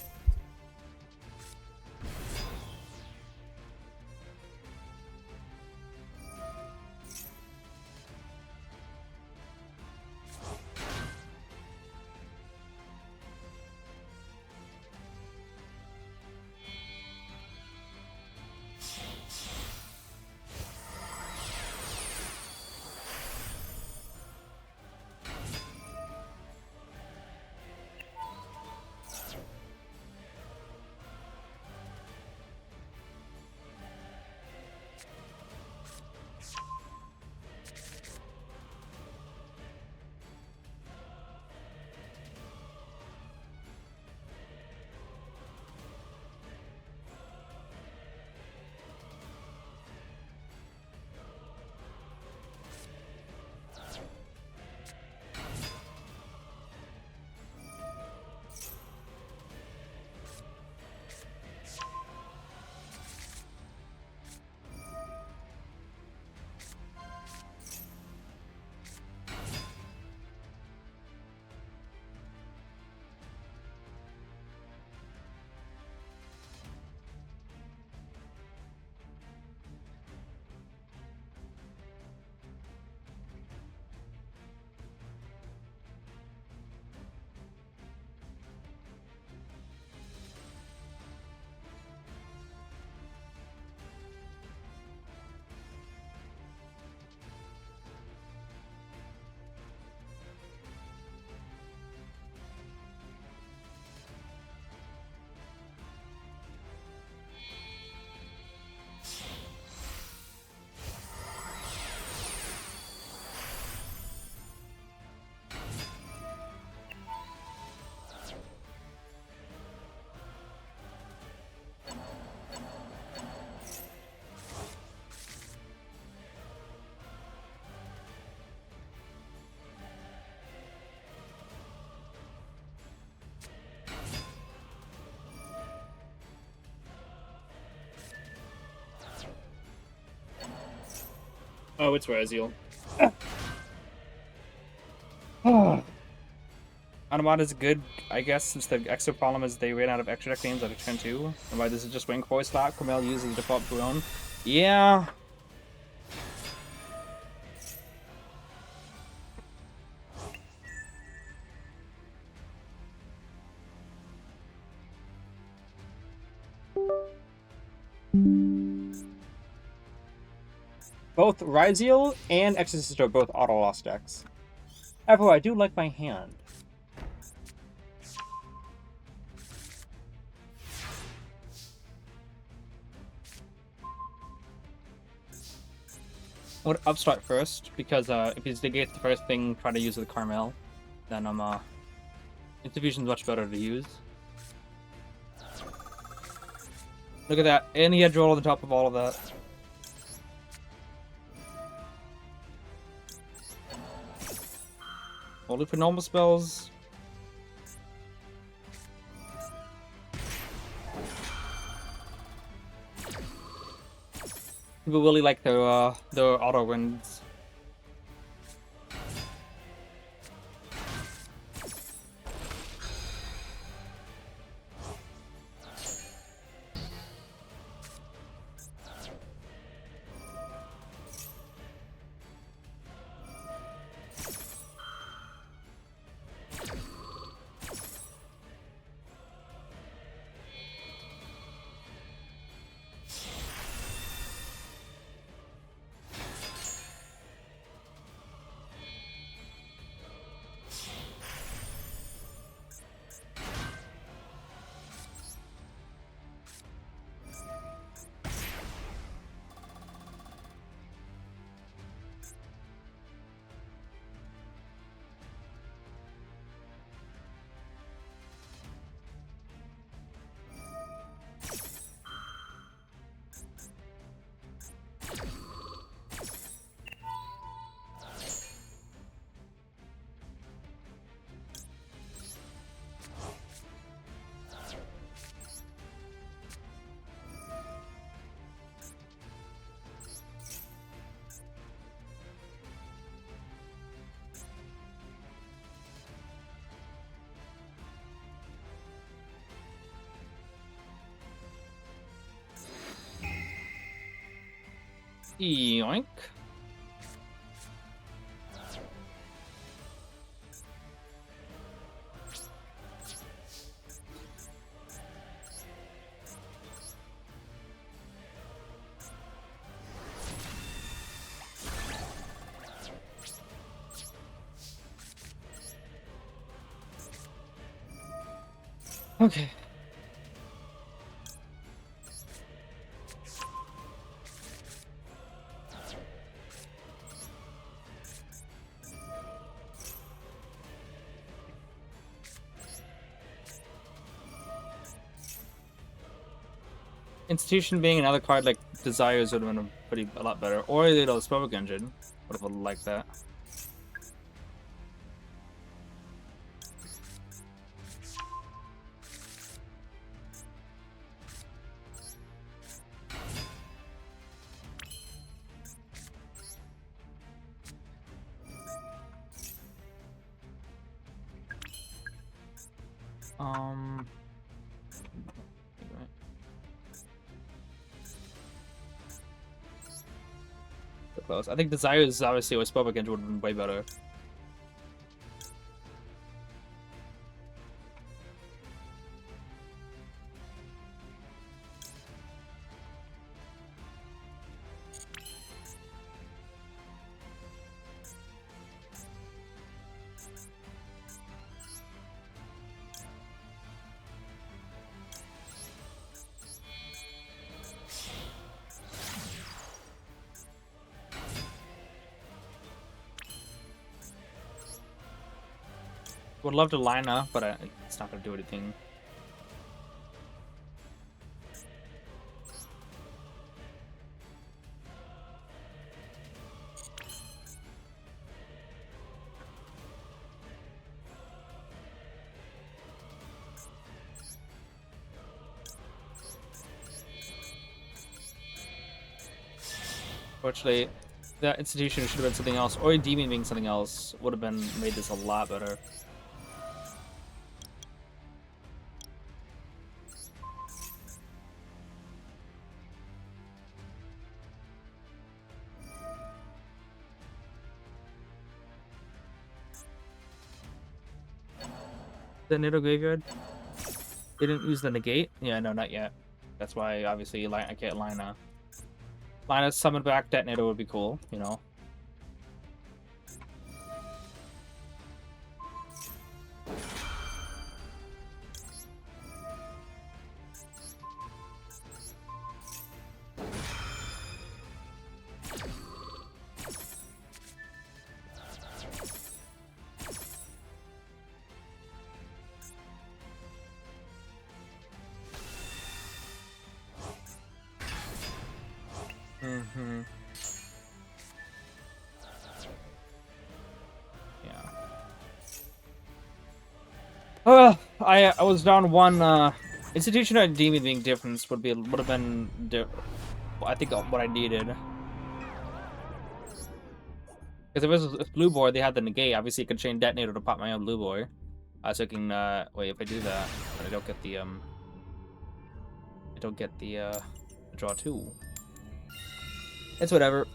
Oh, it's Raziel. Unedited is good, I guess, since the extra problem is they ran out of extra deck names out of turn 2. And why this is just wing voice slot. Camille uses default Bruin. Yeah. Both Raziel and Exorcist are both auto-lost decks. However, I do like my hand. I would upstart first, because if he's negates the first thing, try to use the Carmel. Then Infusion's much better to use. Look at that, and he had Droll on the top of all of that. Only for normal spells. People really like their auto wins. Yoink. Okay. Institution being another card like Desires would have been a lot better. Or the Smoke Engine would have liked that. So close. I think Desires obviously with Smoke Engine would have been way better. Would love to line up, but it's not going to do anything. Fortunately, that institution should have been something else, or Endymion being something else would have made this a lot better. The Nido Graveyard didn't use the negate. Yeah, no, not yet. That's why obviously I can't Lina. Lina summon back Detonator would be cool, you know. Yeah. I was down one. Institution and Demon being difference would have been I think what I needed. Because if it was blue boy, they had the negate. Obviously, I could chain Detonator to pop my own blue boy. So I can wait if I do that, but I don't get the draw two. It's whatever.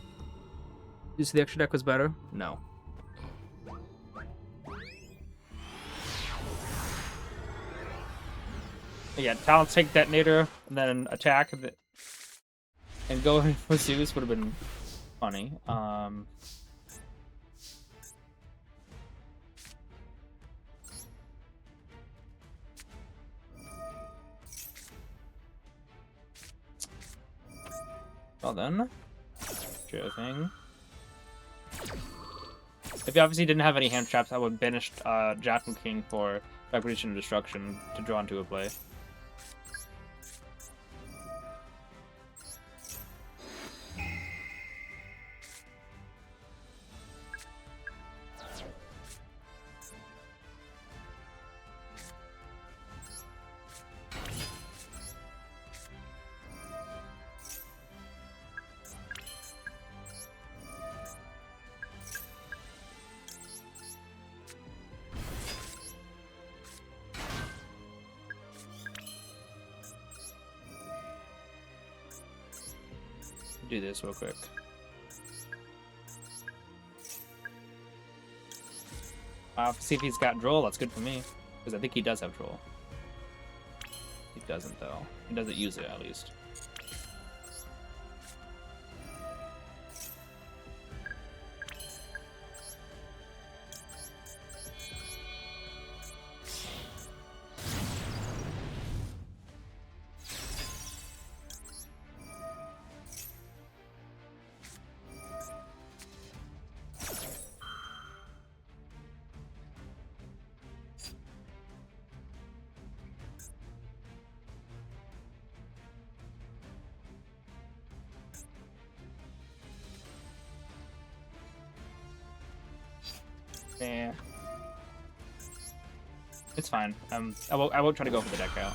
You see the extra deck was better? No. Yeah, talent take Detonator and then attack and go for Zeus would have been funny. Well then, sure thing. If you obviously didn't have any hand traps, I would banish Jack and King for Recognition and Destruction to draw into a play. Do this real quick. See if he's got Droll. That's good for me. Because I think he does have Droll. He doesn't, though. He doesn't use it, at least. Yeah. It's fine. I won't try to go for the deck out.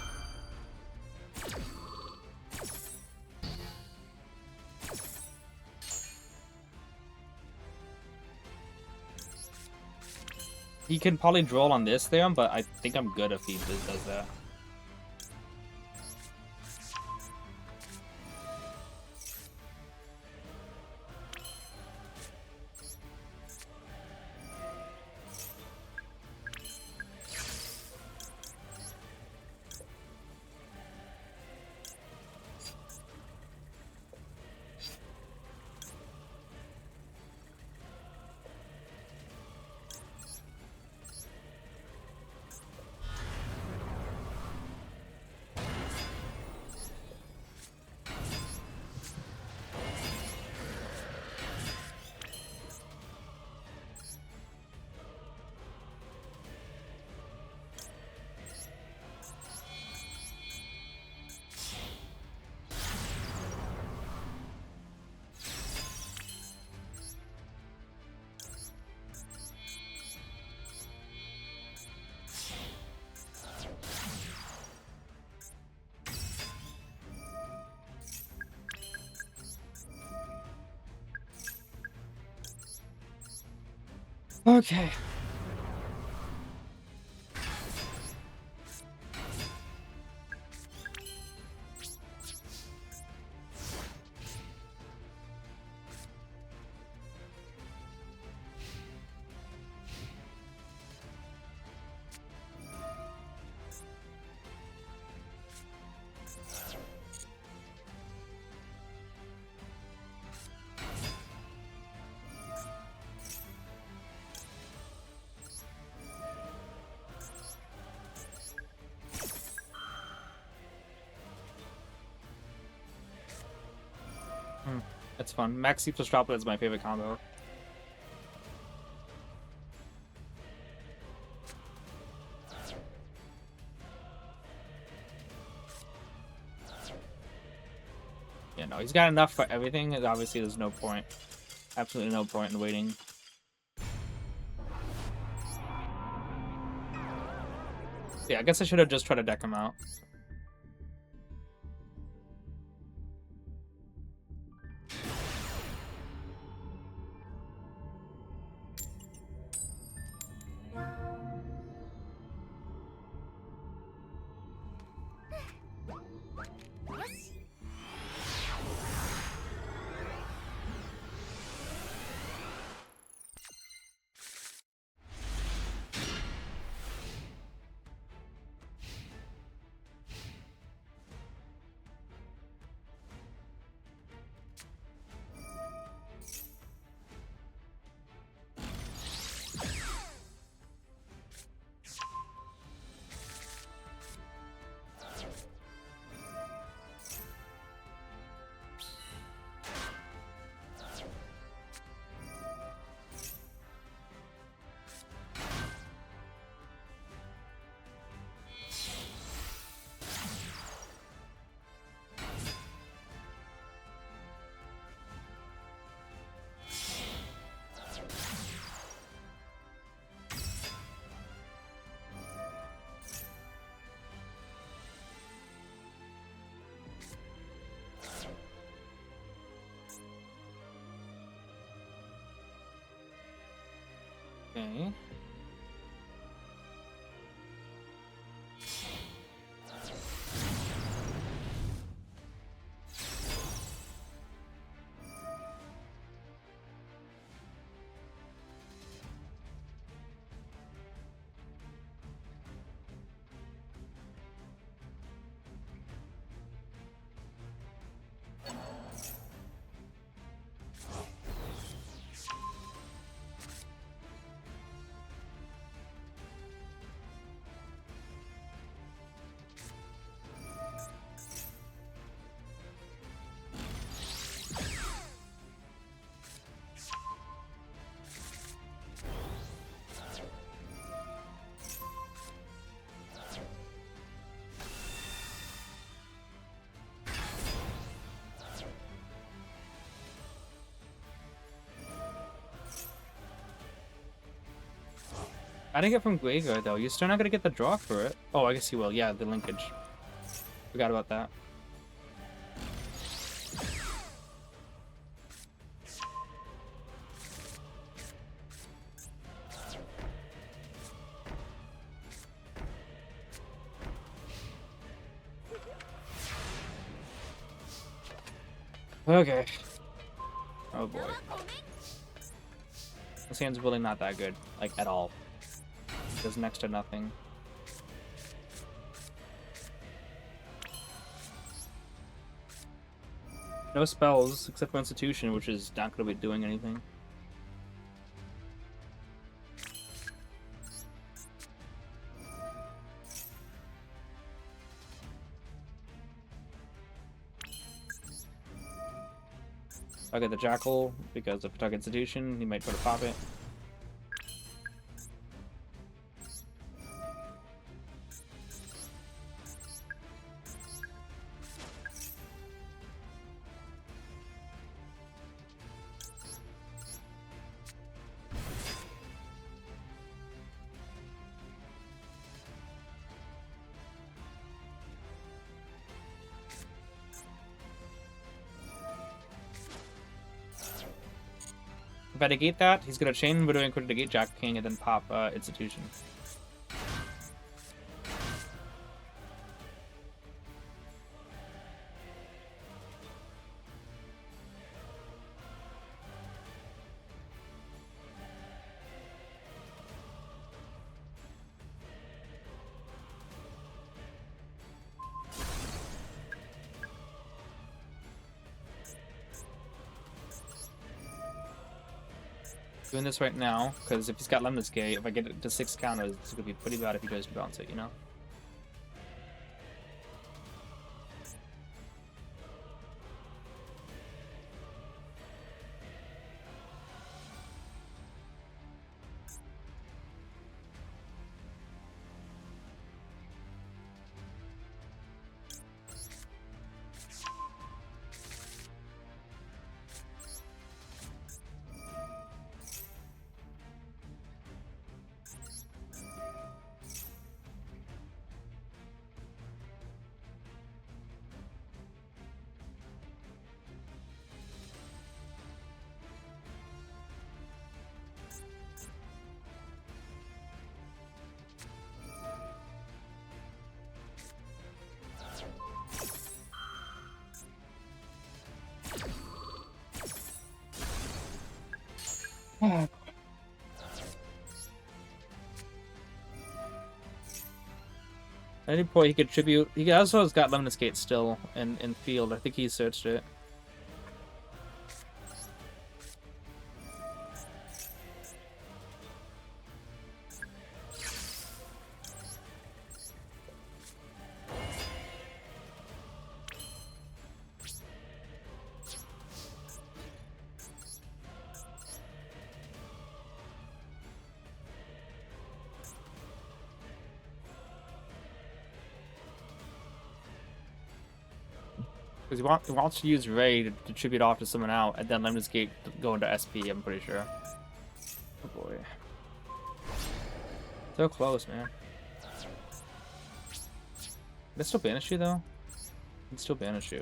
He can probably Droll on this there, but I think I'm good if he does that. Okay. That's fun. Maxx C plus Droplet is my favorite combo. Yeah, no, he's got enough for everything. And obviously, there's no point. Absolutely no point in waiting. Yeah, I guess I should have just tried to deck him out. Okay. I didn't get from Yugioh though. You're still not gonna get the draw for it. Oh, I guess you will. Yeah, the linkage. Forgot about that. Okay. Oh boy. This hand's really not that good, like at all. Does next to nothing. No spells except for Institution, which is not going to be doing anything. I'll get the Jackal because of Target Institution. He might try to pop it. If I negate that, he's gonna chain Widow and negate Jack King and then pop Institution. Doing this right now, because if he's got Lemnis Gate, if I get it to 6 counters, it's gonna be pretty bad if he tries to bounce it, you know? At any point he could tribute. He also has got Lemnis Gate still in field. I think he searched it. Because he wants to use Ray to tribute off to someone out, and then Lemnis Gate go into SP, I'm pretty sure. Oh boy. So close, man. Can I still banish you, though? I can still banish you.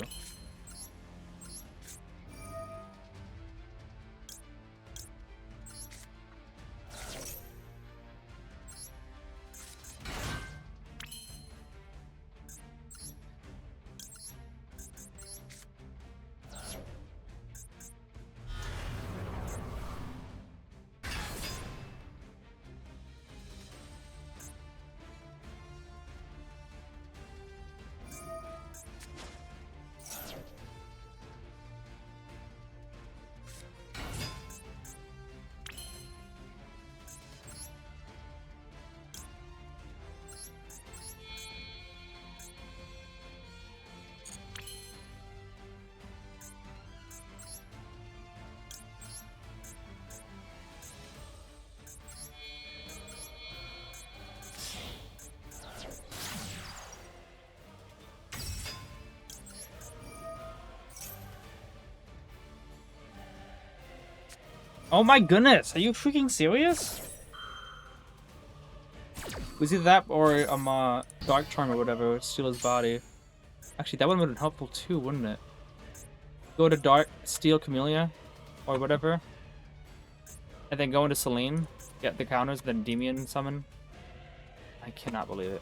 Oh my goodness, are you freaking serious? Was either that or Dark Charm or whatever, steal his body. Actually, that would have been helpful too, wouldn't it? Go to Dark, steal Camellia, or whatever, and then go into Selene, get the counters, then Endymion summon. I cannot believe it.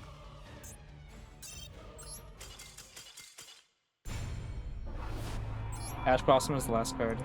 Ash Blossom is the last card.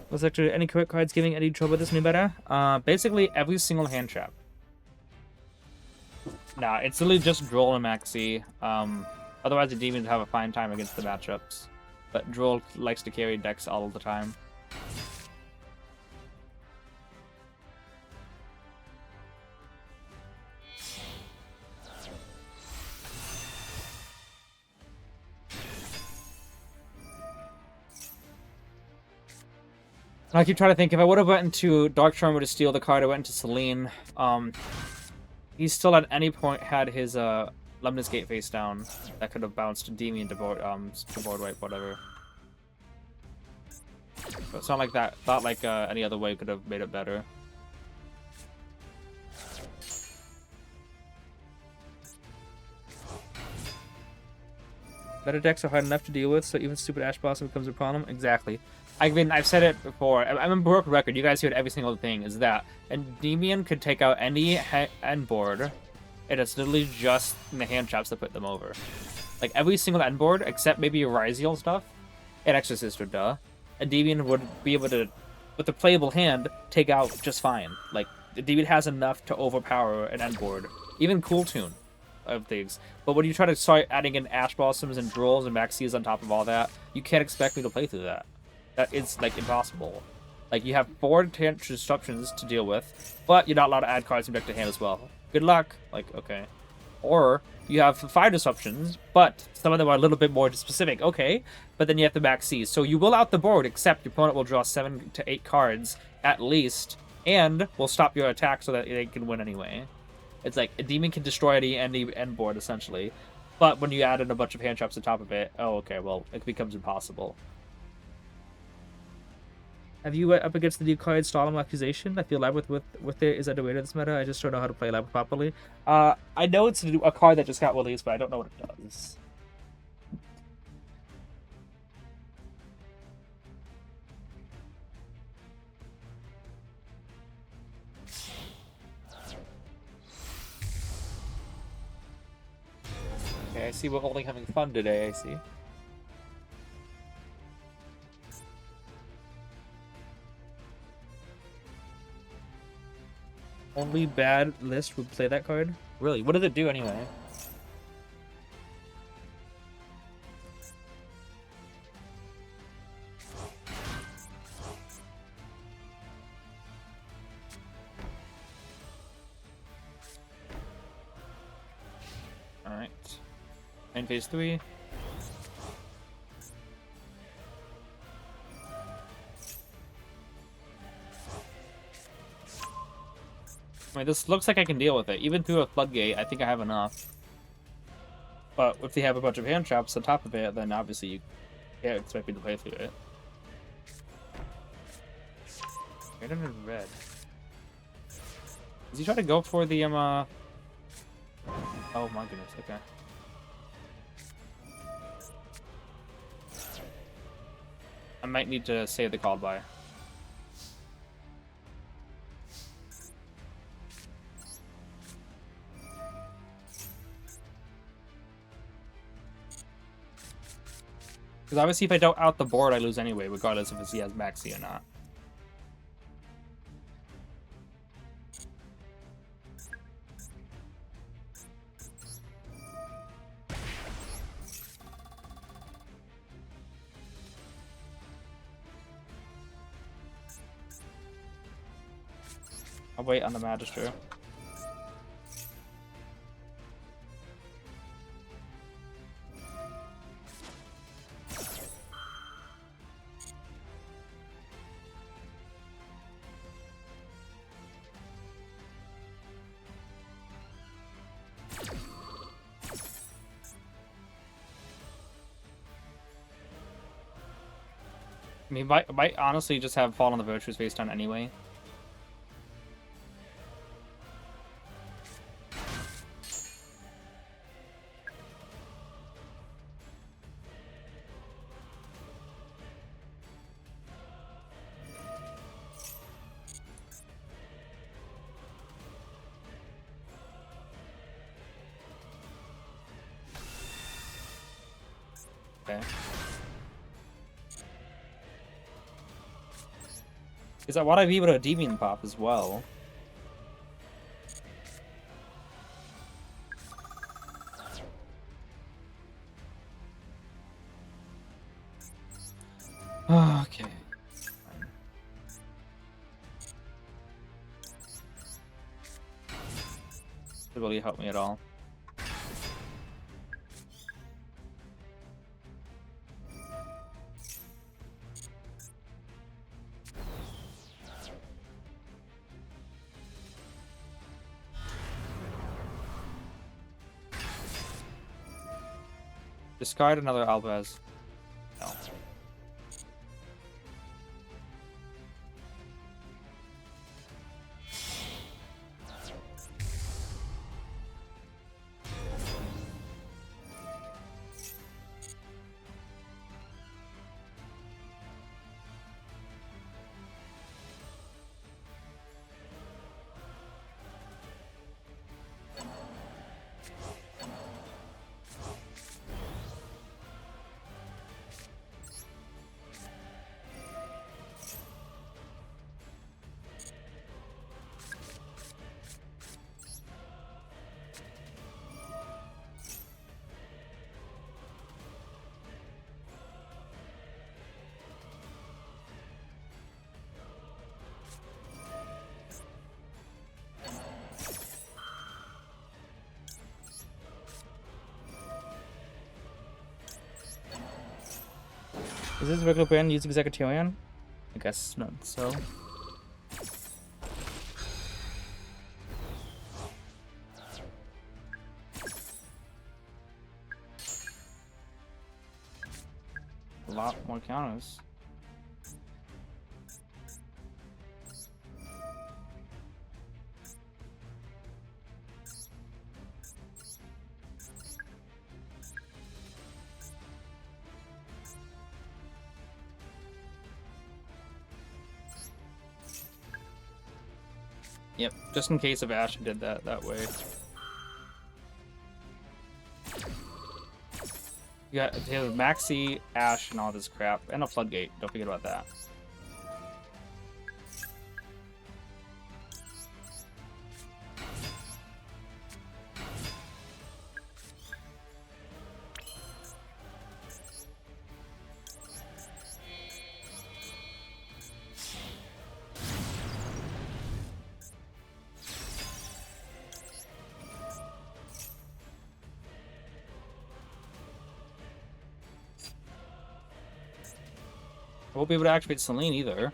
Was there any quick cards giving any trouble with this new meta? Basically every single hand trap. Nah, it's literally just Droll and Maxx C. Otherwise the demons have a fine time against the matchups. But Droll likes to carry decks all the time. I keep trying to think, if I would have went into Dark Charmer to steal the card, I went into Selene. He still at any point had his Lemnis Gate face down. That could have bounced Endymion to board wipe, whatever. But it's not like that. Not like any other way could have made it better. Better decks are hard enough to deal with, so even stupid Ash Blossom becomes a problem. Exactly. I mean, I've said it before. I'm a broken record. You guys hear it every single thing. Is that Endymion could take out any end board, and it's literally just the hand traps that put them over. Like every single end board, except maybe Ryziel stuff, and Exorcist or duh. Endymion would be able to, with a playable hand, take out just fine. Like Endymion has enough to overpower an end board, even Cool Tune of things. But when you try to start adding in Ash Blossoms and Drolls and Maxx Cs on top of all that, you can't expect me to play through that. That is, like, impossible. Like, you have 4 disruptions to deal with, but you're not allowed to add cards from deck to hand as well. Good luck. Like, okay. Or, you have 5 disruptions, but some of them are a little bit more specific. Okay, but then you have the Maxx Cs. So you will out the board, except your opponent will draw 7 to 8 cards, at least, and will stop your attack so that they can win anyway. It's like, a demon can destroy any end board, essentially. But when you add in a bunch of hand traps on top of it, oh, okay, well, it becomes impossible. Have you up against the new card Solemn Accusation? I feel Labyrinth with it is underrated in this meta. I just don't know how to play Labyrinth properly. I know it's a card that just got released, but I don't know what it does. Okay, I see we're only having fun today, I see. Only bad list would play that card? Really? What does it do anyway? Alright. And phase 3. I mean, this looks like I can deal with it. Even through a floodgate, I think I have enough. But if they have a bunch of hand traps on top of it, then obviously you can't expect me to play through it. Red and red. Is he trying to go for the, Oh my goodness, okay. I might need to save the called by. Because obviously if I don't out the board, I lose anyway, regardless if he has Maxx C or not. I'll wait on the Magister. I mean, might honestly just have Fall on the Virtues face down anyway. Okay. Is that what I've able to Endymion pop as well? Okay. It really helped me at all. Discard another Albaz. No. Is this regular brand use Executarian? I guess not so. A lot more counters. Yep, just in case if Ash did that way. You got Maxx C, Ash, and all this crap, and a Floodgate. Don't forget about that. I won't be able to activate Selene either.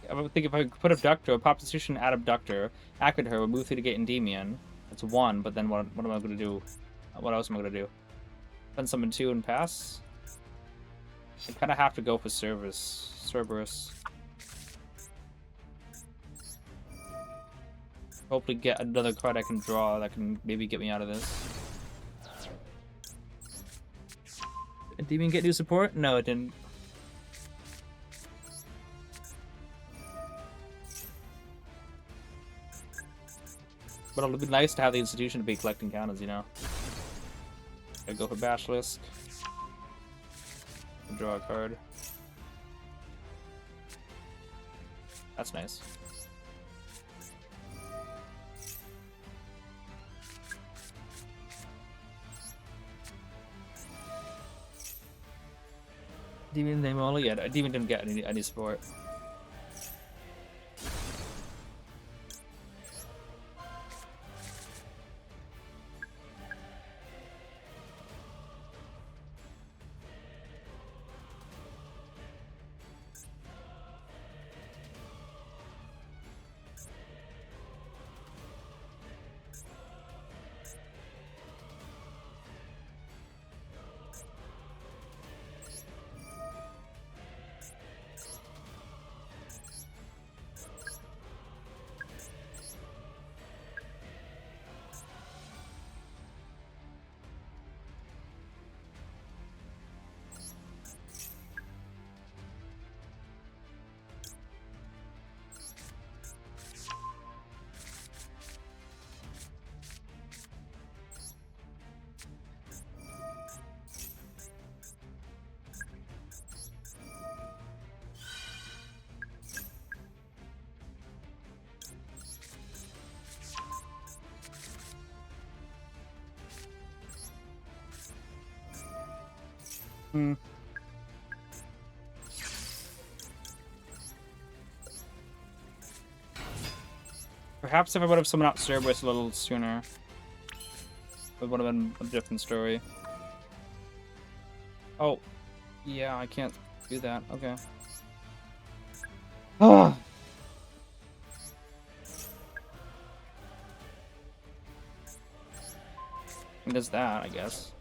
I would think if I put Abductor, pop position, add Abductor, activate her, move through to get Endymion. That's one, but then what am I going to do? What else am I going to do? Then summon 2 and pass? I kind of have to go for Cerberus. Hopefully get another card I can draw that can maybe get me out of this. Did Endymion get new support? No, it didn't. But it'll be nice to have the institution to be collecting counters, you know? I go for Basilisk. Draw a card. That's nice. Demon name only? Yeah, Demon didn't get any support. Hmm. Perhaps if I would have summoned out Cerberus a little sooner, it would have been a different story. Oh, yeah, I can't do that. Okay. Ah. It does that, I guess.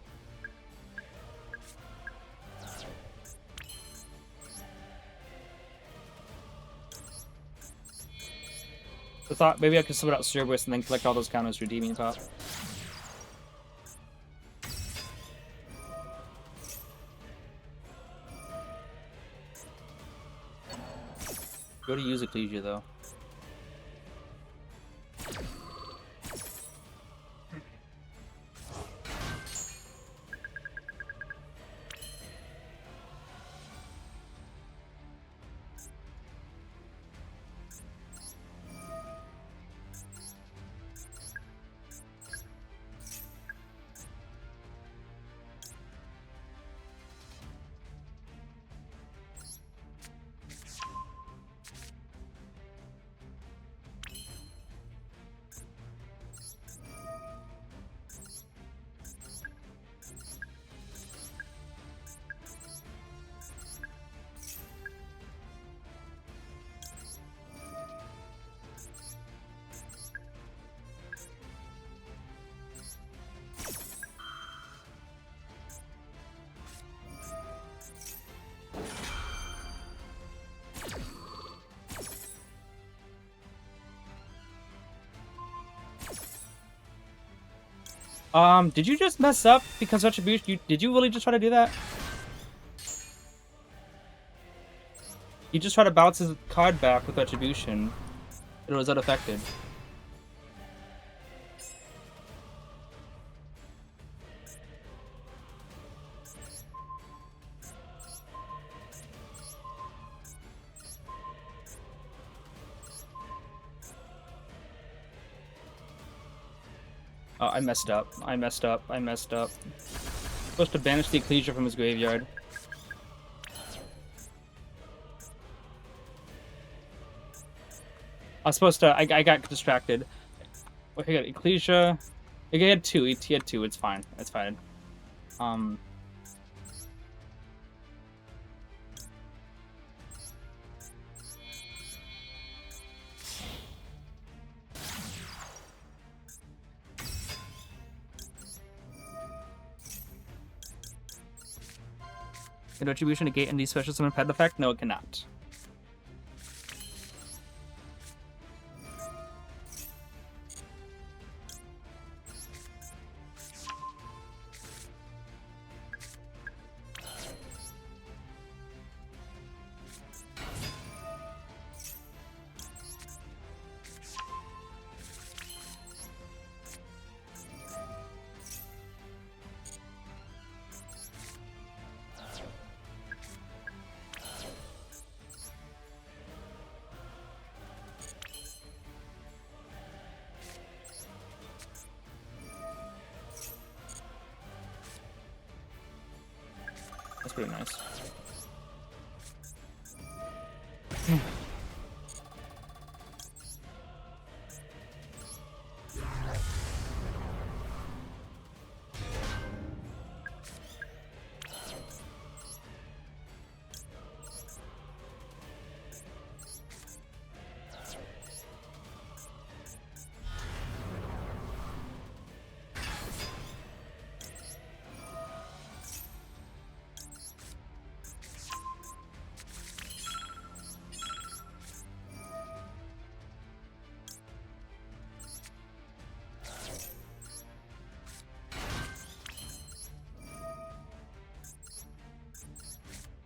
I thought maybe I could summon out Cerberus and then collect all those counters for Demon Top. Go to use Ecclesia though. Did you just mess up because Retribution? Did you really just try to do that? He just tried to bounce his card back with Retribution. It was unaffected. I messed up. I messed up. I messed up. Supposed to banish the Ecclesia from his graveyard. I was supposed to. I got distracted. Okay, got Ecclesia. He had two. He had two. It's fine. It's fine. Can Retribution negate any special summon pet effect? No, it cannot. That's pretty nice.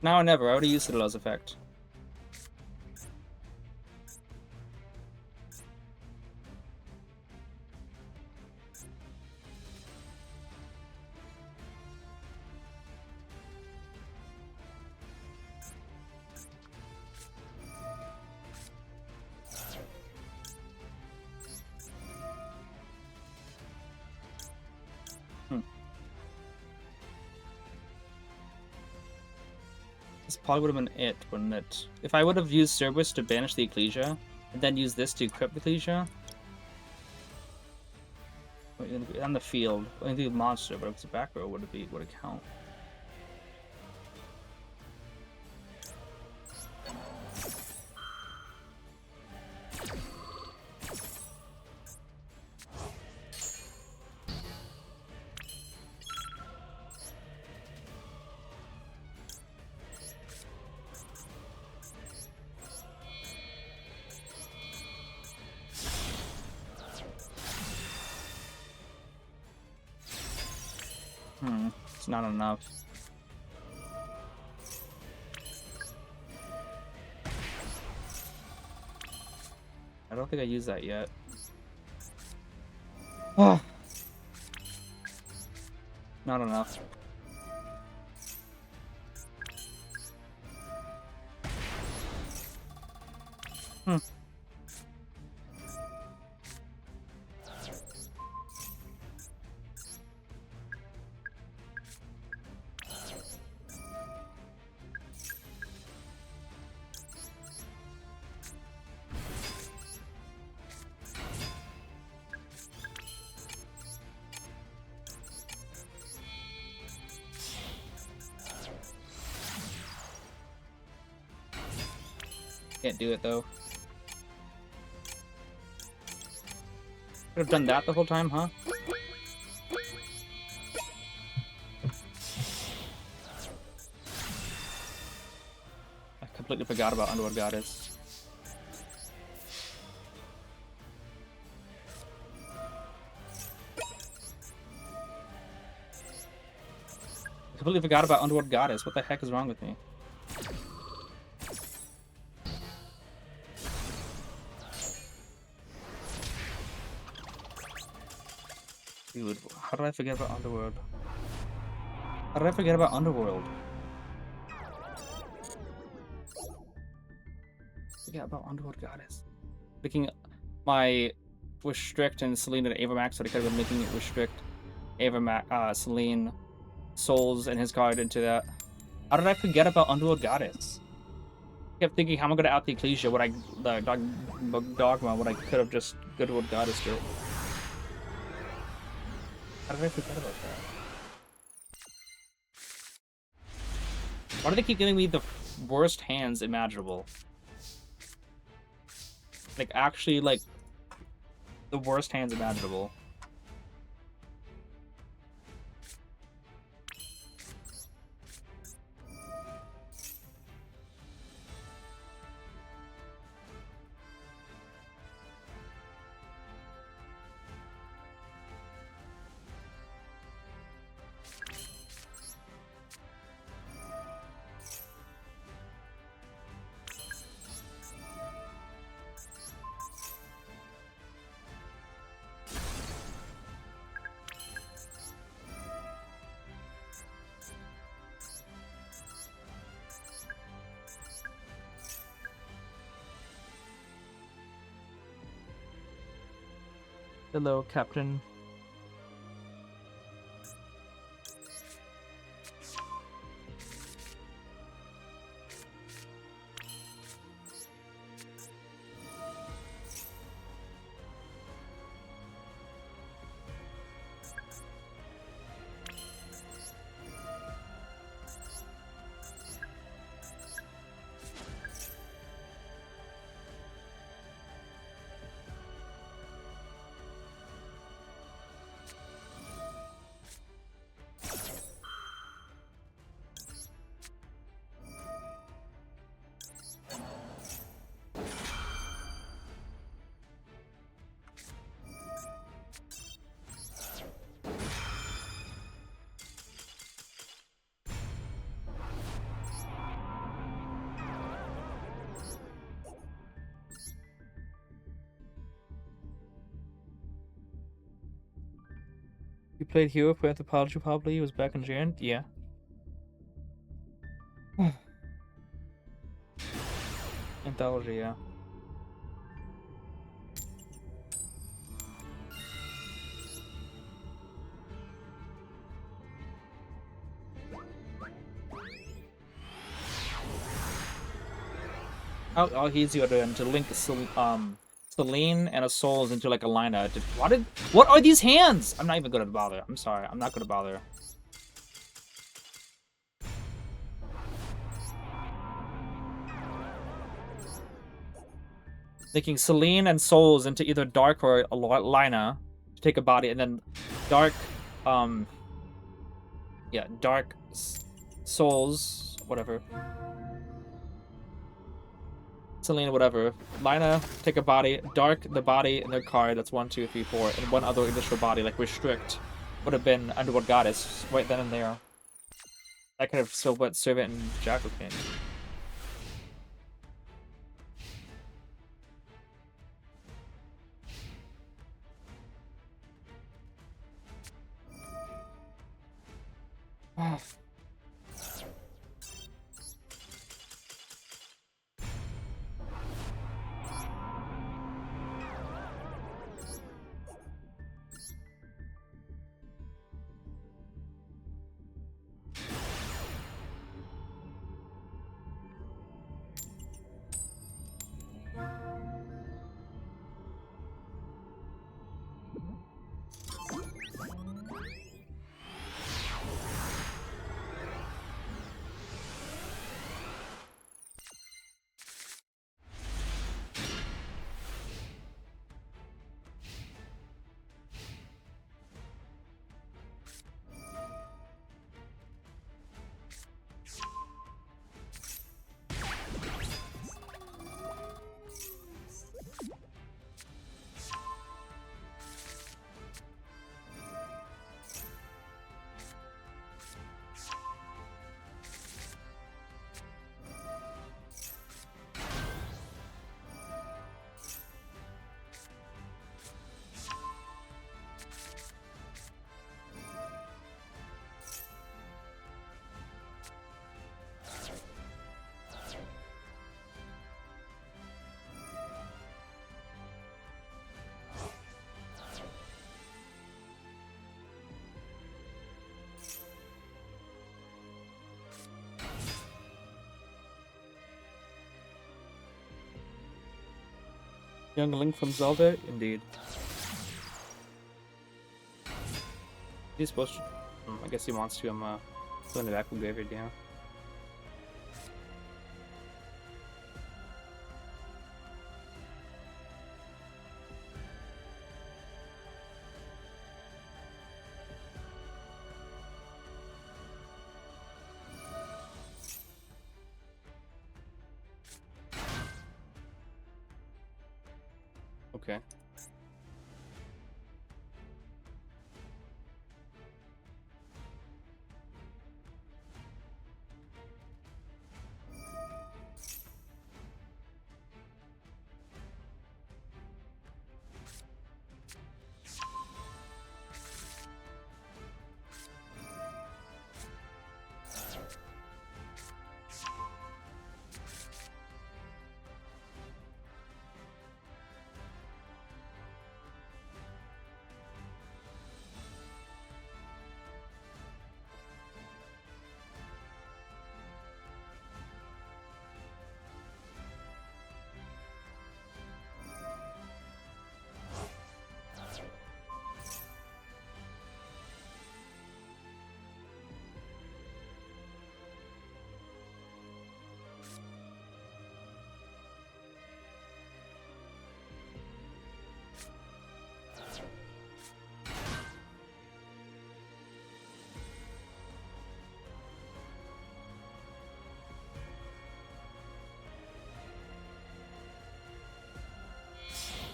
Now or never. I already used Citadel's effect. This probably would have been it, wouldn't it? If I would have used Cerberus to banish the Ecclesia, and then use this to equip the Ecclesia... On the field, I think the monster, but if it's a back row, would it count? It's not enough. I don't think I used that yet. Oh. Not enough. Can't do it though. Could have done that the whole time, huh? I completely forgot about Underworld Goddess. I completely forgot about Underworld Goddess. What the heck is wrong with me? Dude, how did I forget about Underworld? How did I forget about Underworld? Forget about Underworld Goddess. Making my restrict and Celine and Ava Max, but I could have been making it restrict Ava Celine, Souls, and his card into that. How did I forget about Underworld Goddess? I kept thinking, how am I going to out the Ecclesia? The Dogma, when I could have just Underworld Goddess to it. How did I forget about that? Why do they keep giving me the worst hands imaginable? Like, actually, like, the worst hands imaginable. Hello, Captain. You played Hero for Anthropology probably. It was back in Jan. Yeah. Anthology, yeah. How easy are they to link Celine and a Souls into like a lineup? What are these hands? I'm not even gonna bother. I'm sorry. I'm not gonna bother. Making Celine and Souls into either Dark or a Lina to take a body, and then Dark, yeah, Dark Souls, whatever. Celine, whatever. Lina, take a body. Dark, the body in their card. That's 1, 2, 3, 4, and one other initial body, like Restrict, would have been Underworld Goddess right then and there. That could have still went Servant and Jackal King. Young Link from Zelda? Indeed. He's supposed to... I guess he wants to. I'm putting it back from Graveyard, yeah. Okay.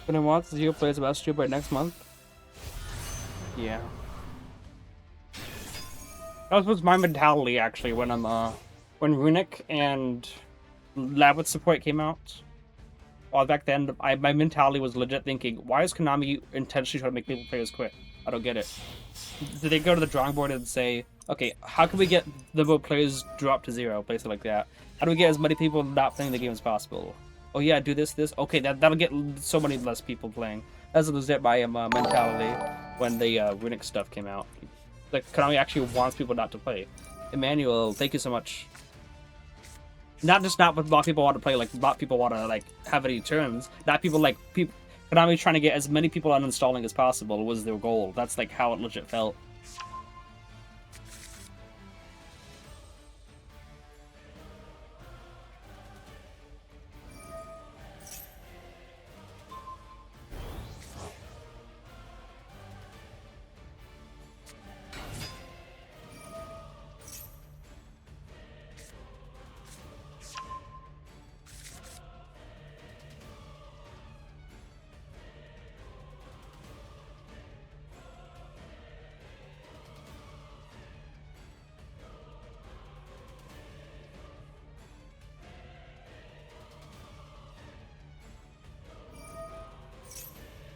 When I want Zio plays Master by next month. Yeah. That was my mentality actually when when Runic and Labyrinth support came out. Well, back then, my mentality was legit thinking, why is Konami intentionally trying to make people players quit? I don't get it. Do they go to the drawing board and say, okay, how can we get the number of players drop to 0, basically like that? How do we get as many people not playing the game as possible? Oh yeah, do this. Okay, that'll get so many less people playing. That's a legit my mentality when the Runic stuff came out. Like, Konami actually wants people not to play. Emmanuel, thank you so much. Not just not what people want to play, like what people want to like have any terms. Not people like people. Konami trying to get as many people uninstalling as possible was their goal. That's like how it legit felt.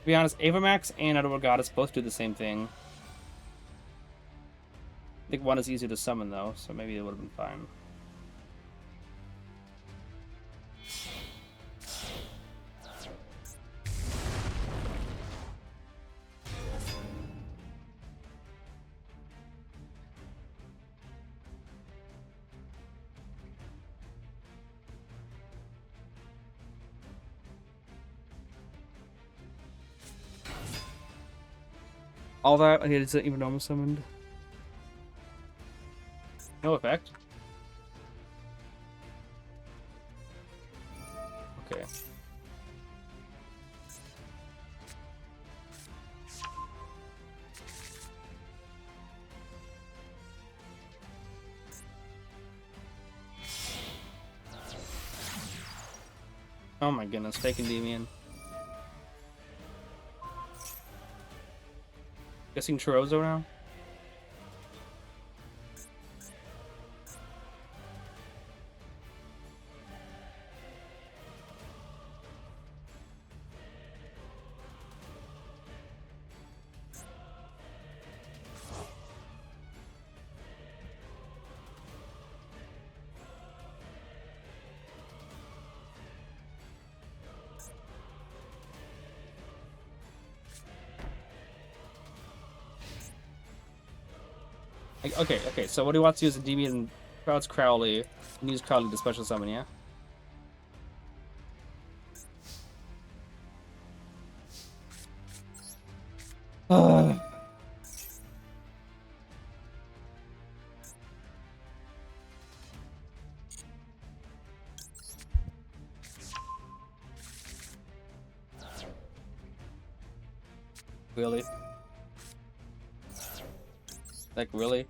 To be honest, Avamax and Edward Goddess both do the same thing. I think one is easier to summon though, so maybe it would have been fine. All that, okay, it's even normal summoned. No effect. Okay. Oh my goodness, fake Endymion. Guessing Chorozo now? Okay, so what he wants to use Endymion crowds Crowley and use Crowley to special summon, yeah? Really? Like, really?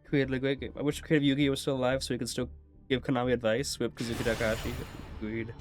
Created a great game. I wish Creative Yugioh was still alive so he could still give Konami advice. Whip Kazuki Takahashi. Agreed.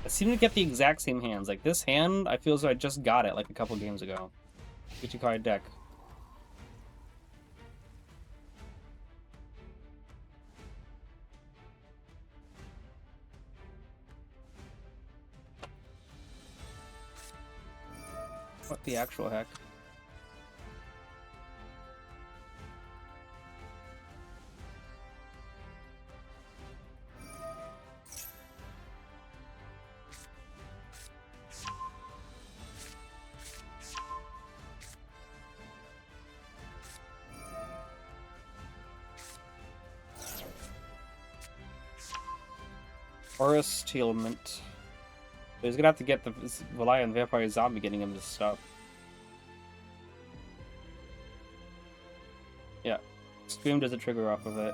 I seem to get the exact same hands. Like, this hand, I feel as though I just got it, like, a couple games ago. Ichikari deck. What the actual heck? Forest Tealment. He's gonna have to get the Valiant Vampire Zombie getting him this stuff. Scream does a trigger off of it.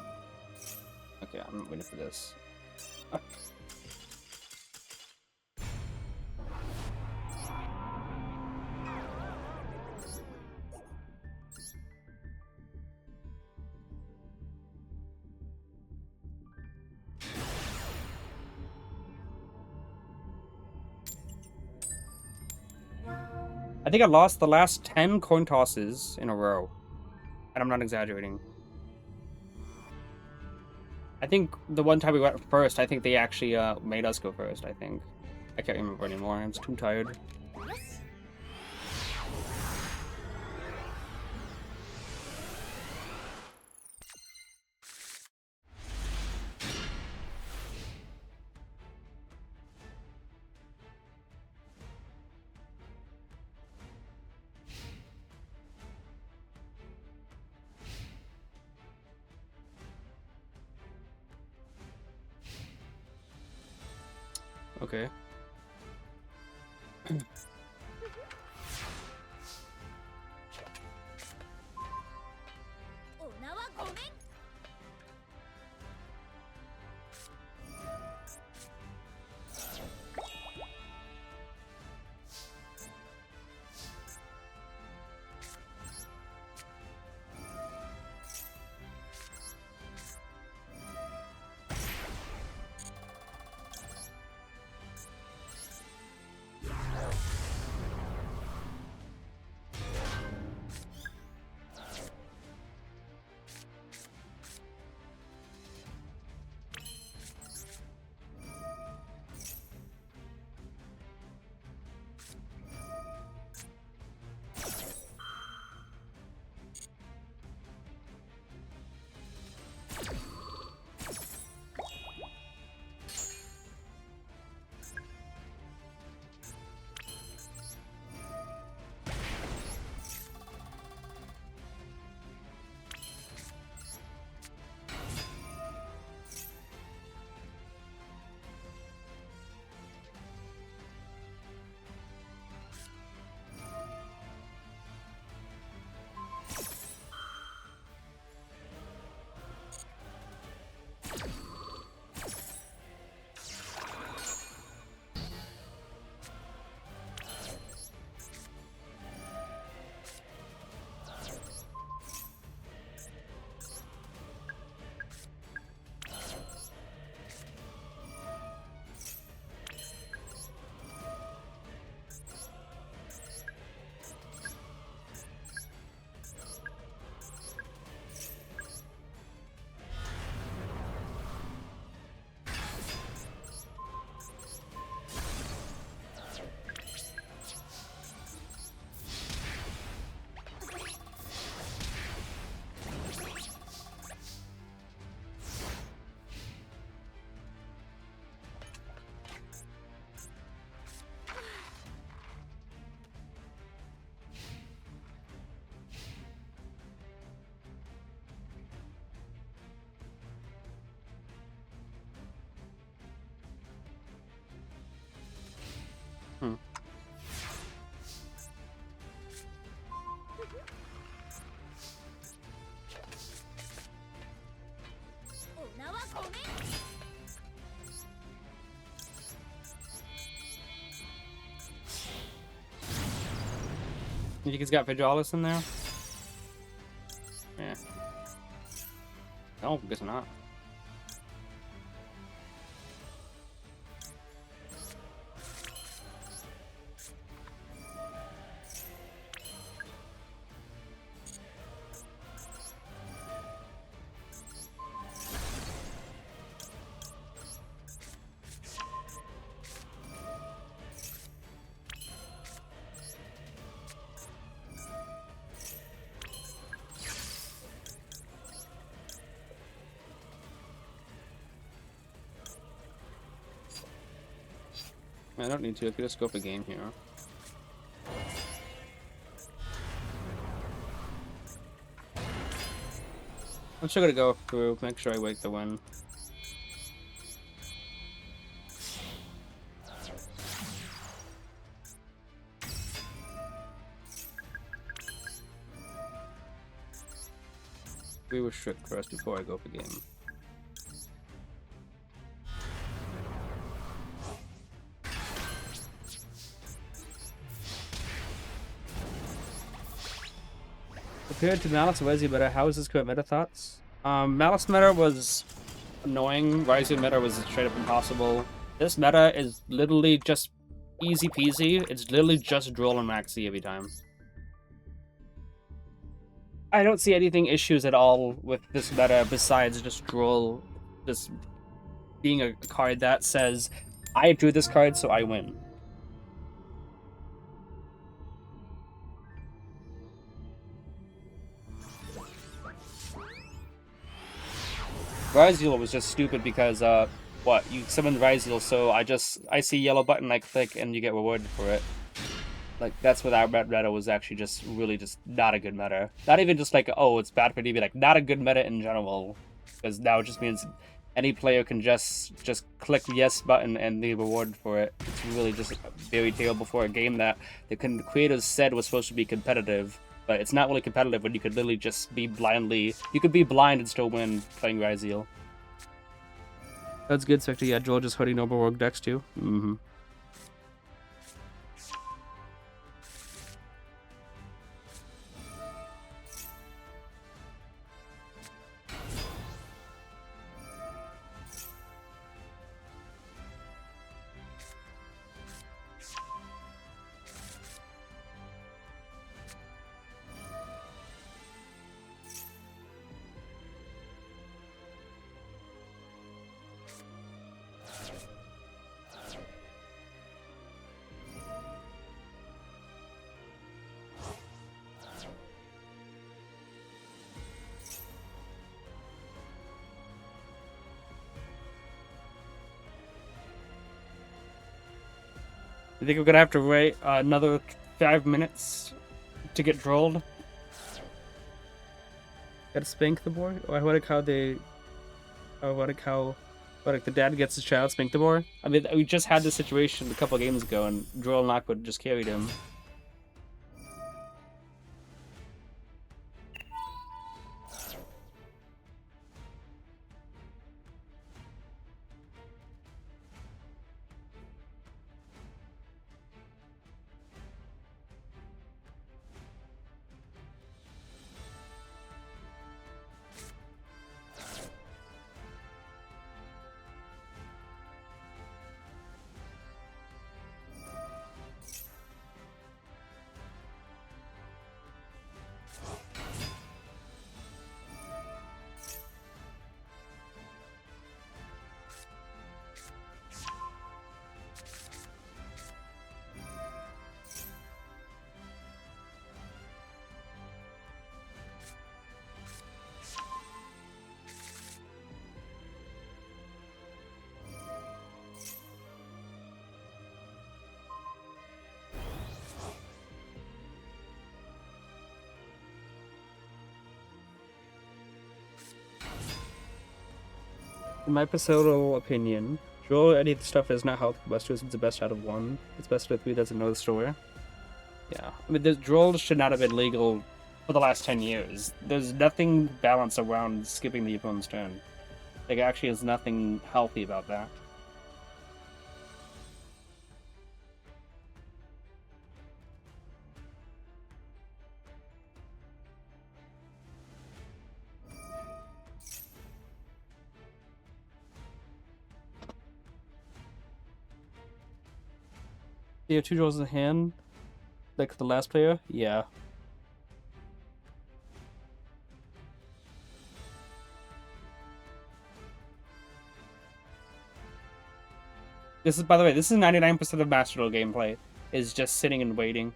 Okay, I'm waiting for this. I think I lost the last 10 coin tosses in a row. And I'm not exaggerating. I think the one time we went first, I think they actually made us go first, I think. I can't remember anymore. I'm just too tired. Okay. You think he's got Vigilis in there? Yeah. No, guess not. I don't need to. I could just go for game here. I'm still gonna go through, make sure I wake the win. We restrict first before I go for game. Compared to Malice and Resi meta, how is this current meta thoughts? Malice meta was annoying. Resi meta was straight up impossible. This meta is literally just easy peasy. It's literally just Droll and Maxx C every time. I don't see anything issues at all with this meta besides just Droll just being a card that says, I drew this card, so I win. Ryzeal was just stupid because, what, you summoned Ryzeal, so I see yellow button, I click, and you get rewarded for it. Like, that's what that meta was actually just really just not a good meta. Not even just like, oh, it's bad for DB, like, not a good meta in general. Because now it just means any player can just click the yes button and be rewarded for it. It's really just very terrible for a game that the creators said was supposed to be competitive. But it's not really competitive when you could literally just be you could be blind and still win playing Ryzeal. That's good, Sector. Yeah, Joel just hurting Noble Rogue decks too. Mm-hmm. You think we're gonna have to wait another 5 minutes to get drolled? Gotta spank the boy? Oh, I like how they... I like how... Like the dad gets his child, spank the boy? I mean, we just had this situation a couple games ago, and Droll and Lockwood just carried him. In my personal opinion, Droll any of the stuff is not health busters. It's the best out of 1. It's best out of 3 doesn't know the story. Yeah, I mean, the Droll should not have been legal for the last 10 years. There's nothing balanced around skipping the opponent's turn. Like, actually, there's nothing healthy about that. You have 2 Drolls in hand, like the last player? Yeah. This is, by the way, this is 99% of Master Duel gameplay, is just sitting and waiting.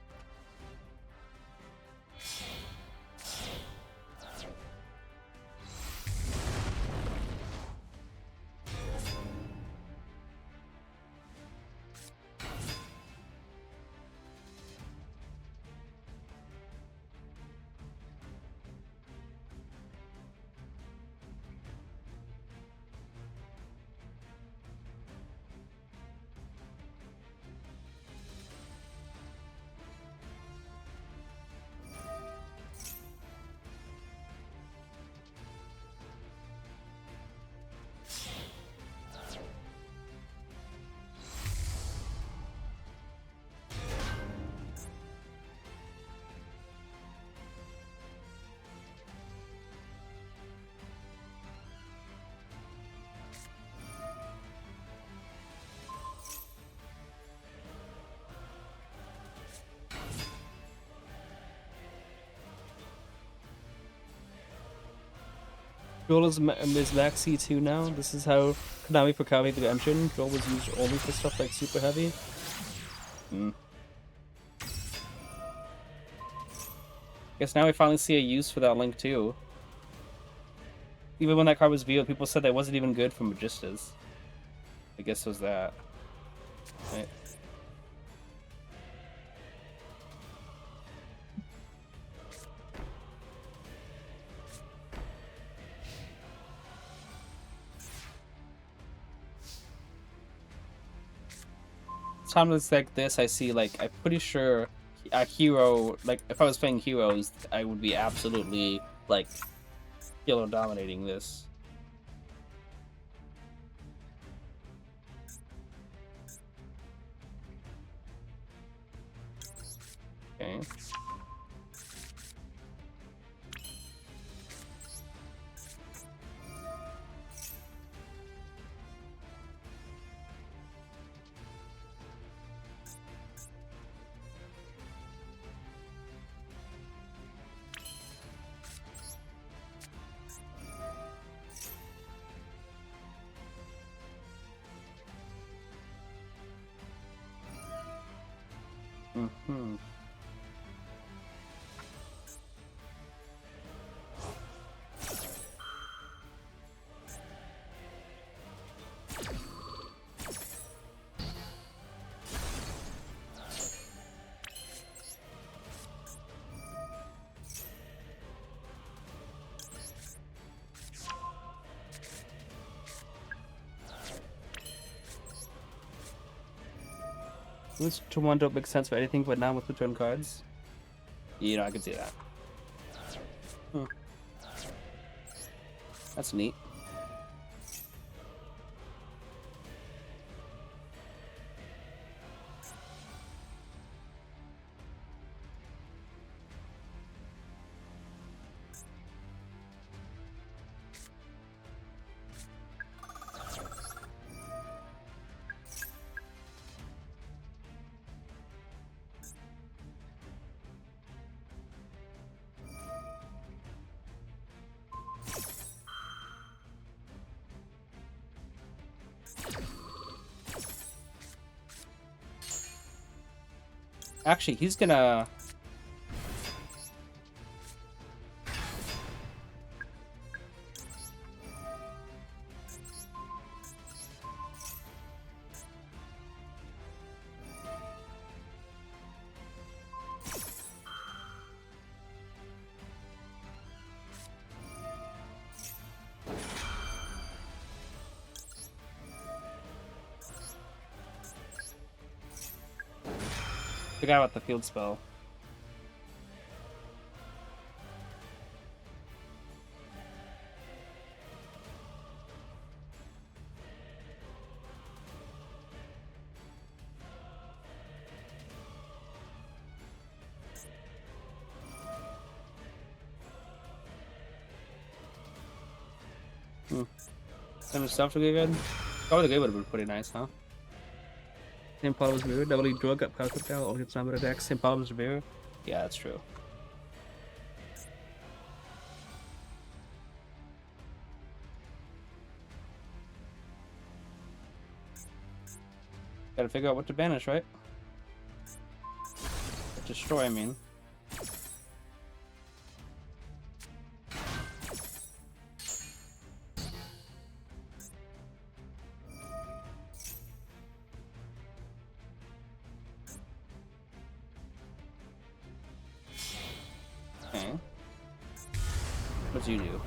Droll is Maxx C 2 now. This is how Konami for Konami the engine. Droll was used only for stuff like super heavy. Guess now we finally see a use for that link too. Even when that card was revealed, people said that wasn't even good for Magistas. I guess it was that. Right. Times like this, I see, like, I'm pretty sure a hero, like, if I was playing heroes, I would be absolutely, like, killer dominating this. Okay. Mm-hmm. Which to one don't make sense for anything, but now with return cards. You know, I can see that. That's neat. Actually, he's gonna... Forgot about the field spell. Some stuff to get good. Probably the good would have been pretty nice, huh? Same problem as Mirror. Doubly draw got power cut down, only gets number attacks. Same problem as Mirror. Yeah, that's true. Gotta figure out what to banish, right? Destroy, I mean. Okay. What do you do?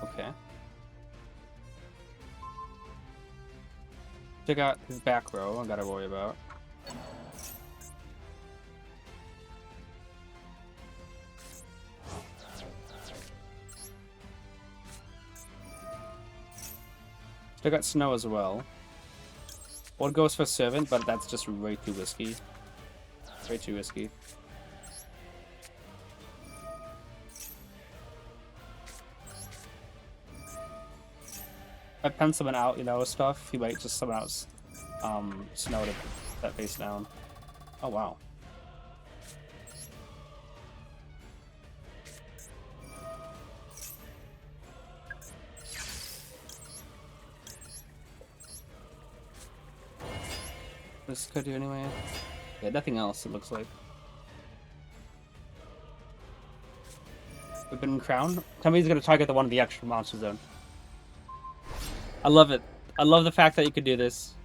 Okay. Check out his back row, I gotta worry about. Check out Snow as well. One goes for Servant, but that's just way too risky. Way too risky. I pen someone out, you know, stuff. He might just someone else Snow to that face down. Oh wow. This could do anyway. Yeah, nothing else, it looks like. We've been crowned. Tell me he's gonna target the one in the extra monster zone. I love it. I love the fact that you could do this.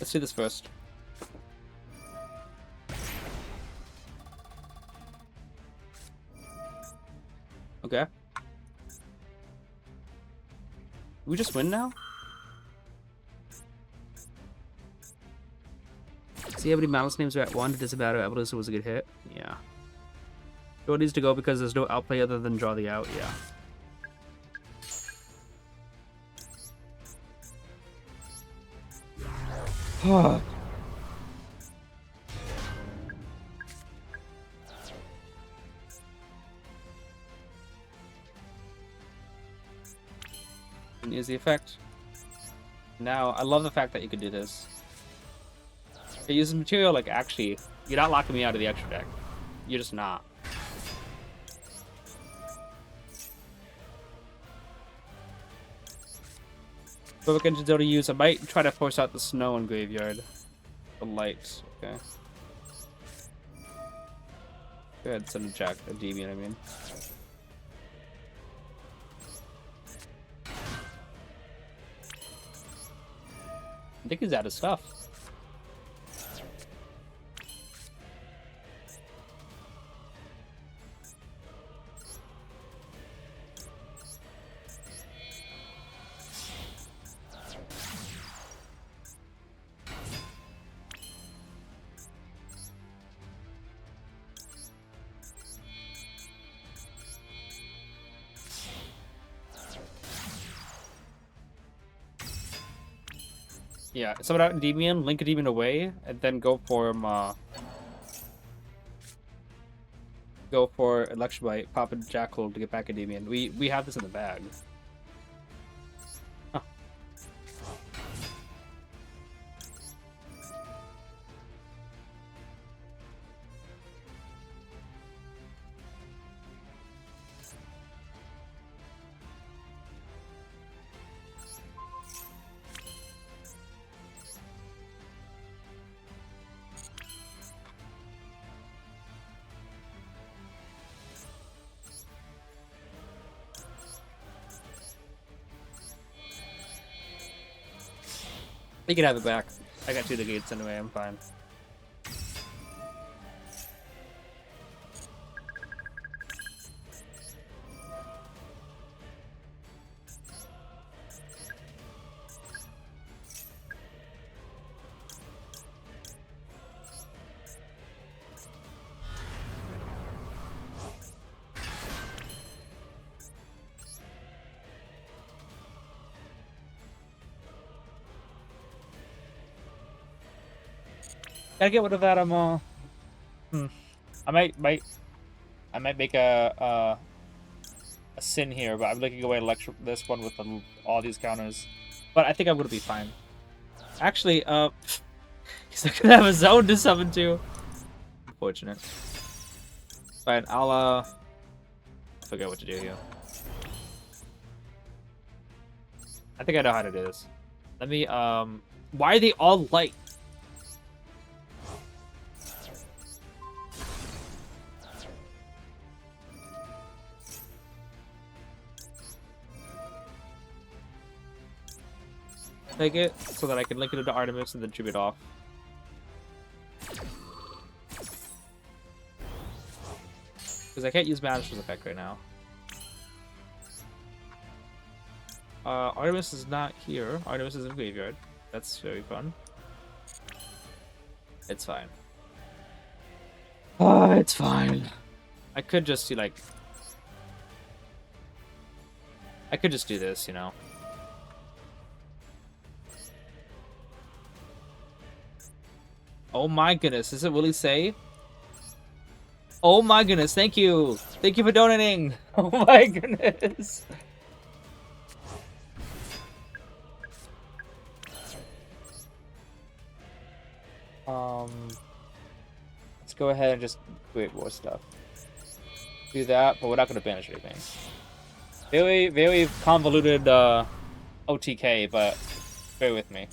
Let's do this first. Okay. We just win now? See how many mouse names are at 1? It doesn't matter. Evolution was a good hit. Yeah. Joe needs to go because there's no outplay other than draw the out. Yeah. And use the effect. Now, I love the fact that you could do this. It uses material like actually, you're not locking me out of the extra deck. You're just not. Perfect engine zone to use. I might try to force out the snow in graveyard. The lights. Okay. Go ahead, send a jack, a Endymion, I mean. I think he's out of stuff. Yeah, summon out Endymion, link Endymion away, and then go for Election Bite, pop a Jackal to get back Endymion. We have this in the bag. Huh. You can have it back. I got 2 negates anyway, I'm fine. Gotta get rid of that. I might make a sin here, but I'm looking away to lecture this one with all these counters. But I think I'm gonna be fine. Actually, he's not gonna have a zone to summon to. Unfortunate. Fine, I'll forget what to do here. I think I know how to do this. Let me why are they all light? Take it so that I can link it into Artemis and then tribute off. Because I can't use Master's effect right now. Artemis is not here. Artemis is in graveyard. That's very fun. It's fine. Oh, it's fine. I could just see like... I could just do this, you know. Oh my goodness, does it really say? Oh my goodness, thank you! Thank you for donating! Oh my goodness! Let's go ahead and just create more stuff. Do that, but we're not gonna banish anything. Very, very convoluted OTK, but bear with me.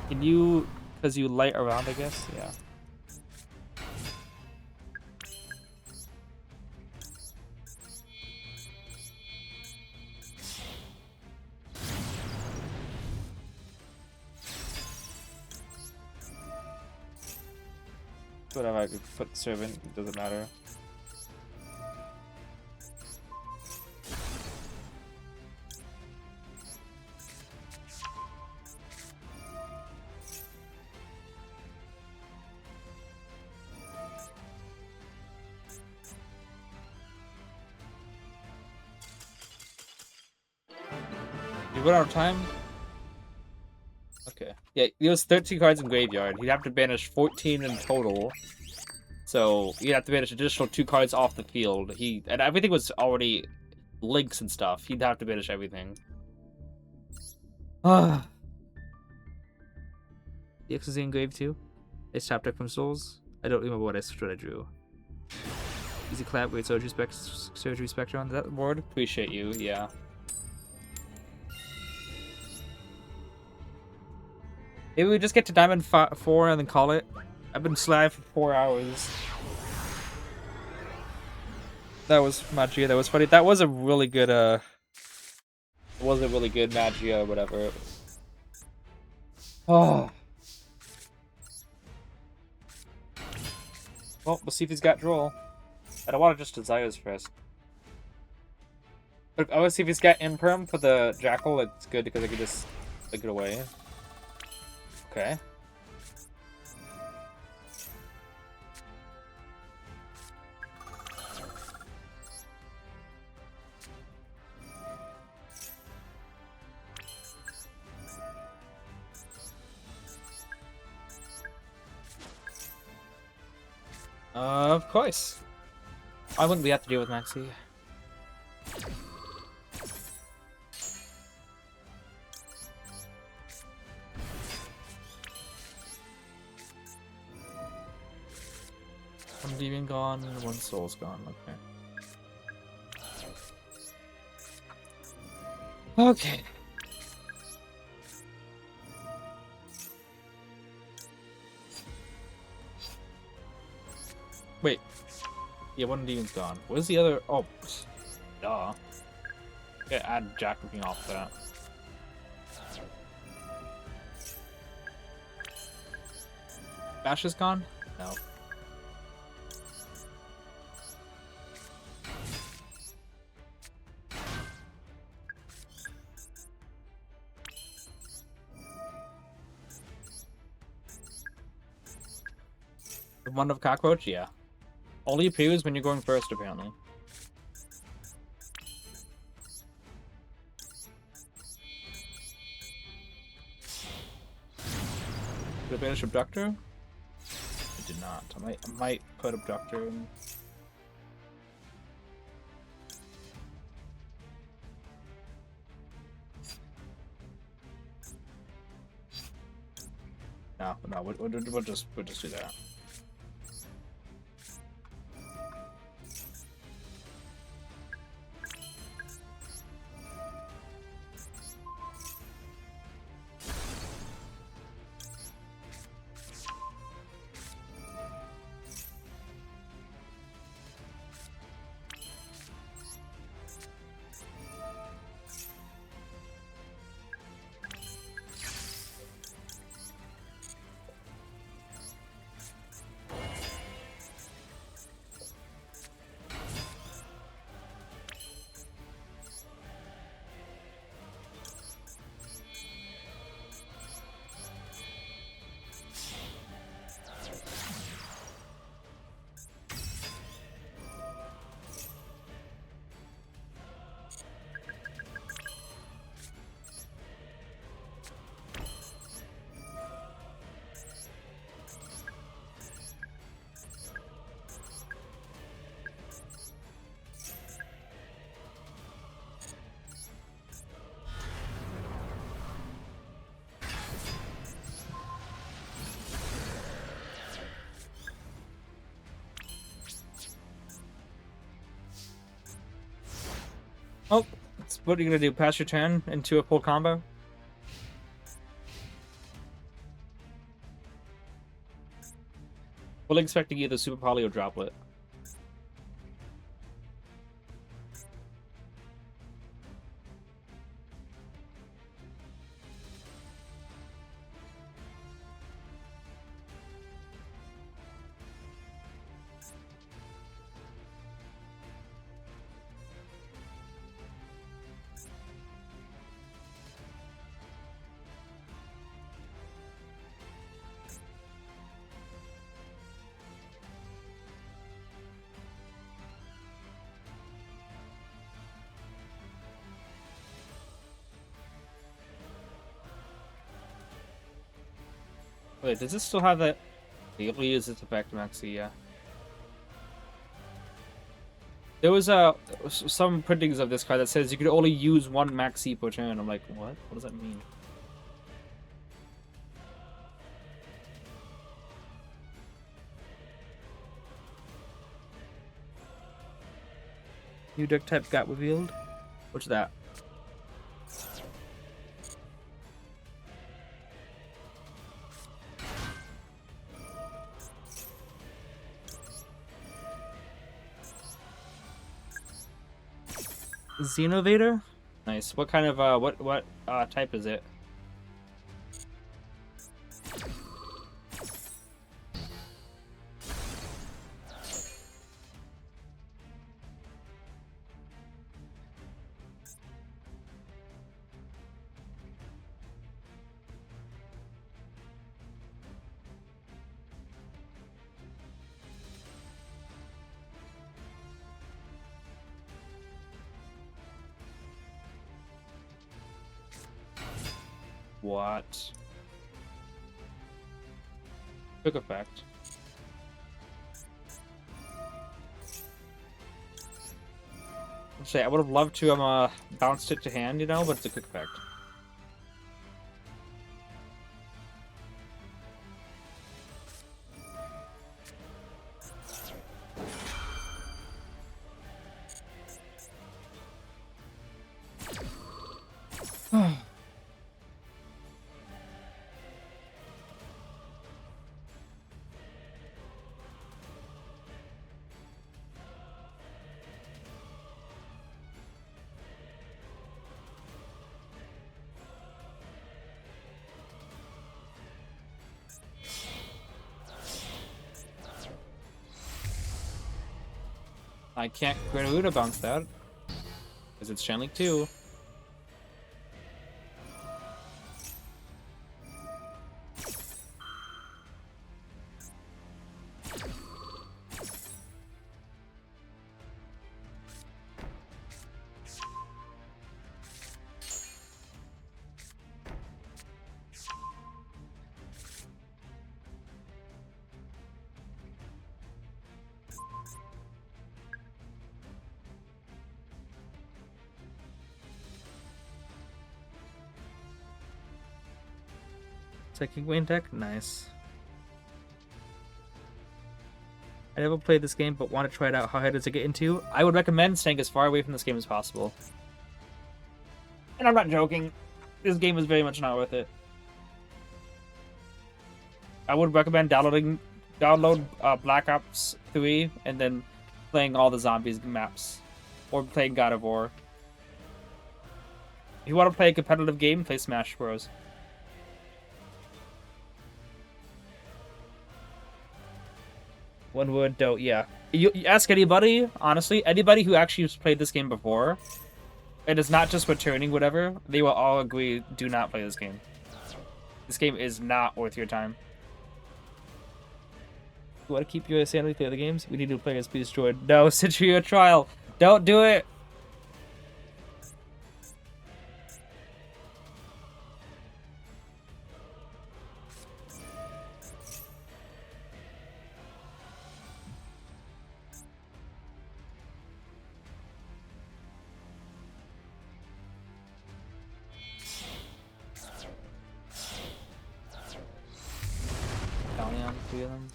Can you, because you light around, I guess? Yeah. Whatever, I could put servant, it doesn't matter. You run out of time? Okay. Yeah, he was 13 cards in graveyard. He'd have to banish 14 in total. So you'd have to banish additional 2 cards off the field. And everything was already links and stuff. He'd have to banish everything. Ah. The X is engraved too. It's tapped deck from Souls. I don't remember what I drew. Easy clap, great surgery spectrum on that board. Appreciate you, yeah. Maybe we just get to Diamond 4 and then call it. I've been live for 4 hours. That was Magia. That was funny. That was a really good. It was a really good Magia or whatever. Oh. Well, we'll see if he's got Droll. I don't want to just Desires first. But I want to see if he's got Imperm for the Jackal. It's good because I can just take it away. Okay. Of course. Why wouldn't we have to deal with Maxi? One demon gone and one soul's gone. Okay. Okay. Wait. Yeah, one demon's gone. Where's the other? Oh, duh. Okay, add Jack looking off that. Bash is gone? No. The one of cockroach? Yeah. Only appears when you're going first, apparently. Did I banish Abductor? I did not. I might put Abductor in. No, we'll just do that. Oh, what are you gonna do? Pass your turn into a full combo? Fully expecting either Super Poly or Droplet. Wait, does this still have that? You can use this effect, Maxi, yeah. There was some printings of this card that says you could only use one Maxi per turn. I'm like, what? What does that mean? New deck type got revealed. What's that? Xenovator? Nice. What kind of what type is it? What? Quick effect. Let's say I would have loved to bounced it to hand, you know, but it's a quick effect. I can't Grenuda bounce that because it's Chain Link 2. Psychic Wayne deck? Nice. I never played this game, but want to try it out. How hard does it get into? I would recommend staying as far away from this game as possible. And I'm not joking. This game is very much not worth it. I would recommend download Black Ops 3 and then playing all the zombies maps. Or playing God of War. If you want to play a competitive game, play Smash Bros. One word, dope, yeah. You ask anybody, honestly, anybody who actually has played this game before, and is not just returning whatever, they will all agree, do not play this game. This game is not worth your time. You want to keep your sanity through the other games? We need to play as Beast Droid. No, sit through your trial. Don't do it! Three of them.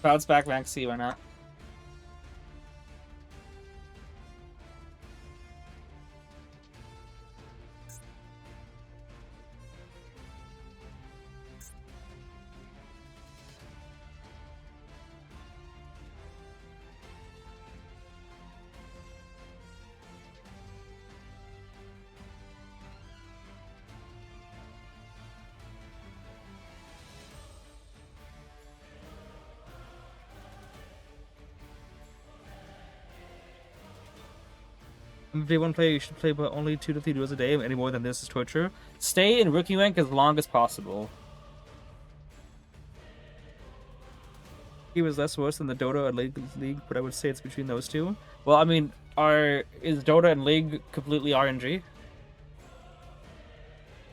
Bounce back Maxx C, why not? If you want to play, you should play but only 2 to 3 duels a day. Any more than this is torture. Stay in rookie rank as long as possible. He was less worse than the Dota and League, but I would say it's between those two. Well, I mean, is Dota and League completely RNG?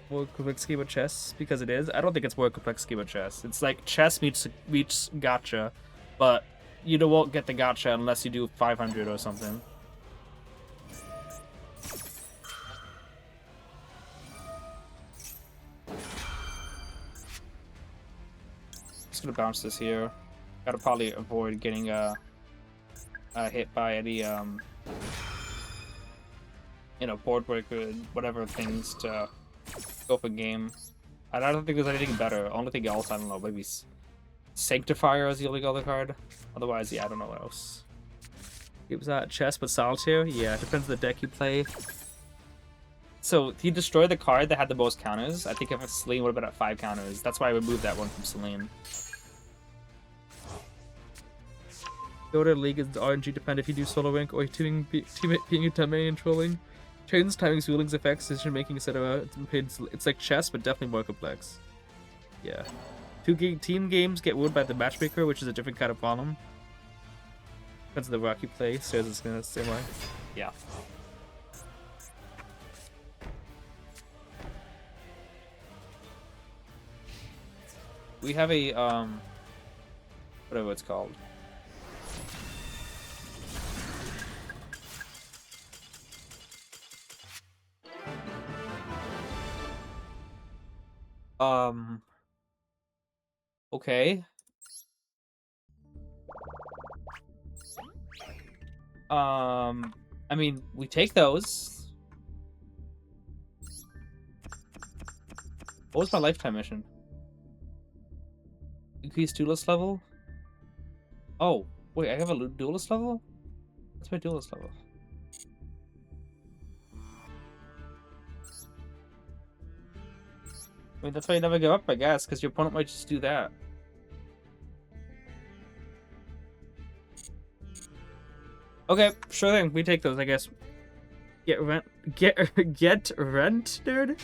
More complex scheme of chess? Because it is. I don't think it's more complex scheme of chess. It's like chess meets gacha, but you won't get the gacha unless you do 500 or something. Just gonna bounce this here. Gotta probably avoid getting hit by any board breaker, whatever things to go for game. I don't think there's anything better. Only thing else, I don't know, maybe Sanctifier is the only other card. Otherwise, yeah, I don't know what else. It was chess, but solitaire. Yeah, it depends on the deck you play. So he destroyed the card that had the most counters. I think if Celine would have been at 5 counters. That's why I removed that one from Celine. Dota League is RNG depend if you do solo rank or teammate being a dummy and trolling. Turns, timings, rulings, effects, decision making, etc. It's like chess, but definitely more complex. Yeah. Team games get ruled by the matchmaker, which is a different kind of problem. Depends on the rock you play, so it's gonna the same way. Yeah. We have a whatever it's called. Okay. I mean, we take those. What was my lifetime mission? Increase duelist level? Oh, wait, I have a duelist level? What's my duelist level? I mean, that's why you never give up, I guess, because your opponent might just do that. Okay, sure thing. We take those, I guess. Get rent, dude.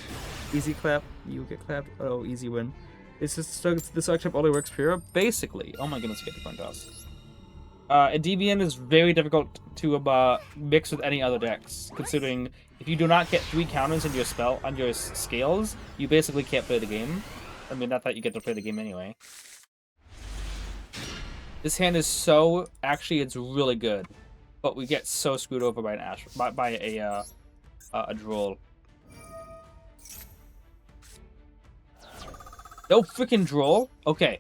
Easy clap. You get clapped. Oh, easy win. This archetype only works pure, basically. Oh my goodness, get the coin toss. Endymion is very difficult to mix with any other decks, considering if you do not get 3 counters on your scales, you basically can't play the game. I mean, not that you get to play the game anyway. This hand is so actually it's really good, but we get so screwed over by a Droll. No freaking Droll. Okay.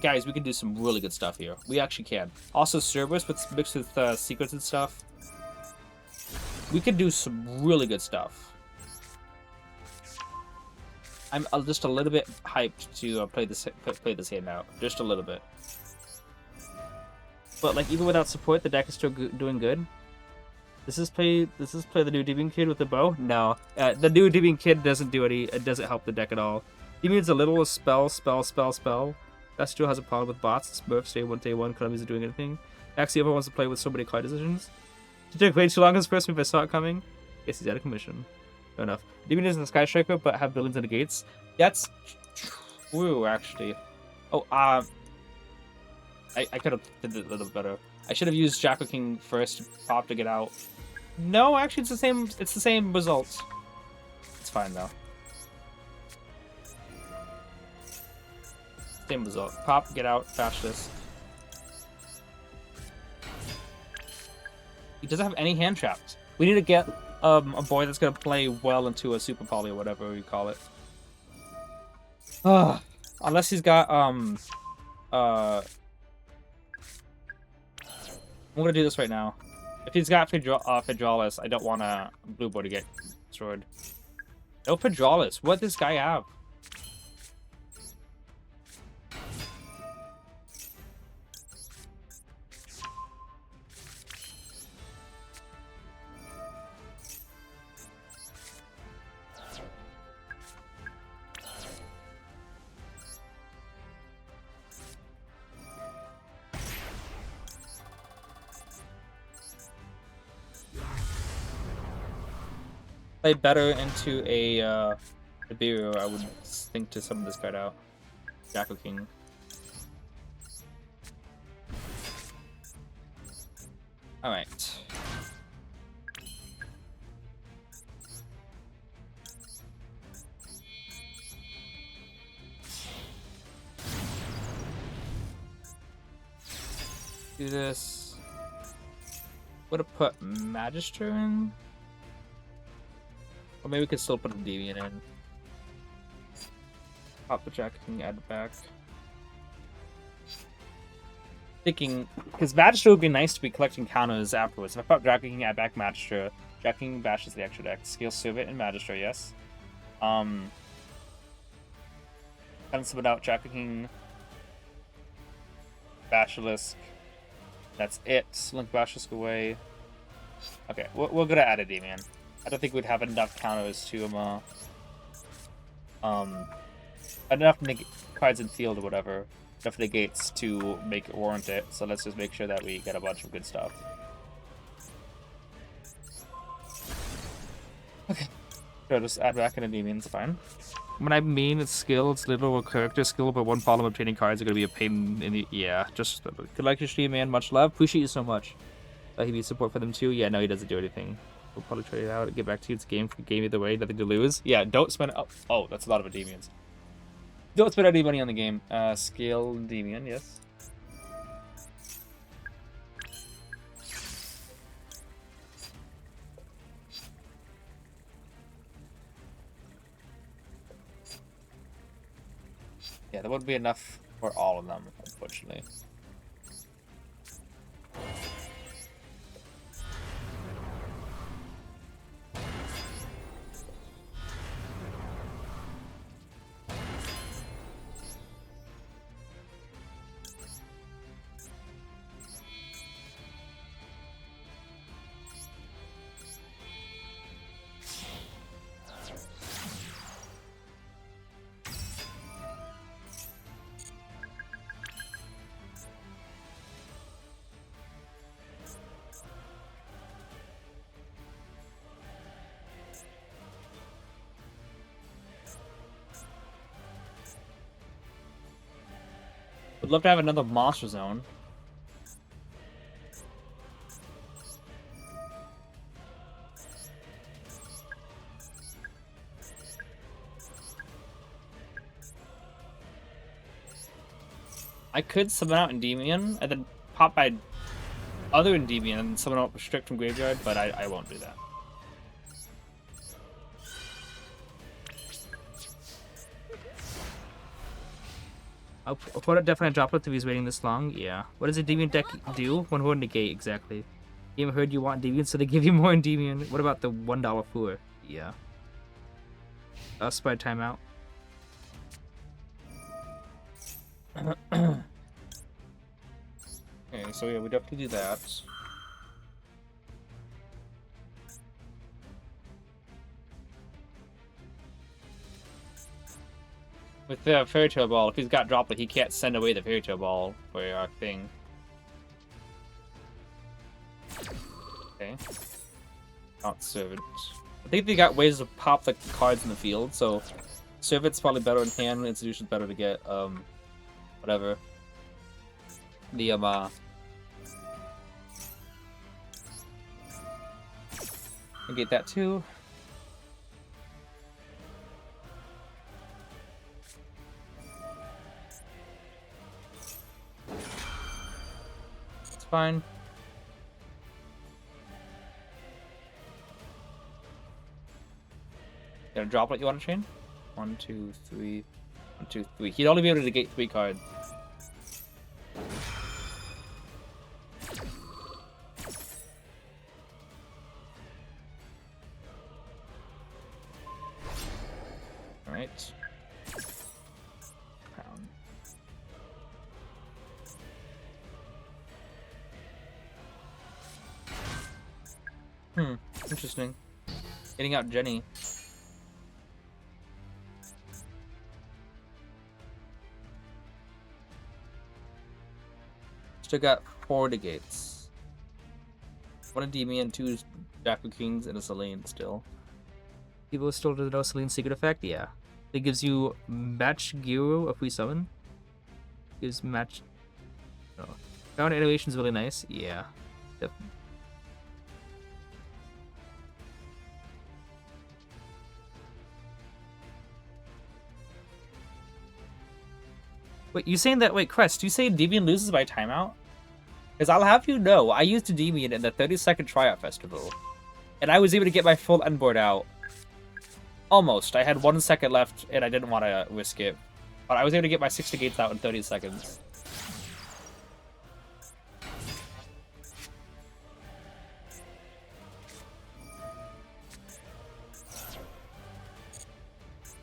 Guys, we can do some really good stuff here. We actually can. Also, Cerberus mixed with secrets and stuff. We could do some really good stuff. I'm just a little bit hyped to play this hand out. Just a little bit. But like even without support, the deck is still doing good. This is play the new Endymion kid with the bow. No, the new Endymion kid doesn't do any. It doesn't help the deck at all. Endymion's a little spell. That still has a problem with bots. Smurfs day 1, Konami isn't doing anything. Actually, everyone wants to play with so many card decisions. It took way too long as first move I saw it coming. Guess he's out of commission. Fair enough. Endymion isn't a Sky Striker, but have buildings and negates. That's true, actually. Oh, I could have did it a little better. I should have used Jackal King first to pop to get out. No, actually, it's the same. It's the same result. It's fine though. Same result. Pop, get out, bash this. He doesn't have any hand traps. We need to get a boy that's gonna play well into a super poly or whatever you call it. Unless he's got I'm gonna do this right now. If he's got Hydraulis, I don't want a blue boy to get destroyed. No Hydraulis. What does this guy have? Play better into a Nibiru, I would think to summon this card out. Jackal King. Alright. Do this. Would have put Magister in? Or maybe we could still put Endymion in. Pop the Jack King, add it back. Thinking, because Magister would be nice to be collecting counters afterwards. If I pop Jack King, add back Magister. Jack King bashes the extra deck. Skill Servant and Magister, yes. Haven't summoned out Jack King. Basilisk. That's it. Link Basilisk away. Okay, we're gonna add Endymion. I don't think we'd have enough counters to enough cards in field or whatever, enough negates to make it warrant it. So let's just make sure that we get a bunch of good stuff. Okay, so just add back an Endymion, it's fine. When I mean it's skill, it's literal character skill, but one problem obtaining cards are gonna be a pain in the just good luck to your stream, man. Much love. Appreciate you so much. He needs support for them too. Yeah, no, he doesn't do anything. We'll probably trade it out and get back to you. It's game either way, nothing to lose. Yeah, don't spend. Oh, that's a lot of Endymions. Don't spend any money on the game. Scale Endymion, yes. Yeah, that wouldn't be enough for all of them, unfortunately. Would love to have another monster zone. I could summon out Endymion and then pop my other Endymion and summon out Restrict from Graveyard, but I won't do that. I'll put it definitely on droplet if he's waiting this long. Yeah. What does a Endymion deck do? One word negate, exactly. Game heard you want Endymion, so they give you more Endymion. What about the $1 four? Yeah. Spy timeout. Okay, so yeah, we definitely do that. With the Fairy Tale Ball, if he's got Droplet, he can't send away the Fairy Tale Ball for our thing. Okay. Not Servant. I think they got ways to pop the cards in the field, so Servant's probably better in hand, Institution's better to get, whatever. The, I get that too. It's fine. Got a Droplet you want to chain? 1, 2, 3. 1, 2, 3. He'd only be able to negate 3 cards. Hmm, interesting. Getting out Jenny. Still got 4 negates. 1 Endymion, 2 Jaku Kings, and a Selene still. People still don't know Selene's secret effect? Yeah. It gives you match Gyro if we summon. Gives match. Oh. Found animation's really nice. Yeah. Yep. Wait, you saying that? Wait, Crest, you say Endymion loses by timeout? Because I'll have you know, I used Endymion in the 30-second tryout festival, and I was able to get my full endboard out. Almost. I had 1 second left, and I didn't want to risk it. But I was able to get my 6 negates out in 30 seconds.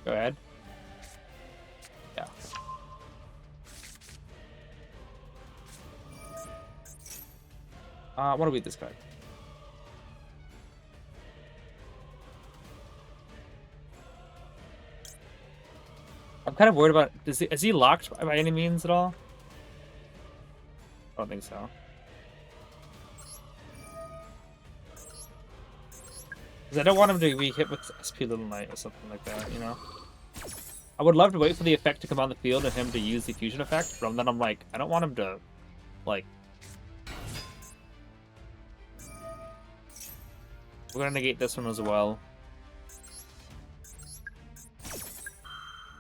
Go ahead. Yeah. I want to beat this card. I'm kind of worried about... Is he locked by any means at all? I don't think so. Because I don't want him to be hit with SP Little Knight or something like that, you know? I would love to wait for the effect to come on the field and him to use the fusion effect, but then I'm like, I don't want him to, like... We're gonna negate this one as well.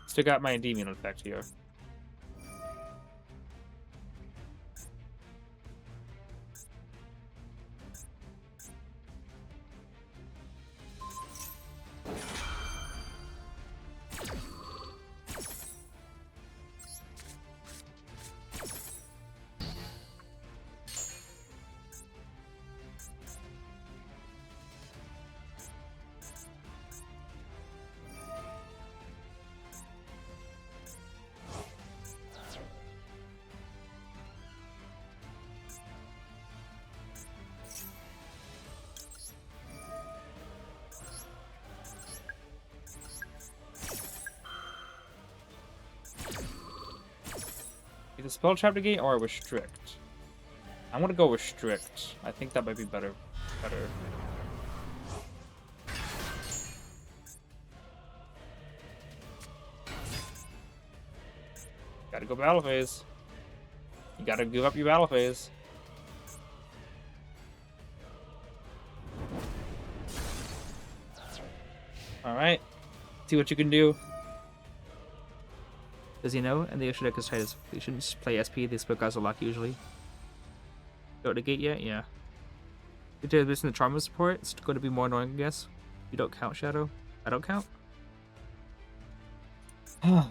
Still got my Endymion effect here. Either spell trap negate or restrict. I'm gonna go restrict. I think that might be better. Gotta go battle phase. You gotta give up your battle phase. Alright. See what you can do. Does he know? And the extra deck is tight as they shouldn't play SP, they split guys a lock usually. Don't negate yet? Yeah. If you're missing the trauma support, it's going to be more annoying, I guess. You don't count Shadow. I don't count? Yeah.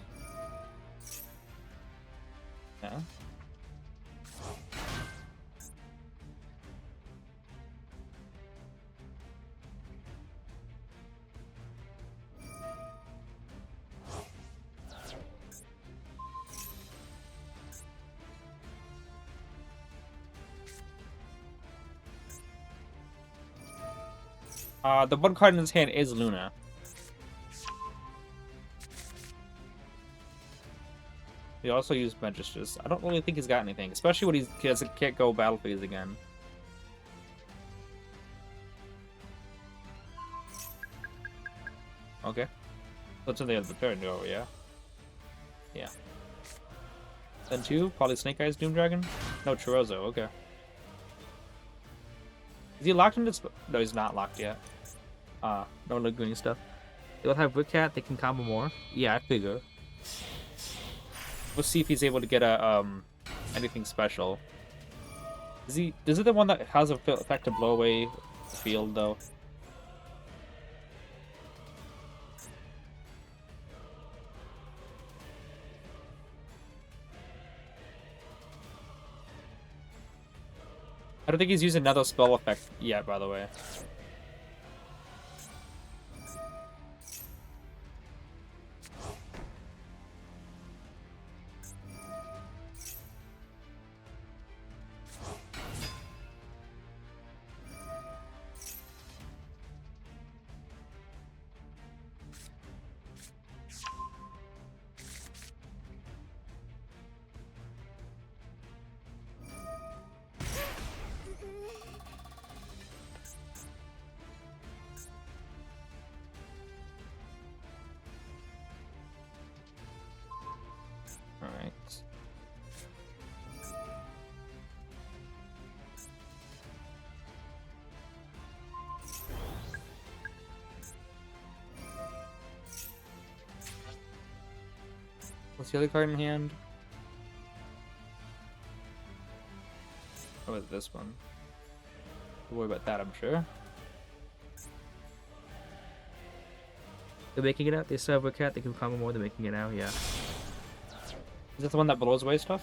The one card in his hand is Luna. He also used Magisters. I don't really think he's got anything, especially when he can't go battle phase again. Okay. That's in the other turn, oh yeah? Yeah. Then 2, probably Snake Eyes Doom Dragon? No, Chorozo, okay. Is he locked into... No, he's not locked yet. No Lagoon stuff. They'll have Woodcat, they can combo more. Yeah, I figure. We'll see if he's able to get a, anything special. Is it the one that has a effect to blow away the field, though? I don't think he's used another spell effect yet, by the way. What's the other card in hand? What about this one? Don't worry about that, I'm sure. They're making it out. They serve a cat. They can combo more. They're making it out. Yeah. Is that the one that blows away stuff?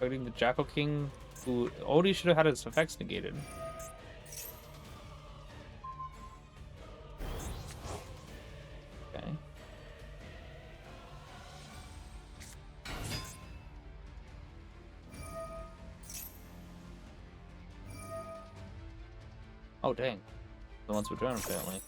Targeting the Jackal King, who already should have had his effects negated. Okay. Oh dang. The ones return apparently.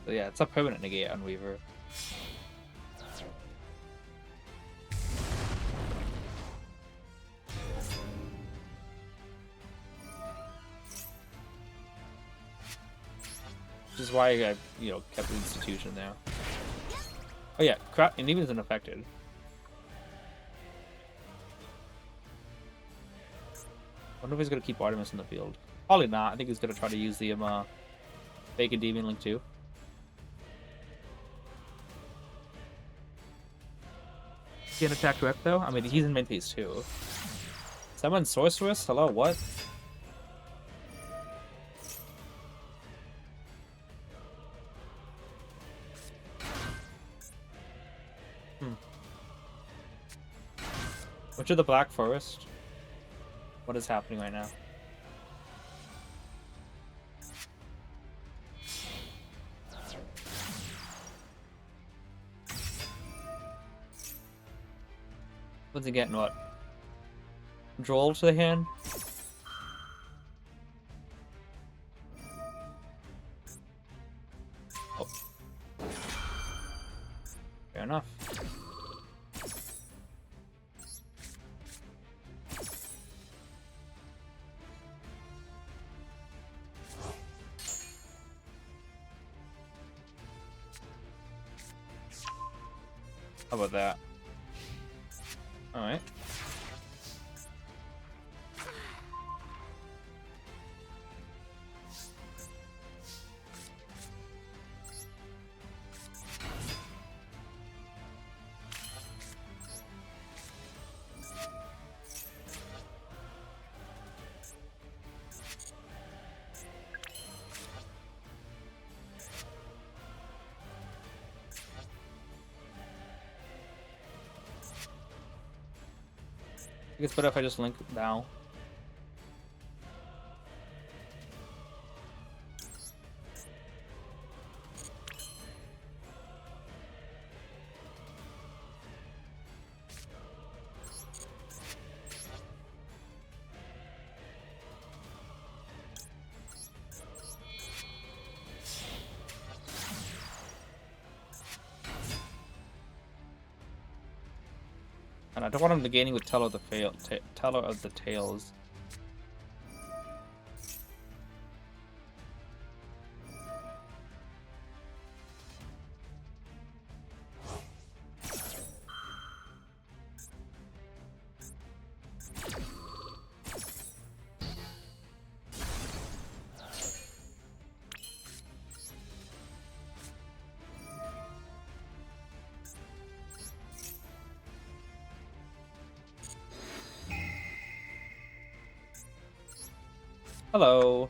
So yeah, it's a permanent negate on Weaver. Which is why I, kept the institution there. Oh yeah, Endymion isn't affected. I wonder if he's gonna keep Artemis in the field. Probably not. I think he's gonna try to use the fake Endymion link too. He can attack direct though? I mean, he's in main phase too. Summon Sorceress? Hello, what? Which of the Black Forest? What is happening right now? What's he getting? What? Droll to the hand? Oh. Fair enough. How about that? Alright. I think it's better if I just link now. And I don't want him negating with Teller of the Tails. Hello.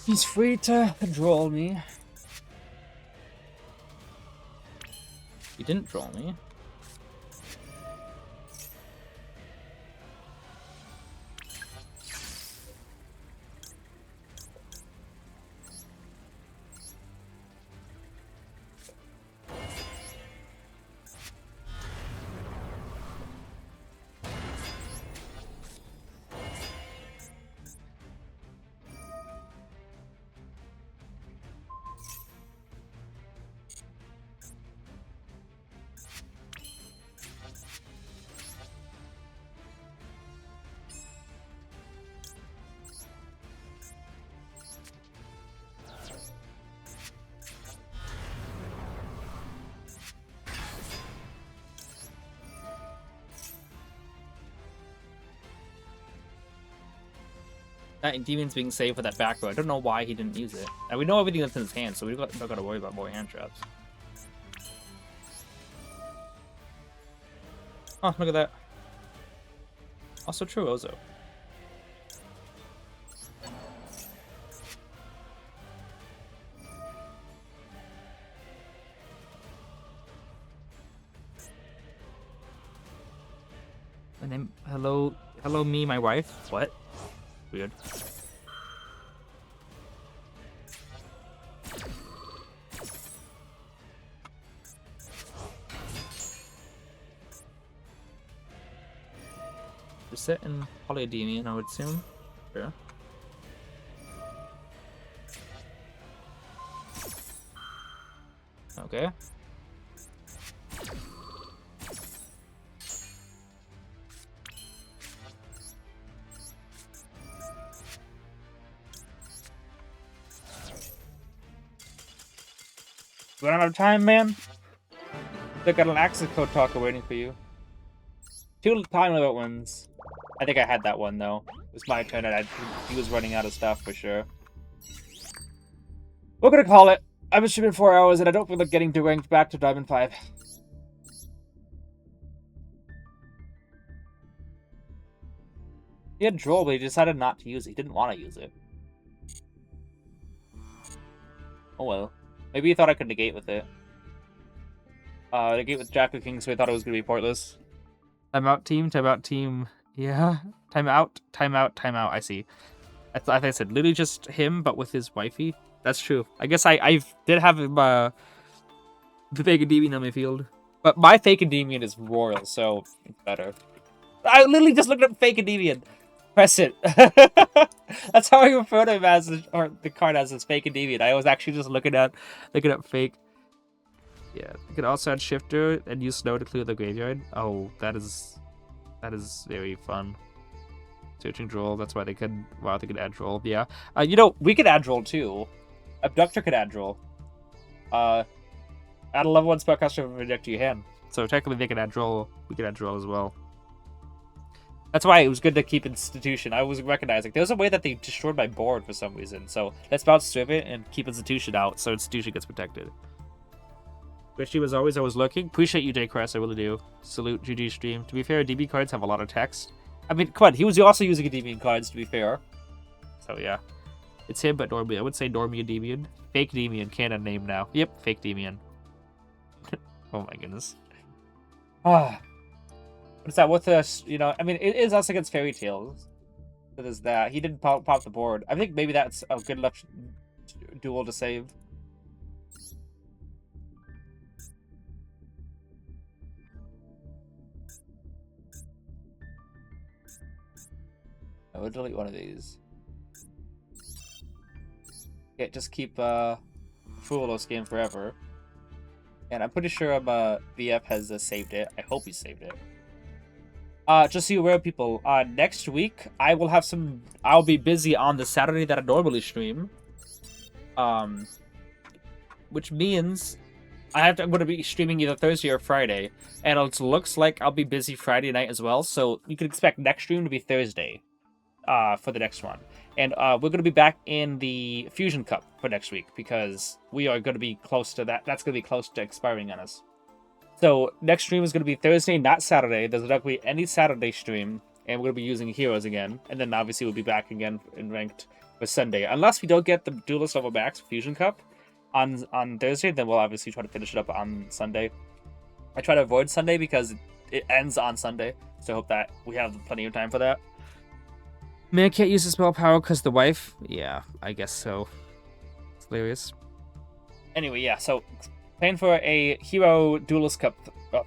He's free to droll me. He didn't droll me. That Demon's being saved for that back row. I don't know why he didn't use it. And we know everything that's in his hand, so we don't got to worry about more hand traps. Oh, look at that. Also true, Ozo. And then, hello, me, my wife. What? Weird. Reset in Endymion, I would assume. Sure. Okay. Run out of time, man. They got an access code talker waiting for you. 2 time limit ones. I think I had that one though. It was my turn and he was running out of stuff for sure. We're gonna call it. I've been streaming 4 hours and I don't feel like getting ranked back to Diamond 5. He had Droll, but he decided not to use it. He didn't want to use it. Oh well. Maybe he thought I could negate with it. Negate with Jack of Kings, so he thought it was going to be pointless. Timeout team, timeout team. Yeah. Timeout, timeout, timeout. I see. I think I said literally just him, but with his wifey. That's true. I guess I did have him, the fake Endymion on my field. But my fake Endymion is royal, so it's better. I literally just looked up fake Endymion. Press it. That's how I refer to him as, or the card as his fake Endymion. I was actually just looking up fake. Yeah, you can also add Shifter and use Snow to clear the graveyard. Oh, that is very fun. Searching Droll. That's why they could. Wow, they could add Droll. Yeah. You know, we could add Droll too. Abductor could add Droll. Add a level 1 spellcaster from reject to your hand. So technically, they could add Droll. We could add Droll as well. That's why it was good to keep Institution. I was recognizing there's a way that they destroyed my board for some reason. So let's bounce Strivet and keep Institution out so Institution gets protected. Richie was always lurking. Appreciate you, J-Crest. I really do. Salute GG stream. To be fair, DB cards have a lot of text. I mean, come on. He was also using Endymion cards, to be fair. So yeah. It's him, but Normie. I would say Normie Endymion. Fake Endymion. Canon name now. Yep, fake Endymion. Oh my goodness. Ah. What's that? What's this? You know, I mean, it is us against Fairy Tales. So there's that. He didn't pop the board. I think maybe that's a good enough duel to save. I would delete one of these. Yeah, just keep Fuelos game forever. And I'm pretty sure VF has saved it. I hope he saved it. Just so you're aware, people, next week I'll be busy on the Saturday that I normally stream. Which means I'm going to be streaming either Thursday or Friday. And it looks like I'll be busy Friday night as well. So you can expect next stream to be Thursday. For the next one. And we're going to be back in the Fusion Cup for next week because we are going to be close to that. That's going to be close to expiring on us. So next stream is going to be Thursday, not Saturday. There's not going to be any Saturday stream. and we're gonna be using heroes again, and then obviously we'll be back again in ranked for Sunday, unless we don't get the Duelist level max Fusion Cup on Thursday. Then we'll obviously try to finish it up on Sunday. I try to avoid Sunday because it ends on Sunday, so I hope that we have plenty of time for that. Man can't use the spell power because the wife. Yeah, I guess so. It's hilarious. Anyway, yeah. So plan for a Hero Duelist Cup,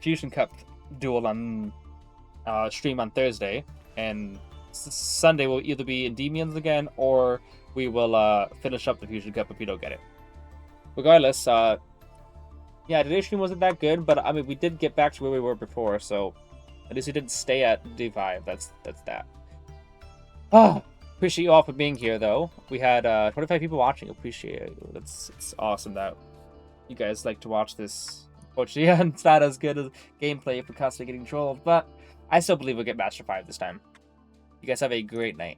Fusion Cup duel on stream on Thursday, and Sunday will either be Endymions again, or we will finish up the Fusion Cup if we don't get it. Regardless, yeah, today's stream wasn't that good, but I mean, we did get back to where we were before, so at least we didn't stay at D5. That's that. Appreciate you all for being here, though. We had 25 people watching. Appreciate it. It's awesome that you guys like to watch this. Unfortunately, yeah, it's not as good as gameplay if we're constantly getting trolled, but I still believe we'll get Master 5 this time. You guys have a great night.